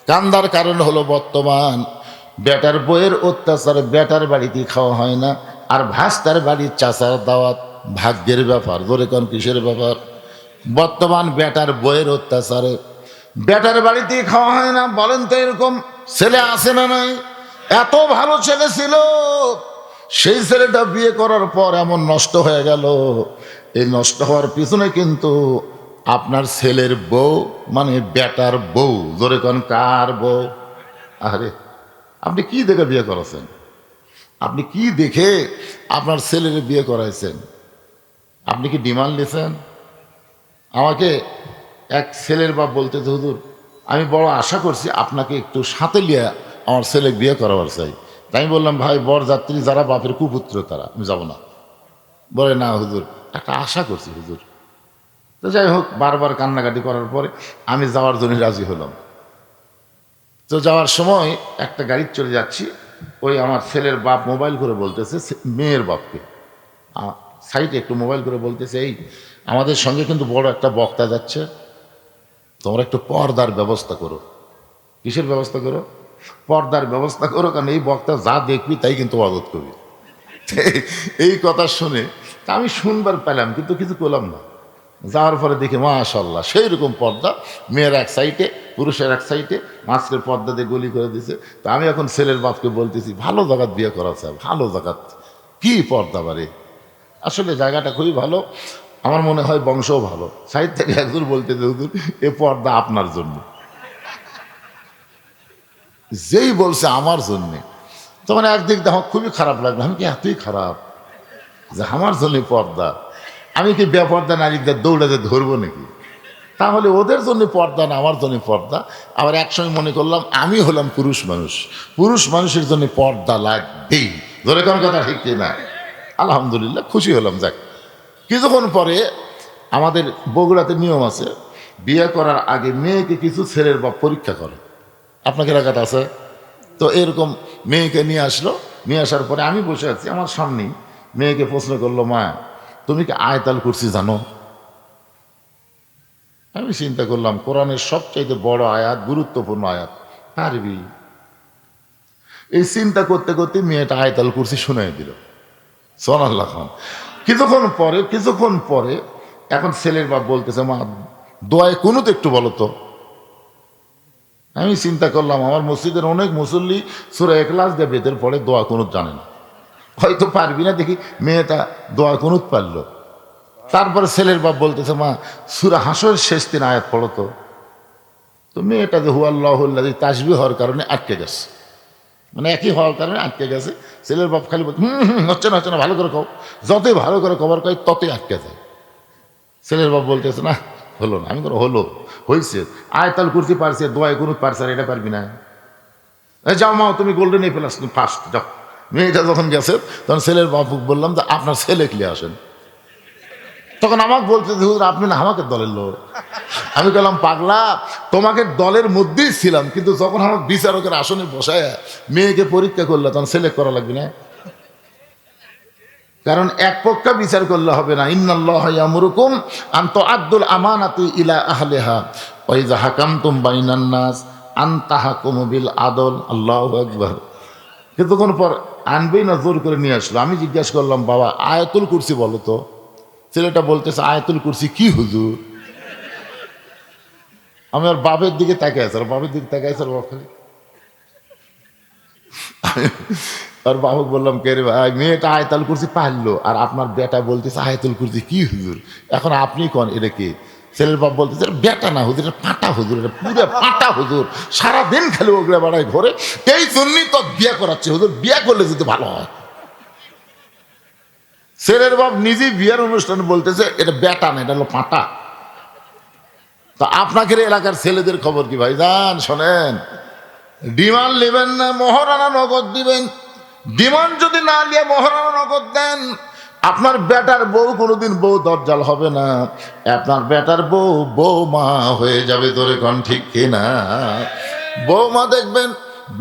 কান্দার কারণ হলো বর্তমান বেটার বইয়ের অত্যাচারে বেটার বাড়িতে খাওয়া হয় না, আর ভাস্তার বাড়ির চাচার দাওয়াত। ভাগ্যের ব্যাপার, ধরে কোন কিসের ব্যাপার? বর্তমান বেটার বইয়ের অত্যাচারে বেটার বাড়িতে খাওয়া হয় না। বলেন তো এরকম ছেলে আছে না নাই? এত ভালো ছেলে ছিল, সেই ছেলেটা বিয়ে করার পর এমন নষ্ট হয়ে গেল। এই নষ্ট হওয়ার পিছনে কিন্তু আপনার ছেলের বউ, মানে বেটার বউ। জোরে কোন কার বউ? আরে আপনি কি দেখে বিয়ে করেছেন? আপনি কি দেখে আপনার ছেলের বিয়ে করাইছেন? আপনি কি ডিমান্ড নিয়েছেন? আমাকে এক ছেলের বাপ বলতেছে, হুজুর আমি বড় আশা করছি আপনাকে একটু সাথে লিয়া আমার ছেলে বিয়ে করাবার চাই। তাই আমি বললাম, ভাই বরযাত্রী যারা বাপের কুপুত্র তারা, আমি যাব না। বলে, না হুজুর একটা আশা করছি হুজুর। তো যাই হোক, বারবার কান্নাকাটি করার পরে আমি যাওয়ার জন্য রাজি হলাম। তো যাওয়ার সময় একটা গাড়ি চলে যাচ্ছি, ওই আমার ছেলের বাপ মোবাইল করে বলতেছে মেয়ের বাপকে, সাইডে একটু মোবাইল করে বলতেছে, এই আমাদের সঙ্গে কিন্তু বড় একটা বক্তা যাচ্ছে, তোমরা একটু পর্দার ব্যবস্থা করো। কিসের ব্যবস্থা করো? পর্দার ব্যবস্থা করো, কারণ এই বক্তা যা দেখবি তাই কিন্তু অবগত করবি। এই কথা শুনে আমি শুনবার পেলাম, কিন্তু কিছু করলাম না। যাওয়ার পরে দেখি মাশাআল্লাহ সেই রকম পর্দা, মেয়ের এক সাইডে পুরুষের এক সাইডে, মাঝখানে পর্দা দিয়ে গলি করে দিছে। তো আমি এখন ছেলের বাপকে বলতেছি, ভালো জায়গাত বিয়ে করা চাই, ভালো জায়গাত, কি পর্দা বাড়ে। আসলে জায়গাটা খুবই ভালো, আমার মনে হয় বংশও ভালো। সাইড থেকে একজন বলতেছে, হুজুর এ পর্দা আপনার জন্য। যেই বলছে আমার জন্যে, তো মানে একদিক দিয়ে আমার খুবই খারাপ লাগলো। আমি কি এতই খারাপ যে আমার জন্য পর্দা? আমি কি বেপর্দা নারীদের দৌড়াতে ধরবো নাকি? তাহলে ওদের জন্য পর্দা না আমার জন্য পর্দা। আবার একসঙ্গে মনে করলাম আমি হলাম পুরুষ মানুষ, পুরুষ মানুষের জন্য পর্দা লাগবেই। ধরে কোন কথা ঠিক না? আলহামদুলিল্লাহ খুশি হলাম। যাক, কিছুক্ষণ পরে আমাদের বগুড়াতে নিয়ম আছে, বিয়ে করার আগে মেয়েকে কিছু ছেলের বাপ পরীক্ষা করে। আপনাকে এলাকাতে আছে তো? এরকম মেয়েকে নিয়ে আসলো, নিয়ে আসার পরে আমি বসে আছি, আমার সামনেই মেয়েকে প্রশ্ন করলো, মা তুমি কি আয়াতুল কুরসি জানো? আমি চিন্তা করলাম কোরআনের সবচাইতে বড় আয়াত, গুরুত্বপূর্ণ আয়াত, পারবি? এই চিন্তা করতে করতে মেয়েটা আয়াতুল কুরসি শুনে দিল। সুবহানাল্লাহ খান। কিছুক্ষণ পরে এখন ছেলের বাপ বলতেছে, মা দোয়ায় কুনুত একটু বলো তো। আমি চিন্তা করলাম আমার মসজিদের অনেক মুসল্লি সূরা ইখলাস দিয়ে বেতের পরে দোয়া কুনুত জানে না, হয়তো পারবি না। দেখি মেয়েটা দোয়া কুনুত পারলো। তারপরে ছেলের বাপ বলতেছে, মা সূরা হাসরের শেষ 3 আয়াত পড়ো তো। তো মেয়েটা যে হুয়াল্লাহুল্লাযী তাসবিহ হওয়ার কারণে আটকে গেছে, মানে একই হওয়ার কারণে আটকে গেছে। ছেলের বাপ খালি বলছে, হচ্ছে না হচ্ছে না, ভালো করে কও। যতই ভালো করে কবার কয় ততই আটকে যায়। ছেলের বাপ বলতেছে, না হলো না। আমি কোনো হলো হয়েছে, আয়াতুল কুরসি পারছে, দোয়ায় কুনুত পারছে, আর এটা পারবি না? যাও মা তুমি গোল্ডেন প্লাস ফার্স্ট যাও। মেয়েটা যখন গেছে তখন ছেলের বাপু বললাম যে আপনার ছেলে খেলে আসেন। তখন আমাকে বলতে, হুজুর আপনি না আমাকে দলের লোক। আমি বললাম, পাগলা তোমাকে দলের মধ্যেই ছিলাম, কিন্তু যখন আমার বিচারকের আসনে বসায় মেয়েকে পরীক্ষা করলে তখন সিলেক্ট করা লাগবে না? কারণ এক পক্ষে বিচার করলে হবে না। ইন্নাল্লাহা ইয়ামুরুকুম আন তুআদ্দুল আমানাতি ইলা আহলিহা ওয়া ইযা হাকামতুম বাইনান নাস আন তাহকুমু বিল আদল। আল্লাহু আকবার। কিছুক্ষণ পর আনবেই না, জোর করে নিয়ে আসলো। আমি জিজ্ঞাসা করলাম, বাবা আয়াতুল কুরসি বলো তো। ছেলেটা বলতেছে, আয়াতুল কুরসি কি হুজুর? আমি আর বাপের দিকে তাকিয়ে আছে, বাপের দিকে তাকিয়ে আছে, বাপ খালি। আর বাবুক বললাম, কে রে ভাই, মেয়েটা আয়াতুল কুরসি পারলো আর আপনার বেটা বলতেছে আয়াতুল কুরসি কি হুজুর? এখন আপনি কোন এটা কি? ছেলের বাপ বলতেছে, বেটা না হুজুর, এটা পাটা হুজুর, এটা পুরো পাটা হুজুর, সারাদিন খালি ওগড়ে বেড়ায় ঘরে, এই জন্যই তো বিয়ে করাচ্ছে হুজুর, বিয়ে করলে যদি ভালো হয়। ছেলের বাপ নিজেই বিয়ের অনুষ্ঠানে বলতেছে এটা বেটা না, এটা হলো পাটা। তো আপনাদের এলাকার ছেলেদের খবর কি ভাই জান? শোনেন, ডিমান্ড নেবেন না, মোহরানা নগদ দিবেন। ডিমান্ড যদি না নিয়ে মোহরানা নগদ দেন, আপনার বেটার বউ কোনোদিন বউ দরজাল হবে না, আপনার বেটার বউ বৌমা হয়ে যাবে। তোরে কোন ঠিক কিনা? বৌমা দেখবেন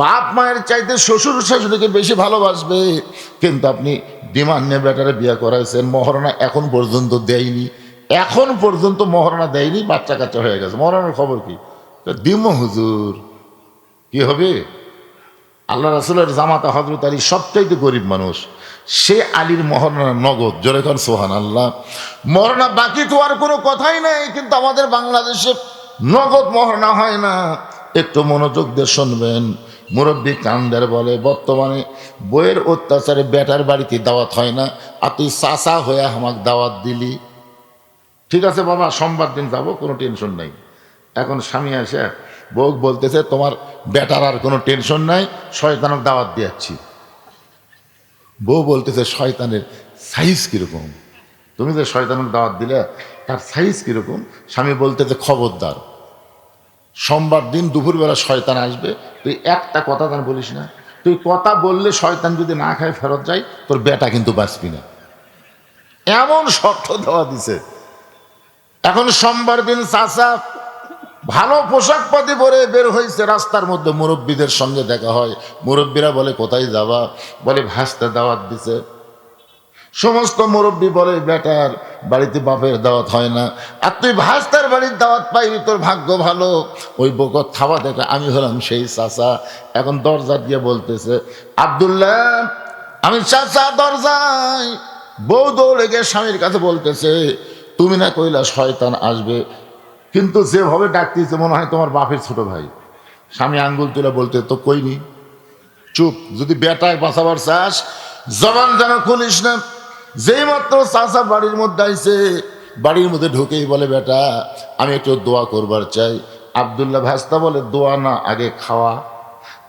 বাপ মায়ের চাইতে শ্বশুর শাশুড়িকে বেশি ভালোবাসবে, কিন্তু আপনি ডিমান্ড নিয়ে বেটারে বিয়ে করাইছেন, মহারণা এখন পর্যন্ত দেয়নি, এখন পর্যন্ত মহারণা দেয়নি, বাচ্চা কাচ্চা হয়ে গেছে, মহারণার খবর কি? দিম হুজুর, কি হবে? আল্লাহ রাসূলের জামাতা হযরত আলী সবচাইতে গরিব মানুষ, সে আলীর মহারণা নগদ। জোরে কর সুবহানাল্লাহ। মহারণা বাকি তো আর কোনো কথাই নাই, কিন্তু আমাদের বাংলাদেশে নগদ মহারণা হয় না। একটু মনোযোগ দিয়ে শুনবেন। মুরব্বী কান্দার বলে বর্তমানে বইয়ের অত্যাচারে বেটার বাড়িতে দাওয়াত হয় না, আর তুই চাচা হয়ে আমাকে দাওয়াত দিলি। ঠিক আছে বাবা, সোমবার দিন যাবো, কোনো টেনশন নাই। এখন স্বামী আসে বউ বলতেছে তোমার বেটার আর কোনো টেনশন নাই, শয়তানক দাওয়াত দিয়াচ্ছি। বউ বলতেছে শয়তানের সাইজ কিরকম? তুমি যে শয়তানক দাওয়াত দিলে তার সাইজ কিরকম? স্বামী বলতেছে খবরদার, সোমবার দিন দুপুরবেলা শয়তান আসবে, তুই একটা কথা তার বলিস না। তুই কথা বললে শয়তান যদি না খায় ফেরত যায়, তোর বেটা কিন্তু বাঁচবি না। এমন শর্ত দেওয়া দিছে। এখন সোমবার দিন চাচা ভালো পোশাক পাতি পরে বের হয়েছে, রাস্তার মধ্যে মুরব্বীদের সঙ্গে দেখা হয়। মুরব্বীরা বলে কোথায় যাবা? বলে ভাসতে দাওয়াত দিছে। সমস্ত মুরব্বী বলে বেটার বাড়িতে বাপের দাওয়াত হয় না, আর তুই ভাস্তার বাড়ির দাওয়াত পাইবি, তোর ভাগ্য ভালো। ওই বকত থাবা দেখে আমি হলাম সেই চাচা। এখন দরজা দিয়ে বলতেছে আব্দুল্লাহ আমি চাচা দরজায়। বউ দৌড়ে গিয়ে স্বামীর কাছে বলতেছে তুমি না কইলা শয়তান আসবে, কিন্তু যেভাবে ডাকতেছে মনে হয় তোমার বাপের ছোট ভাই। স্বামী আঙ্গুল তুলে বলতে তো কইনি। চুপ, যদি বেটায় বাঁচাবার চাস জবান যেন খুলিস না। যেই মাত্র চাচা বাড়ির মধ্যে আইছে, বাড়ির মধ্যে ঢুকেই বলে বেটা আমি একটু দোয়া করবার চাই। আব্দুল্লাহ ভাস্তা বলে দোয়া না, আগে খাওয়া,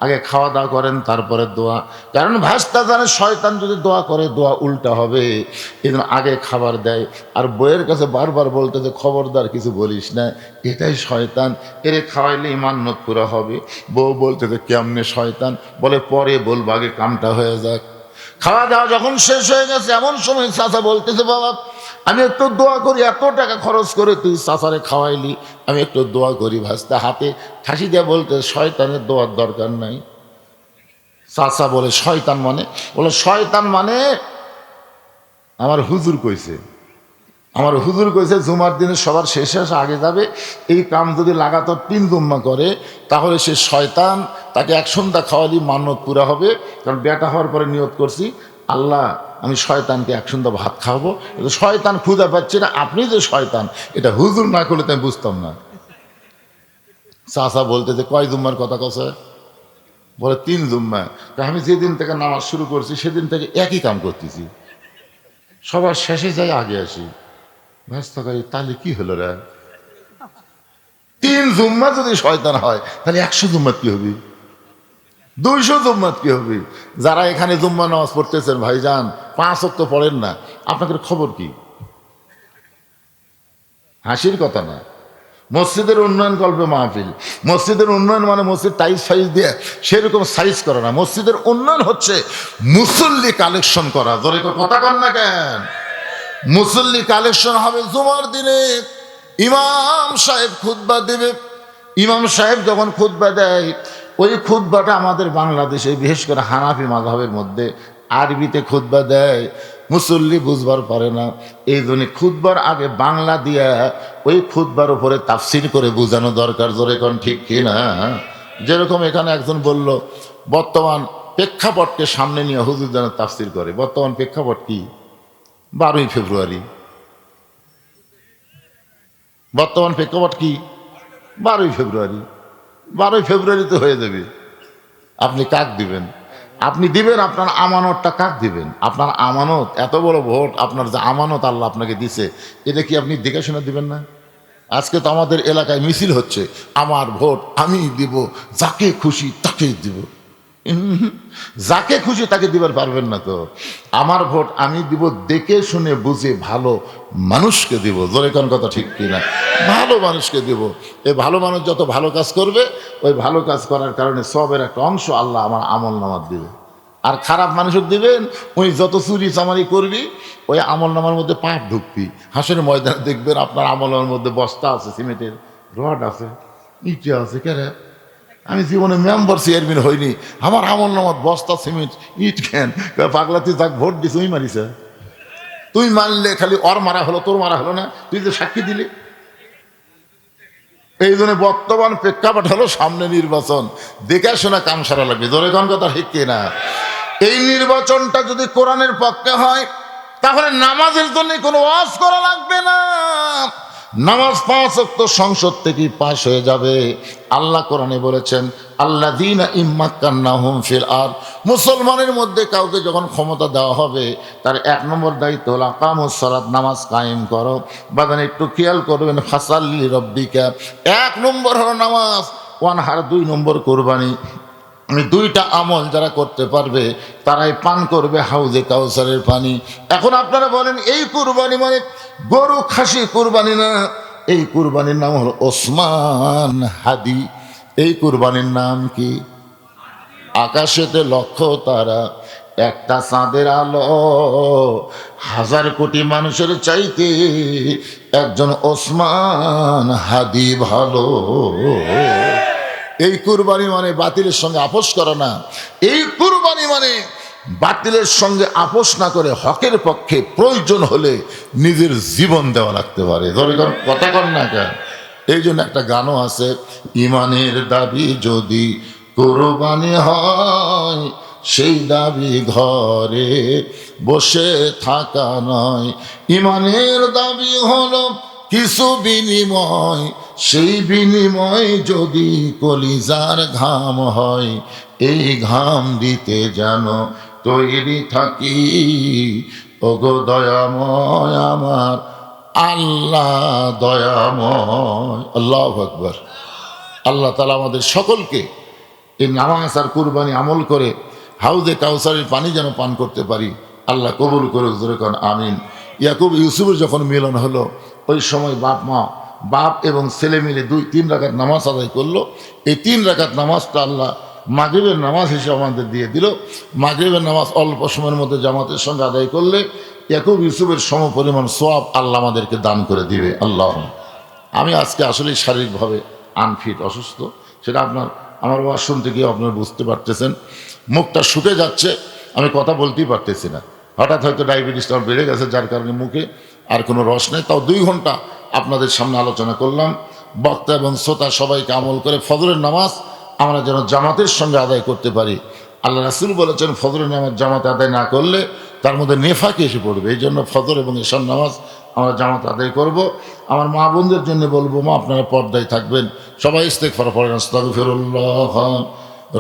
আগে খাওয়া দাওয়া করেন তারপরে দোয়া। কারণ ভাস্তা জানে শয়তান যদি দোয়া করে দোয়া উল্টা হবে, এই জন্য আগে খাবার দেয়। আর বইয়ের কাছে বারবার বলতে যে খবরদার কিছু বলিস না, এটাই শয়তান, এরে খাওয়াইলে ইমান্নত পুরা হবে। বউ বলতে যে কেমনে শয়তান? বলে পরে বলবো, আগে কামটা হয়ে যাক। খাওয়া দাওয়া যখন শেষ হয়ে গেছে, এমন সময় চাচা বলতেছে বাবা আমি একটু দোয়া করি, এত টাকা খরচ করে তুই চাচারে খাওয়াইলি, আমি একটু দোয়া করি। ভাস্তা হাতে ঠাসি দিয়ে বলতে শয়তানের দোয়ার দরকার নাই। চাচা বলে শয়তান মানে? বলে শয়তান মানে আমার হুজুর কইছে, আমার হুজুর কইছে জুমার দিনে সবার শেষে আগে যাবে। এই কাম যদি লাগাতার 3 জুম্মা করে তাহলে সে শয়তান, তাকে এক সন্ধ্যা খাওয়ালি মান্যত পুরা হবে। কারণ বেটা হওয়ার পরে নিয়ত করছি আল্লাহ আমি শয়তানকে এক সন্ধ্যা ভাত খাওয়াবো। শয়তান ক্ষুধা পাচ্ছে না, আপনি যে শয়তান এটা হুজুর না করলে তাই বুঝতাম না। চাচা বলতে যে কয় জুম্মার কথা কছে? বলে 3 জুম্মা। আমি যেদিন থেকে নামাজ শুরু করছি সেদিন থেকে একই কাম করতেছি, সবার শেষে যাই আগে আসি। তাহলে কি হলো রে? 3 জুম্মা যদি শয়তান হয় তাহলে 100 জুম্মাত কি হবে? 200 জুম্মাত কি হবে? যারা এখানে জুম্মা নামাজ পড়তেছেন ভাইজান 5 ওয়াক্ত পড়েন না, আপনাদের খবর কি? হাসির কথা না। মসজিদের উন্নয়ন কল্পে মাহফিল। মসজিদের উন্নয়ন মানে মসজিদ টাইস ফাইজ দিয়ে সেরকম সাইজ করা না। মসজিদের উন্নয়ন হচ্ছে মুসল্লি কালেকশন করা। ধরে কথা কন না কেন? মুসল্লি কালেকশন হবে জুমার দিনে। ইমাম সাহেব খুতবা দেবে। ইমাম সাহেব যখন খুতবা দেয়, ওই খুতবাটা আমাদের বাংলাদেশে বিশেষ করে হানাফি মাযহাবের মধ্যে আরবিতে খুতবা দেয়, মুসল্লি বুঝবার পারে না। এই জন্য খুতবার আগে বাংলা দিয়া ওই খুতবার উপরে তাফসির করে বোঝানো দরকার। জোরে কোন ঠিক কিনা? যেরকম এখানে একজন বলল বর্তমান প্রেক্ষাপটকে সামনে নিয়ে হুজুর যেন তাফসির করে। বর্তমান প্রেক্ষাপট কি? 12ই ফেব্রুয়ারি। বর্তমান প্রেক্ষাপট কি? 12ই ফেব্রুয়ারি। 12ই ফেব্রুয়ারিতে হয়ে যাবে। আপনি কাক দিবেন? আপনি দিবেন আপনার আমানতটা কাক দিবেন? আপনার আমানত, এত বড় ভোট, আপনার যে আমানত আল্লাহ আপনাকে দিছে, এটা কি আপনি দেখে শুনে দিবেন না? আজকে তো আমাদের এলাকায় মিছিল হচ্ছে, আমার ভোট আমি দিব, যাকে খুশি তাকেই দিব। যাকে খুশি তাকে দিবার পারবেন না তো। আমার ভোট আমি দিব দেখে শুনে বুঝে ভালো মানুষকে দিব। জোরে কোন কথা ঠিক কিনা? ভালো মানুষকে দিব। এই ভালো মানুষ যত ভালো কাজ করবে, ওই ভালো কাজ করার কারণে সবের একটা অংশ আল্লাহ আমার আমল নামাত দিবে। আর খারাপ মানুষের দিবেন, ওই যত চুরি চামারি করবি ওই আমল নামার মধ্যে পাপ ঢুকবি। হাসনের ময়দানে দেখবেন আপনার আমল নামার মধ্যে বস্তা আছে, সিমেন্টের রড আছে, ইটে আছে। কেন আমি জীবনে মেম্বার চেয়ারম্যান হইনি, আমার আমল নামার বস্তা সিমেন্ট ইট কেন? পাগলা তুই যাক ভোট দিস, তুই মারিস, তুই মারলে খালি ওর মারা হলো, তোর মারা হলো না, তুই তো সাক্ষী দিলি। এই জন্য বর্তমান প্রেক্ষাপট হলো সামনে নির্বাচন, দেখে শোনা কাম সারা লাগবে। ধরে কোন কথা ঠিক না? এই নির্বাচনটা যদি কোরআনের পক্ষে হয় তাহলে নামাজের জন্য কোনো ওয়াজ করা লাগবে না, নামাজ 5 ওয়াক্ত সংসদ থেকে পাশ হয়ে যাবে। আল্লাহ কোরআনে বলেছেন আল্লাযীনা ইম্মাক্কান্নাহুম ফিল আরদ, মুসলমানের মধ্যে কাউকে যখন ক্ষমতা দেওয়া হবে তার 1 নম্বর দায়িত্ব হলো আকামুস সালাত, নামাজ কায়েম করো। বাদান একটু খেয়াল করবেন, ফাসাল্লি রব্বিকা 1 নম্বর হলো নামাজ, ওয়ানহার 2 নম্বর কোরবানি। আমি 2টা আমল যারা করতে পারবে তারাই পান করবে হাউজে কাউসারের পানি। এখন আপনারা বলেন এই কুরবানি মানে গরু খাসি কুরবানি না, এই কুরবানির নাম হলো ওসমান হাদি। এই কুরবানির নাম কি? আকাশেতে লক্ষ তারা, একটা চাঁদের আলো, 1000 কোটি মানুষের চাইতে একজন ওসমান হাদি ভালো। এই কুরবানি মানে বাতিলের সঙ্গে আপোষ করা না, এই কুরবানি মানে বাতিলের সঙ্গে আপোষ না করে হকের পক্ষে প্রয়োজন হলে নিজের জীবন দেওয়া লাগতে পারে। ধরে কথা কর না কেন? এই জন্য একটা গানও আছে, ইমানের দাবি যদি কুরবানি হয় সেই দাবি ঘরে বসে থাকা নয়। ইমানের দাবি হলো কিছু বিনিময়, সেই বিনিময় যদি কলিজার ঘাম হয়, এই ঘাম দিতে যেন তৈরি থাকি। ওগো দয়াময় আমার আল্লাহ দয়াময়। আল্লাহু আকবার। আল্লাহ তাআলা আমাদের সকলকে এই নামাজ আর কুরবানি আমল করে হাউজে কাউসারের পানি যেন পান করতে পারি। আল্লাহ কবুল করে, জোরে কোন আমিন। ইয়াকুব ইউসুফের যখন মিলন হলো ওই সময় বাপ এবং ছেলে মিলে 2-3 রাকাত নামাজ আদায় করলো। এই 3 রাকাত নামাজটা আল্লাহ মাগরিবের নামাজ হিসেবে আমাদের দিয়ে দিল। মাগরিবের নামাজ অল্প সময়ের মধ্যে জামাতের সঙ্গে আদায় করলে ইয়াকুব ইউসুফের সমপরিমাণ সওয়াব আল্লাহ আমাদেরকে দান করে দিবে। আল্লাহ। আমি আজকে আসলে শারীরিকভাবে আনফিট, অসুস্থ, সেটা আমার ওয়াজ শুনতে গিয়ে আপনারা বুঝতে পারতেছেন। মুখটা শুকে যাচ্ছে, আমি কথা বলতেই পারতেছি না। হঠাৎ হয়তো ডায়াবেটিসটা বেড়ে গেছে, যার কারণে মুখে আর কোনো রস নেই। তাও 2 ঘন্টা আপনাদের সামনে আলোচনা করলাম। বক্তা এবং শ্রোতা সবাইকে আমল করে ফজরের নামাজ আমরা যেন জামাতের সঙ্গে আদায় করতে পারি। আল্লাহ রাসূল বলেছেন ফজরের নামাজ জামাতে আদায় না করলে তার মধ্যে নেফাকি এসে পড়বে। এই জন্য ফজর এবং ঈশার নামাজ আমরা জামাত আদায় করব। আমার মা বোনদের জন্য বলবো, মা আপনারা পর্দায় থাকবেন, সবাই ইস্তেগফার পড়েন। আস্তাগফিরুল্লাহ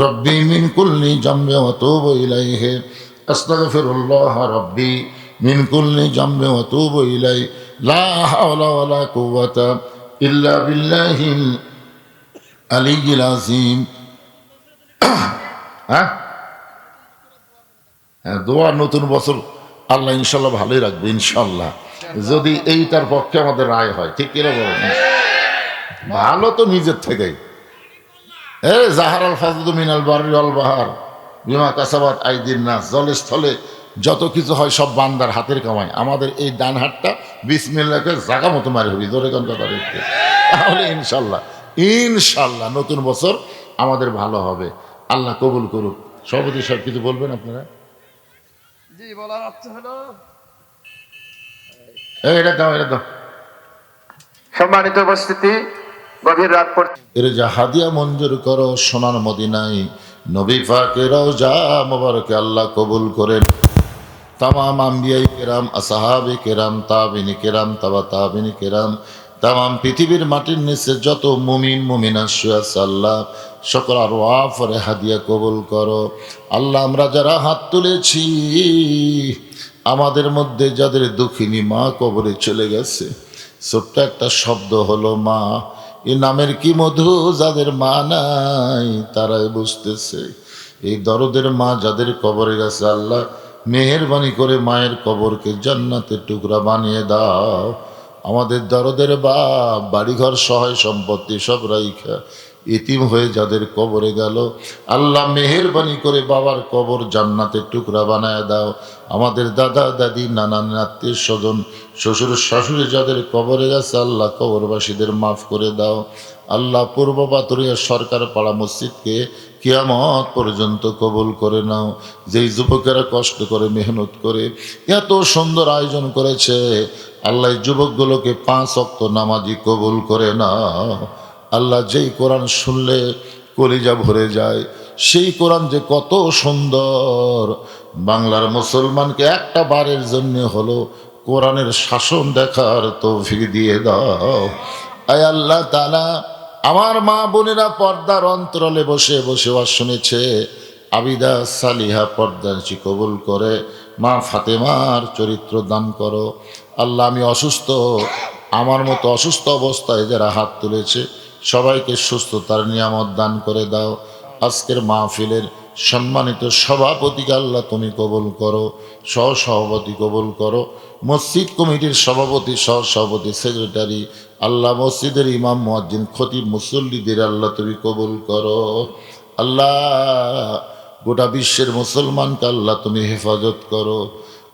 রব্বি মিন কুল্লি জামবি ওয়া তুবু ইলাইহি, আস্তাগফিরুল্লাহ রব্বি মিন কুল্লি জামবি ওয়া তুবু ইলাইহি, লা হাওলা ওয়ালা কুওয়াতা ইল্লা বিল্লাহিল আলিয়্যিল আযীম। হ্যাঁ, দোয়া নতুন বছর আল্লাহ ইনশাল্লাহ ভালোই রাখবে ইনশাল্লাহ, যদি এইটার পক্ষে আমাদের রায় হয়। ঠিক কিনা বলেন? ভালো তো নিজের থেকেই। জাহারাল ফাজলু মিনাল বাররি ওয়াল বাহার বিমা কাসাবাত আইদিন নাস, জলে স্থলে যত কিছু হয় সব বান্দার হাতের কামাই। আমাদের এই ডান হাতটা বিসমিল্লাহকে জায়গা মতো মারি হবি, ধরে কোন কথা রেখে, তাহলে ইনশাল্লাহ নতুন বছর আমাদের ভালো হবে। আল্লাহ কবুল করুক। সভাপতি সব কিছু বলবেন আপনারা? জি, বলার অর্থ হলো, এটা দাও। সম্মানিত উপস্থিতি, গভীর রাত এর যা হাদিয়া মঞ্জুর করো সোনার মদিনায়, নবী পাকের রওজা মোবারকে আল্লাহ কবুল করেন। তামাম আম্বিয়াই কেরাম, আসহাবে কেরাম, তাবিনী কেরাম, তাবিনী কেরাম, তামাম পৃথিবীর মাটির নিচে যত মুমিন মুমিনা শুয়ে আছে আল্লাহ সকল আরওয়াফরে হাদিয়া কবুল করো। আল্লাহ আমরা যারা হাত তুলেছি, আমাদের মধ্যে যাদের দুঃখিনী মা কবরে চলে গেছে, ছোট্ট একটা শব্দ হলো মা, এই নামের কি মধু, যাদের মা নাই তারাই বুঝতেছে। এই দরদের মা যাদের কবরে গেছে আল্লাহ মেহেরবানি করে মায়ের কবরকে জান্নাতের টুকরা বানিয়ে দাও। আমাদের দরদের বাপ বাড়িঘর সহায় সম্পত্তি সব রাইখা ইতিম হয়ে যাদের কবরে গেল, আল্লাহ মেহেরবানি করে বাবার কবর জান্নাতের টুকরা বানায় দাও। আমাদের দাদা দাদি নানান আত্মীয় স্বজন শ্বশুর শাশুড়ি যাদের কবরে গেছে আল্লাহ কবরবাসীদের মাফ করে দাও। আল্লাহ পূর্ব পাতুরিয়া সরকার পাড়া মসজিদকে কিয়ামত পর্যন্ত কবুল করে নাও। যেই যুবকেরা কষ্ট করে মেহনত করে এত সুন্দর আয়োজন করেছে আল্লাহ যুবকগুলোকে 5 ওয়াক্ত নামাজি কবুল করে নাও। আল্লাহ যেই কোরআন শুনলে কলিজা ভরে যায়, সেই কোরআন যে কত সুন্দর, বাংলার মুসলমানকে একটা বারের জন্য হলো কোরআনের শাসন দেখার তৌফিক দিয়ে দাও। আয় আল্লাহ তাআলা, আমার মা বোনেরা পর্দার অন্তরালে বসে বসে ওয়াজ শুনেছে, আবিদা সালিহা পর্দানশী কবুল করে মা ফাতেমার চরিত্র দান করো। আল্লাহ আমি অসুস্থ, আমার মতো অসুস্থ অবস্থায় যারা হাত তুলেছে সবাইকে সুস্থতার নিয়ামত দান করে দাও। আজকের মাহফিলের সম্মানিত সভাপতিকে আল্লাহ তুমি কবুল করো, সহসভাপতি কবুল করো, মসজিদ কমিটির সভাপতি সহসভাপতি সেক্রেটারি, আল্লাহ মসজিদের ইমাম মুয়াজ্জিন খতিব মুসল্লিদের আল্লাহ তুমি কবুল করো। আল্লাহ গোটা বিশ্বের মুসলমানকে আল্লাহ তুমি হেফাজত করো।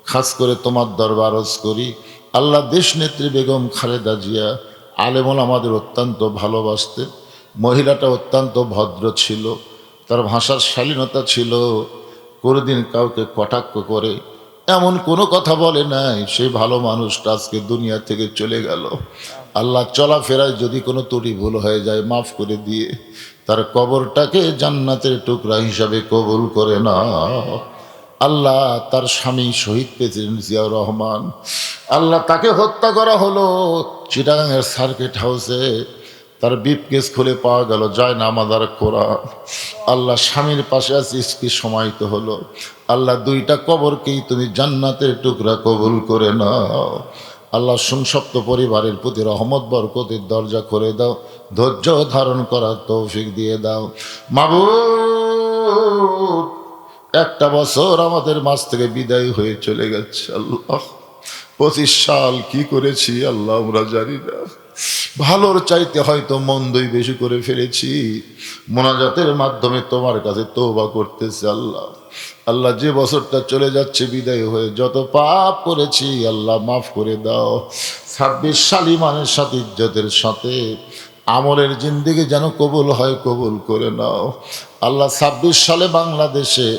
খাস করে তোমার দরবার আরজ করি আল্লাহ দেশ নেত্রী বেগম খালেদা জিয়া আলেমুল আমাদের অত্যন্ত ভালোবাসতেন। মহিলাটা অত্যন্ত ভদ্র ছিল, তার ভাষার শালীনতা ছিল, কোনোদিন কাউকে কটাক্ষ করে এমন কোনো কথা বলে নাই। সেই ভালো মানুষটা আজকে দুনিয়া থেকে চলে গেল। আল্লাহ চলাফেরায় যদি কোনো ত্রুটি ভুল হয়ে যায় মাফ করে দিয়ে তার কবরটাকে জান্নাতের টুকরা হিসাবে কবুল করে নাও। আল্লাহ তার স্বামী শহীদ প্রেসিডেন্ট জিয়াউর রহমান, আল্লাহ তাকে হত্যা করা হলো চিটাগাংয়ের সার্কিট হাউসে। তার বিপকেস খুলে পাওয়া গেল যায় নামাজ আর কোরআন। আল্লাহ স্বামীর পাশে আছে স্ত্রী সমাহিত হলো। আল্লাহ দুইটা কবরকেই তুমি জান্নাতের টুকরা কবুল করে নাও। আল্লাহ সংসপ্ত পরিবারের প্রতি রহমত বরকতের দরজা করে দাও, ধৈর্য ধারণ করার তৌফিক দিয়ে দাও। মাবুদ একটা বছর আমাদের মাঝ থেকে বিদায় হয়ে চলে গেছে আল্লাহ। 25 সাল কি করেছি আল্লাহ আমরা জানি না। ভালোর চাইতে হয়তো মন্দই বেশি করে ফেলেছি। মোনাজাতের মাধ্যমে তোমার কাছে তওবা করতেছি আল্লাহ। আল্লাহ যে বছরটা চলে যাচ্ছে বিদায় হয়ে যত পাপ করেছি আল্লাহ মাফ করে দাও। 26 সাল ইমানের সাথে ইজ্জতের সাথে আমলের জিন্দেগি যেন কবুল হয়, কবুল করে নাও আল্লাহ। 26 সালে বাংলাদেশে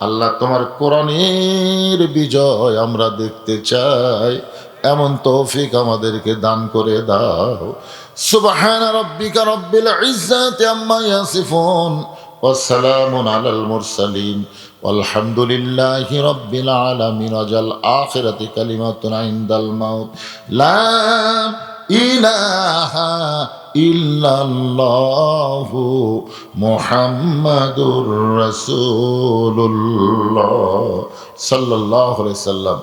আল্লাহ তোমার কোরআনের বিজয় আমরা দেখতে চাই, এমন তৌফিক আমাদেরকে দান করে দাও। সুবহানা রাব্বিকা রাব্বিল ইজ্জাতি আম্মা ইয়াসিফুন ওয়া সালামুন আলাল মুরসালিন ওয়ালহামদুলিল্লাহি রাব্বিল আলামিন। ওয়াজাল আখিরাতি কালিমাতুন ইনদাল মাউত লা ইলাহা ইল্লাল্লাহু মুহাম্মাদুর রাসূলুল্লাহ সাল্লাল্লাহু আলাইহি সাল্লাম।